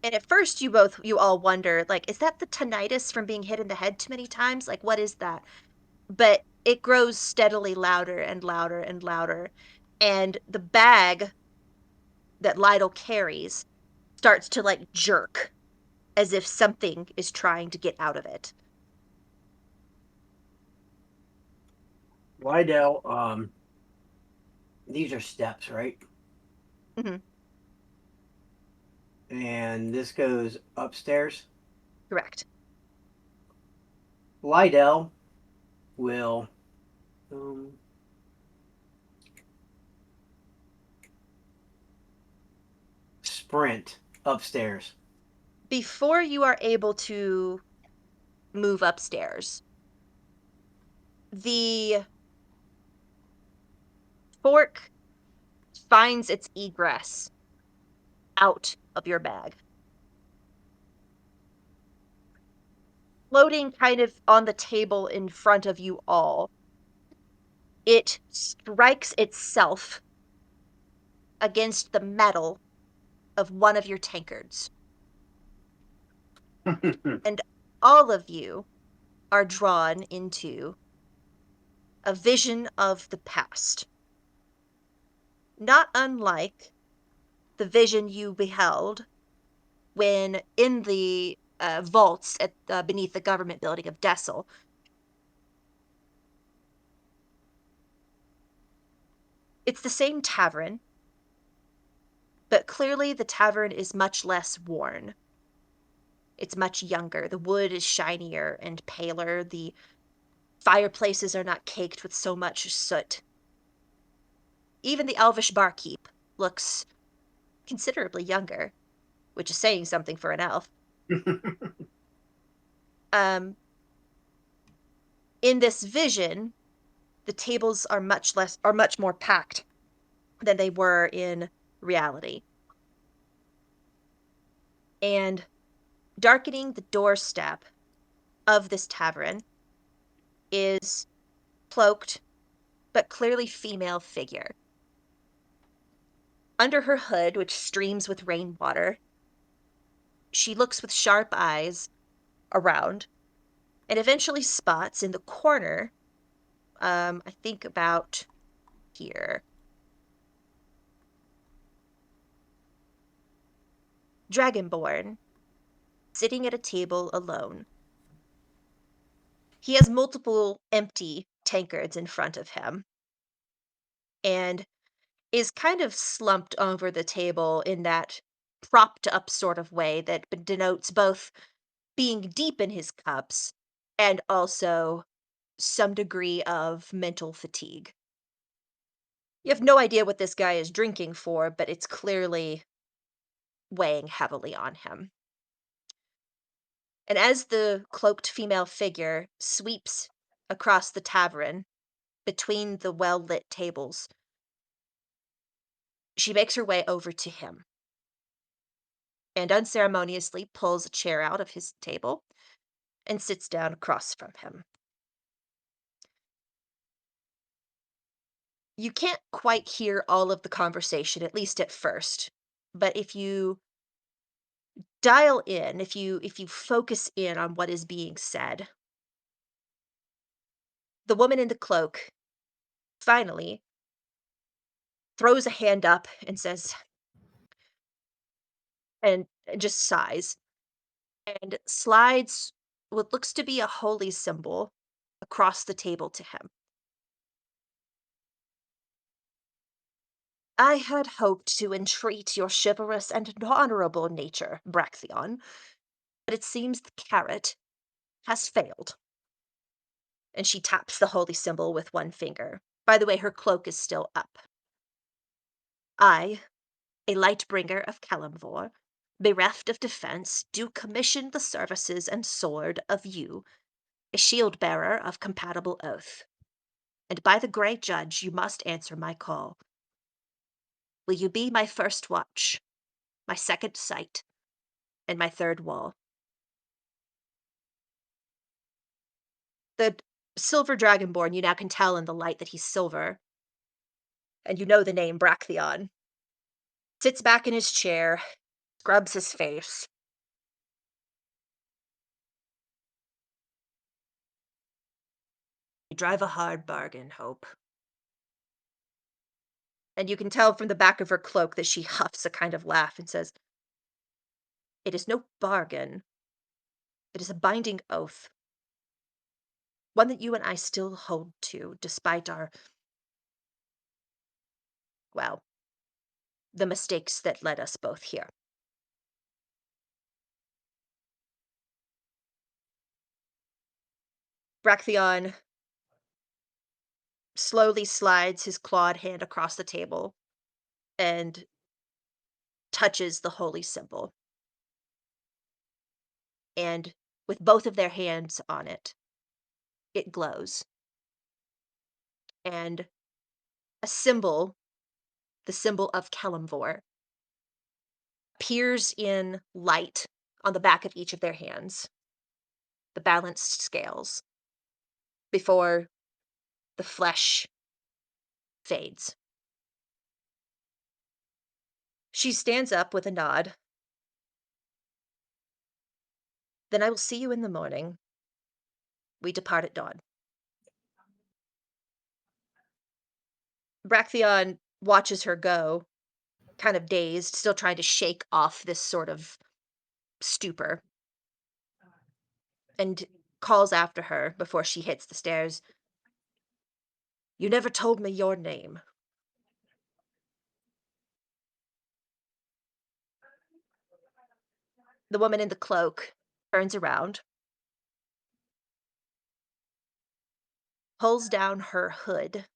Speaker 1: And at first you all wonder, like, is that the tinnitus from being hit in the head too many times? Like, what is that? But it grows steadily louder and louder and louder. And the bag that Lytle carries starts to like jerk as if something is trying to get out of it.
Speaker 3: Lydell, these are steps, right?
Speaker 1: Hmm.
Speaker 3: And this goes upstairs.
Speaker 1: Correct.
Speaker 3: Lydell will um, sprint upstairs.
Speaker 1: Before you are able to move upstairs, the fork finds its egress out of your bag. Floating kind of on the table in front of you all, it strikes itself against the metal of one of your tankards. And all of you are drawn into a vision of the past. Not unlike the vision you beheld when in the vaults at beneath the government building of Dessel. It's the same tavern, but clearly the tavern is much less worn. It's much younger. The wood is shinier and paler. The fireplaces are not caked with so much soot. Even the elvish barkeep looks considerably younger, which is saying something for an elf. Um, in this vision, the tables are much more packed than they were in reality. And darkening the doorstep of this tavern is cloaked but clearly female figure. Under her hood, which streams with rainwater, she looks with sharp eyes around and eventually spots in the corner, I think about here, Dragonborn, sitting at a table alone. He has multiple empty tankards in front of him and is kind of slumped over the table in that propped up sort of way that denotes both being deep in his cups and also some degree of mental fatigue. You have no idea what this guy is drinking for, but it's clearly weighing heavily on him. And as the cloaked female figure sweeps across the tavern between the well lit tables, she makes her way over to him and unceremoniously pulls a chair out of his table and sits down across from him. You can't quite hear all of the conversation, at least at first, but if you dial in, if you focus in on what is being said, the woman in the cloak finally throws a hand up and says, and just sighs and slides what looks to be a holy symbol across the table to him. I had hoped to entreat your chivalrous and honorable nature, Braxion, but it seems the carrot has failed. And she taps the holy symbol with one finger. By the way, her cloak is still up. I, a light bringer of Kalimvor, bereft of defense, do commission the services and sword of you, a shield bearer of compatible oath. And by the Grey Judge, you must answer my call. Will you be my first watch, my second sight, and my third wall? The silver dragonborn, you now can tell in the light that he's silver, and you know the name Bractheon, sits back in his chair, scrubs his face. You drive a hard bargain, Hope. And you can tell from the back of her cloak that she huffs a kind of laugh and says, "It is no bargain. It is a binding oath. One that you and I still hold to, despite our, well, the mistakes that led us both here." Bractheon slowly slides his clawed hand across the table and touches the holy symbol. And with both of their hands on it, it glows. And a symbol, the symbol of Kalimvor, appears in light on the back of each of their hands, the balanced scales, before the flesh fades. She stands up with a nod. "Then I will see you in the morning. We depart at dawn." Bractheon watches her go, kind of dazed, still trying to shake off this sort of stupor, and calls after her before she hits the stairs. "You never told me your name." The woman in the cloak turns around, pulls down her hood.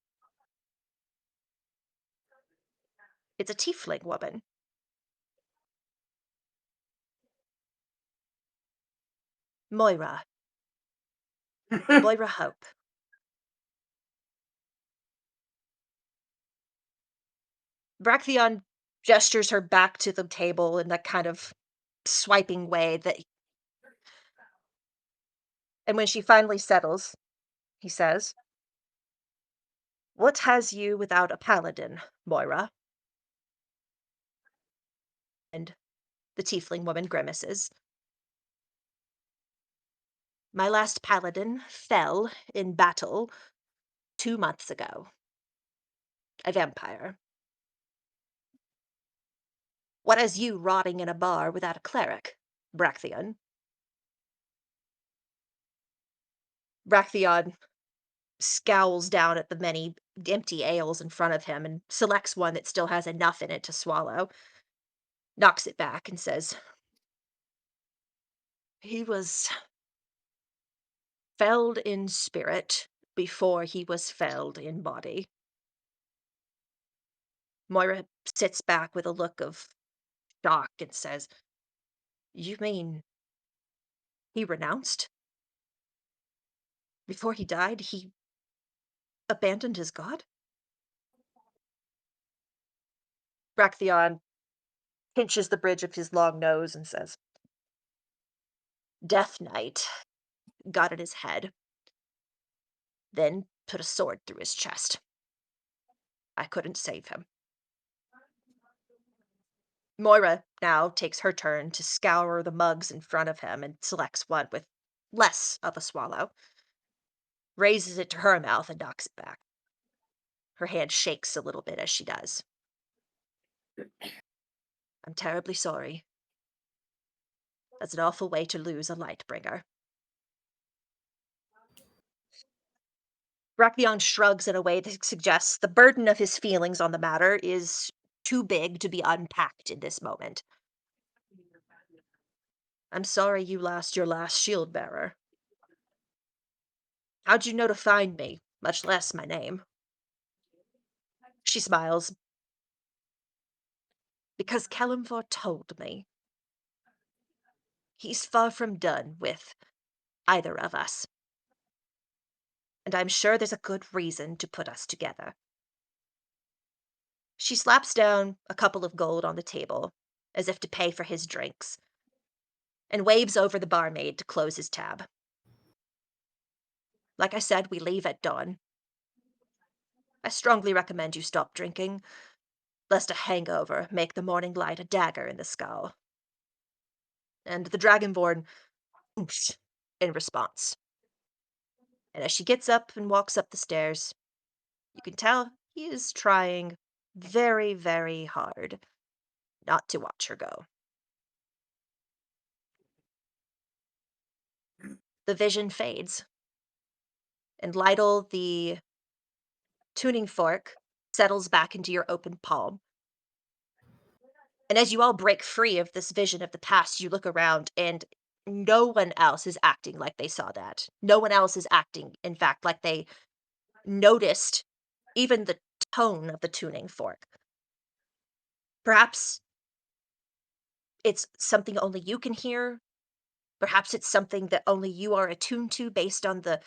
Speaker 1: It's a tiefling woman. Moira. Moira Hope. Bractheon gestures her back to the table in that kind of swiping way that. And when she finally settles, he says, "What has you without a paladin, Moira?" And the tiefling woman grimaces. "My last paladin fell in battle 2 months ago. A vampire. What has you rotting in a bar without a cleric, Bractheon?" Bractheon scowls down at the many empty ales in front of him and selects one that still has enough in it to swallow, knocks it back, and says, "He was felled in spirit before he was felled in body." Moira sits back with a look of shock and says, "You mean he renounced? Before he died, he abandoned his god?" Bractheon pinches the bridge of his long nose and says, "Death Knight got in his head, then put a sword through his chest. I couldn't save him." Moira now takes her turn to scour the mugs in front of him and selects one with less of a swallow, raises it to her mouth and knocks it back. Her hand shakes a little bit as she does. "I'm terribly sorry. That's an awful way to lose a Lightbringer." Bractheon shrugs in a way that suggests the burden of his feelings on the matter is too big to be unpacked in this moment. "I'm sorry you lost your last shield bearer." How'd you know to find me, much less my name? She smiles. Because Kellamvor told me. He's far from done with either of us. And I'm sure there's a good reason to put us together. She slaps down a couple of gold on the table, as if to pay for his drinks, and waves over the barmaid to close his tab. Like I said, we leave at dawn. I strongly recommend you stop drinking, lest a hangover make the morning light a dagger in the skull. And the Dragonborn oomphs in response. And as she gets up and walks up the stairs, you can tell he is trying very, very hard not to watch her go. The vision fades, and Lytle, the tuning fork, settles back into your open palm. And as you all break free of this vision of the past, you look around and no one else is acting like they saw that. No one else is acting, in fact, like they noticed even the tone of the tuning fork. Perhaps it's something only you can hear. Perhaps it's something that only you are attuned to based on the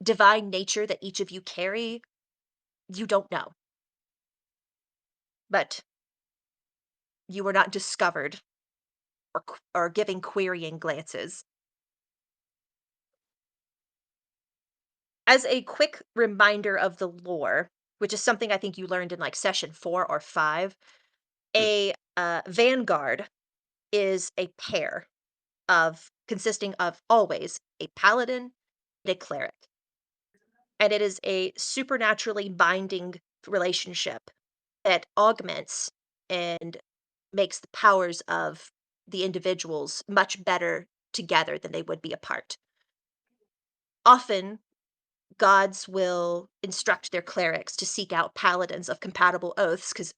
Speaker 1: divine nature that each of you carry. You don't know. But you were not discovered or giving querying glances. As a quick reminder of the lore, which is something I think you learned in like session 4 or 5, a vanguard is a pair of consisting of always a paladin and a cleric. And it is a supernaturally binding relationship that augments and makes the powers of the individuals much better together than they would be apart. Often, gods will instruct their clerics to seek out paladins of compatible oaths because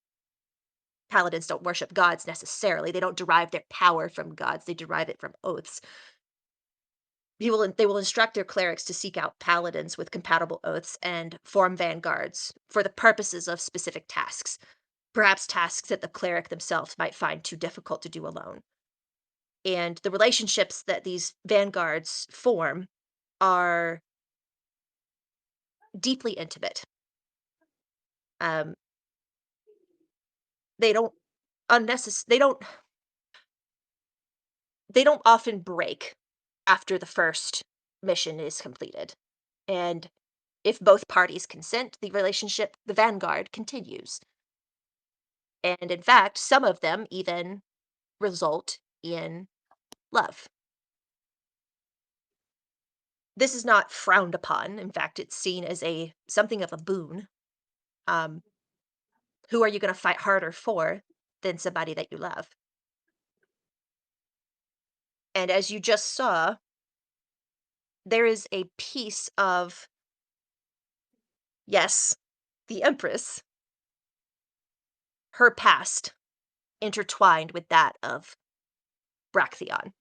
Speaker 1: paladins don't worship gods necessarily. They don't derive their power from gods, they derive it from oaths. They will instruct their clerics to seek out paladins with compatible oaths and form vanguards for the purposes of specific tasks, perhaps tasks that the cleric themselves might find too difficult to do alone. And the relationships that these vanguards form are deeply intimate. Um, they don't they don't often break after the first mission is completed. And if both parties consent, the vanguard continues. And in fact, some of them even result in love. This is not frowned upon. In fact, it's seen as something of a boon. Um, who are you going to fight harder for than somebody that you love? And as you just saw, there is a piece of, yes, the Empress, her past intertwined with that of Bractheon,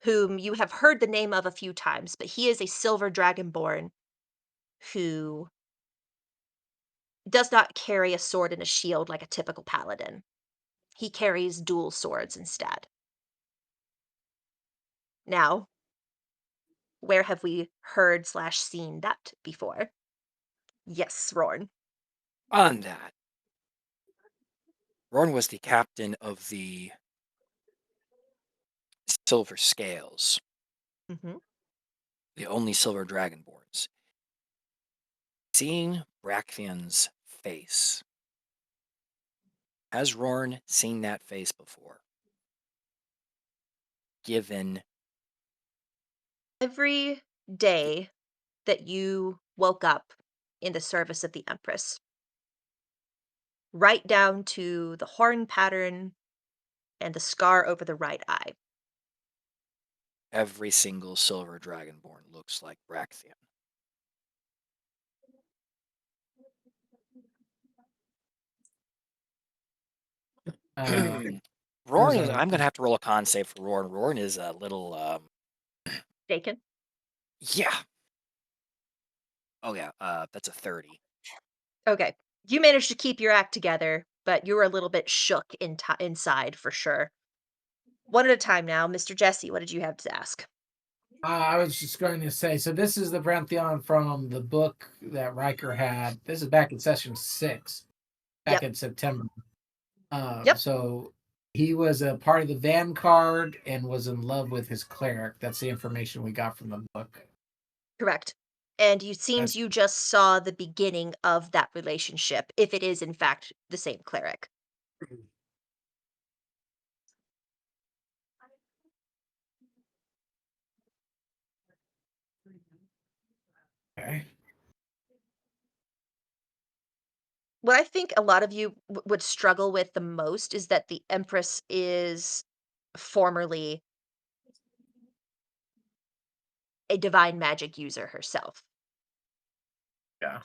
Speaker 1: whom you have heard the name of a few times, but he is a silver dragonborn who does not carry a sword and a shield like a typical paladin. He carries dual swords instead. Now, where have we heard/seen that before? Yes, Rorn.
Speaker 2: On that, Ron was the captain of the Silver Scales,
Speaker 1: Mhm.
Speaker 2: the only silver dragonborns. Seeing Bractheon's face. Has Rorn seen that face before? Given
Speaker 1: Every day that you woke up in the service of the Empress, right down to the horn pattern and the scar over the right eye.
Speaker 2: every single silver dragonborn looks like Bractheon.
Speaker 4: Uh,
Speaker 2: Roran is,
Speaker 4: a-
Speaker 2: I'm going to have to roll a con save for Roran. Roran is a little
Speaker 1: Dakin?
Speaker 2: Yeah. Oh yeah, that's a 30.
Speaker 1: Okay. You managed to keep your act together, but you were a little bit shook inside for sure. One at a time now. Mr. Jesse, what did you have to ask?
Speaker 4: I was just going to say, so this is the Brantheon from the book that Ryker had. This is back in session 6, back
Speaker 1: Yep.
Speaker 4: in September.
Speaker 1: Yep.
Speaker 4: So he was a part of the Vanguard and was in love with his cleric. That's the information we got from the book.
Speaker 1: Correct. And you seems
Speaker 4: That's
Speaker 1: you just saw the beginning of that relationship, if it is in fact the same cleric.
Speaker 4: okay.
Speaker 1: What I think a lot of you would struggle with the most is that the Empress is formerly a divine magic user herself.
Speaker 4: Yeah.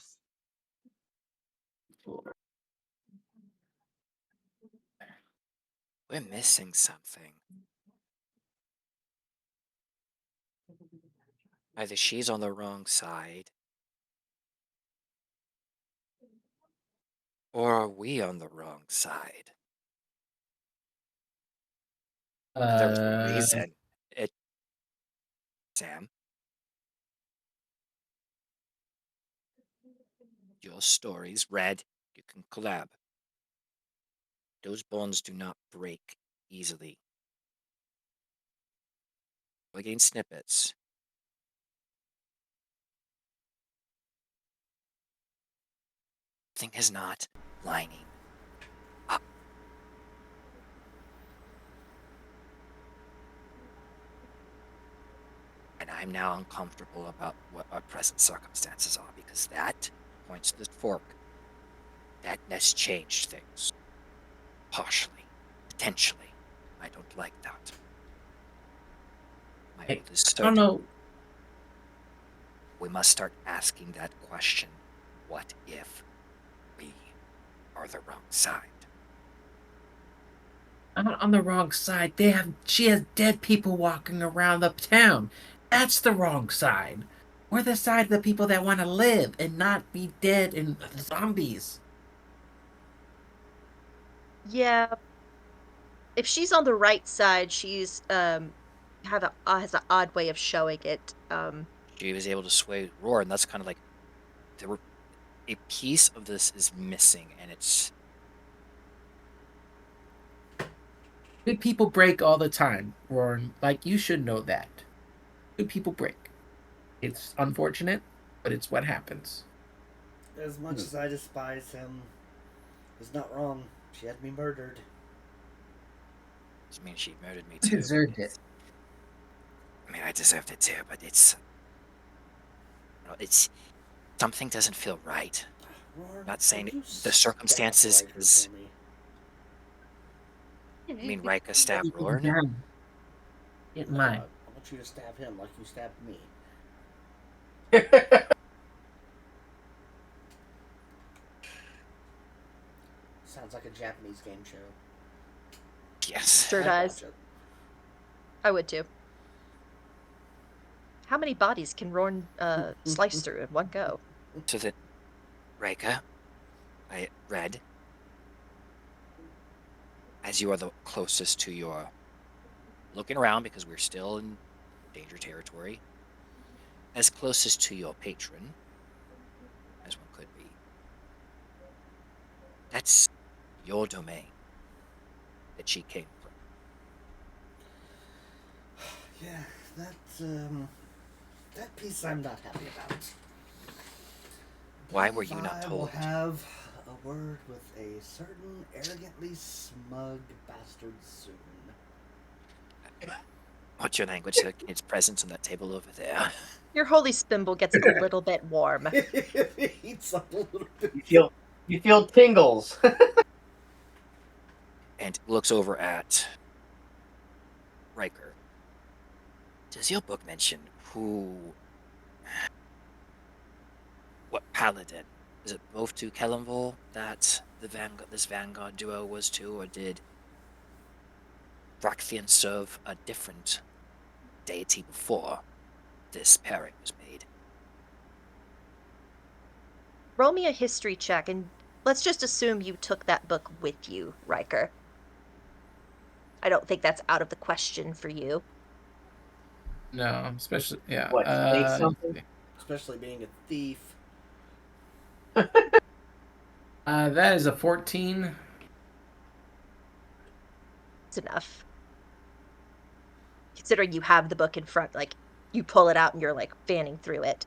Speaker 2: We're missing something. Either she's on the wrong side, or are we on the wrong side? And there's a reason. Sam, your story's read. You can collab. Those bonds do not break easily. We gain snippets. Thing is not lining up. And I'm now uncomfortable about what our present circumstances are, because that points to the fork. That has changed things. Partially. Potentially. I don't like that. My
Speaker 4: Hey,
Speaker 2: oath is
Speaker 4: I don't
Speaker 2: certain.
Speaker 4: know.
Speaker 2: We must start asking that question. What if we are the wrong side?
Speaker 4: I'm not on the wrong side. She has dead people walking around the town. That's the wrong side. We're the side of the people that want to live and not be dead and zombies.
Speaker 1: Yeah, if she's on the right side, she's has an odd way of showing it.
Speaker 2: She was able to sway Roar, and that's kind of like there were a piece of this is missing, and it's
Speaker 4: Good people break all the time, Roran. Like, you should know that. Good people break. It's unfortunate, but it's what happens.
Speaker 5: As much as I despise him, he's not wrong. She had me murdered.
Speaker 2: I mean, she murdered me
Speaker 4: You
Speaker 2: too.
Speaker 4: deserved it.
Speaker 2: I mean, I deserved it too, but it's something doesn't feel right.
Speaker 5: Roar,
Speaker 2: Not saying
Speaker 5: would you
Speaker 2: the
Speaker 5: stab
Speaker 2: circumstances
Speaker 5: Ryker
Speaker 2: is.
Speaker 5: for me?
Speaker 2: I mean, Ryker stabbed Roar.
Speaker 4: Get
Speaker 5: No,
Speaker 4: mine.
Speaker 5: I want you to stab him like you stabbed me. Sounds like a Japanese game show.
Speaker 2: Yes.
Speaker 1: Sure
Speaker 5: I'd
Speaker 1: does.
Speaker 5: watch it.
Speaker 1: I would too. How many bodies can Rorn slice through in one go?
Speaker 2: So that Ryker, I read, as you are the closest to your looking around because we're still in danger territory, as closest to your patron as one could be. That's your domain that she came from.
Speaker 5: Yeah, that piece I'm not happy about.
Speaker 2: Why were you not
Speaker 5: I will
Speaker 2: told?
Speaker 5: have a word with a certain arrogantly smug bastard soon.
Speaker 2: What's your language? Its presence on that table over there.
Speaker 1: Your holy spimble gets a little bit warm.
Speaker 5: It heats up a little bit.
Speaker 3: You feel tingles.
Speaker 2: And looks over at Ryker. Does your book mention what paladin? Is it both to Kellenvol that this Vanguard duo was to, or did Brakthian serve a different deity before? this pairing was made.
Speaker 1: Roll me a history check, and let's just assume you took that book with you, Ryker. I don't think that's out of the question for you.
Speaker 4: No, especially yeah.
Speaker 6: What, take something?
Speaker 5: Especially being a thief.
Speaker 4: That is a 14.
Speaker 1: It's enough. Considering you have the book in front, like, you pull it out and you're, like, fanning through it.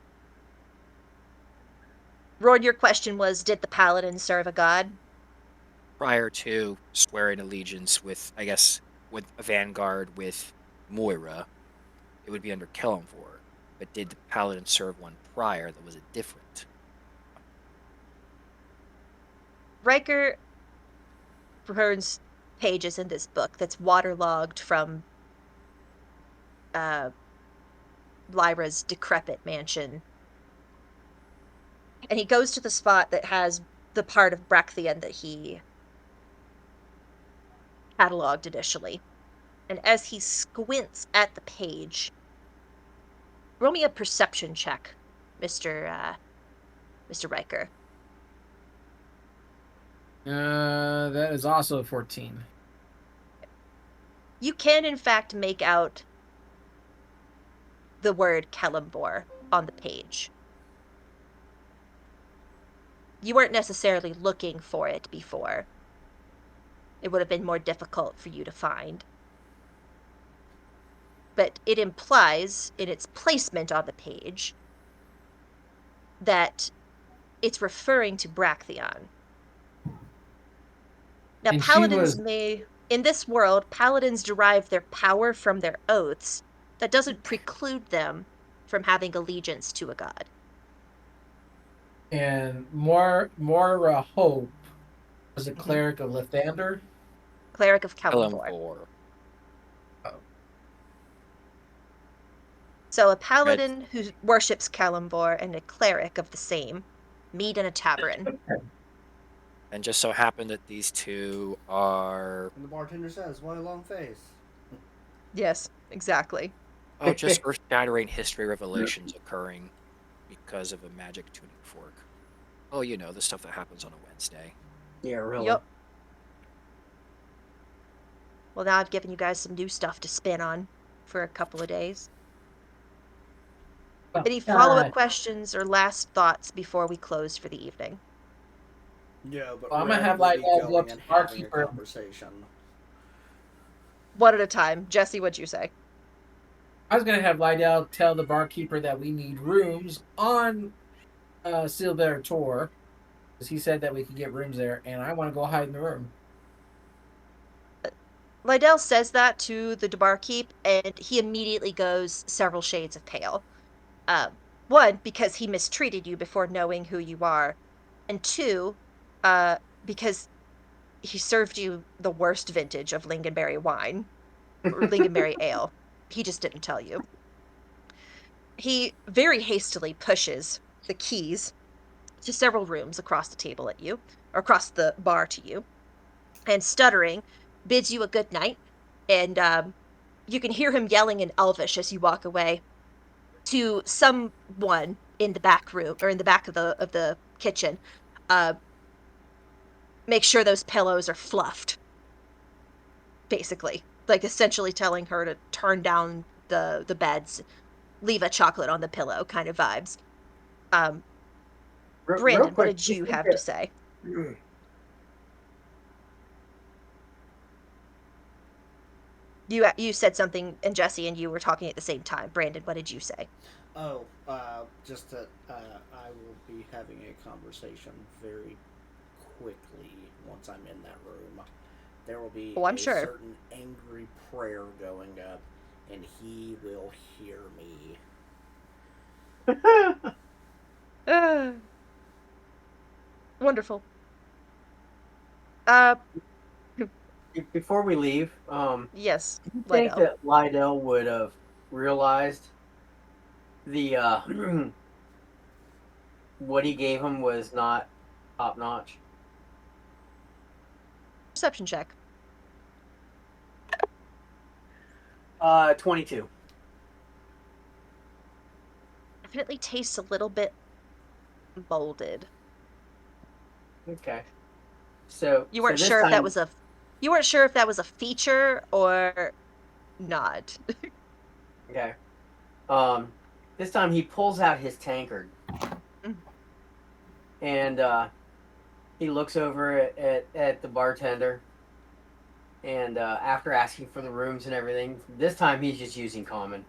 Speaker 1: Roard, your question was, did the paladin serve a god?
Speaker 2: Prior to swearing allegiance with, I guess, with a vanguard with Moira, it would be under Kellamvor. But did the paladin serve one prior that was different?
Speaker 1: Ryker burns pages in this book that's waterlogged from Lyra's decrepit mansion. And he goes to the spot that has the part of Bracthian that he cataloged initially. And as he squints at the page, roll me a perception check, Mr. Ryker.
Speaker 4: That is also a 14.
Speaker 1: You can, in fact, make out the word Kellamvor on the page. You weren't necessarily looking for it before. It would have been more difficult for you to find. But it implies, in its placement on the page, that it's referring to Bracthion. Now,
Speaker 4: And
Speaker 1: paladins in this world, paladins derive their power from their oaths. That doesn't preclude them from having allegiance to a god.
Speaker 4: And Moira Hope was a
Speaker 1: Mhm.
Speaker 4: cleric of Lathander.
Speaker 1: Cleric of Kellamvor.
Speaker 2: Kellamvor.
Speaker 1: So a paladin who worships Kellamvor and a cleric of the same meet in a tavern.
Speaker 2: And just so happened that these two are
Speaker 5: And the bartender says, "Why a long face?"
Speaker 1: Yes, exactly.
Speaker 2: just earth-shattering history revelations occurring because of a magic tuning fork. Oh, you know, the stuff that happens on a Wednesday.
Speaker 3: Yeah, really.
Speaker 1: Yep. Well, now I've given you guys some new stuff to spin on for a couple of days. Any follow-up questions or last thoughts before we close for the evening?
Speaker 5: Yeah, but
Speaker 4: Well, I'm gonna
Speaker 5: Red
Speaker 4: have
Speaker 5: will
Speaker 4: like
Speaker 5: be
Speaker 4: all go
Speaker 5: going
Speaker 4: up to
Speaker 5: and
Speaker 4: the
Speaker 5: having a
Speaker 4: barkeeper.
Speaker 5: conversation.
Speaker 1: One at a time. Jesse, what'd you say?
Speaker 4: I was gonna have Lydell tell the barkeeper that we need rooms on Bearer Torre, because he said that we could get rooms there, and I want to go hide in the room.
Speaker 1: Lydell says that to the barkeep, and he immediately goes several shades of pale. One, because he mistreated you before knowing who you are, and two, because he served you the worst vintage of lingonberry wine, or lingonberry ale. He just didn't tell you. He very hastily pushes the keys to several rooms across the table at you, or across the bar to you, and stuttering, bids you a good night, and you can hear him yelling in Elvish as you walk away to someone in the back room, or in the back of the kitchen. Make sure those pillows are fluffed, basically, like essentially telling her to turn down the beds, leave a chocolate on the pillow kind of vibes.
Speaker 3: Real
Speaker 1: Brandon, what
Speaker 3: quick,
Speaker 1: did you have to say? You said something, and Jesse and you were talking at the same time. Brandon, what did you say?
Speaker 5: Oh, just that I will be having a conversation very quickly once I'm in that room. There will be
Speaker 1: I'm
Speaker 5: a
Speaker 1: sure.
Speaker 5: certain angry prayer going up, and he will hear me.
Speaker 1: Wonderful.
Speaker 3: Before we leave,
Speaker 1: Yes,
Speaker 3: do you think
Speaker 1: Lydell.
Speaker 3: that Lydell would have realized the what he gave him was not top notch?
Speaker 1: Perception check.
Speaker 3: 22.
Speaker 1: definitely tastes a little bit molded.
Speaker 3: Okay. So
Speaker 1: You
Speaker 3: so
Speaker 1: weren't
Speaker 3: this
Speaker 1: sure if that
Speaker 3: time,
Speaker 1: was a you weren't sure if that was a feature or not.
Speaker 3: okay. Um, this time he pulls out his tankard and he looks over at the bartender, and after asking for the rooms and everything, this time he's just using common.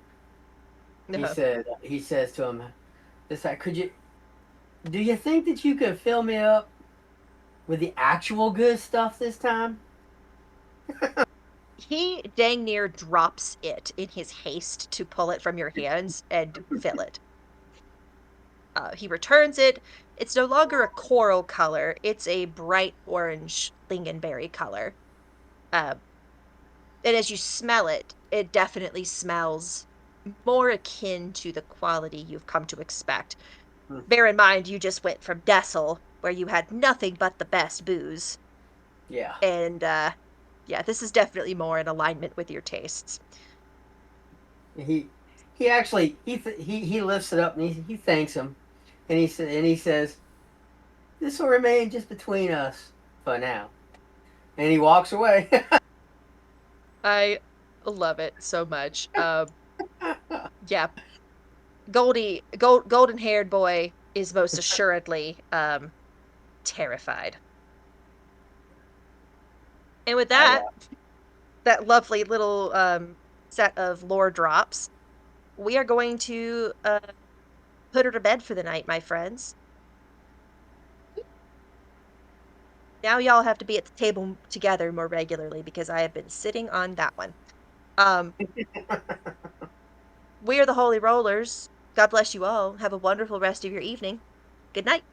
Speaker 1: No.
Speaker 3: He says to him, "This could you? Do you think that you could fill me up with the actual good stuff this time?"
Speaker 1: He dang near drops it in his haste to pull it from your hands and fill it. He returns it. It's no longer a coral color. It's a bright orange lingonberry color. Uh, and as you smell it, it definitely smells more akin to the quality you've come to expect.
Speaker 3: Hmm.
Speaker 1: Bear in mind, you just went from Dessel, where you had nothing but the best booze.
Speaker 3: Yeah.
Speaker 1: And, yeah, this is definitely more in alignment with your tastes.
Speaker 3: He he actually he lifts it up and he thanks him, and he says, "This will remain just between us for now," and he walks away.
Speaker 1: I love it so much. Yeah, golden haired boy is most assuredly terrified. And with
Speaker 3: I
Speaker 1: that, that lovely little set of lore drops, we are going to put her to bed for the night, my friends. Now y'all have to be at the table together more regularly because I have been sitting on that one. Um, we are the Holy Rollers. God bless you all. Have a wonderful rest of your evening. Good night.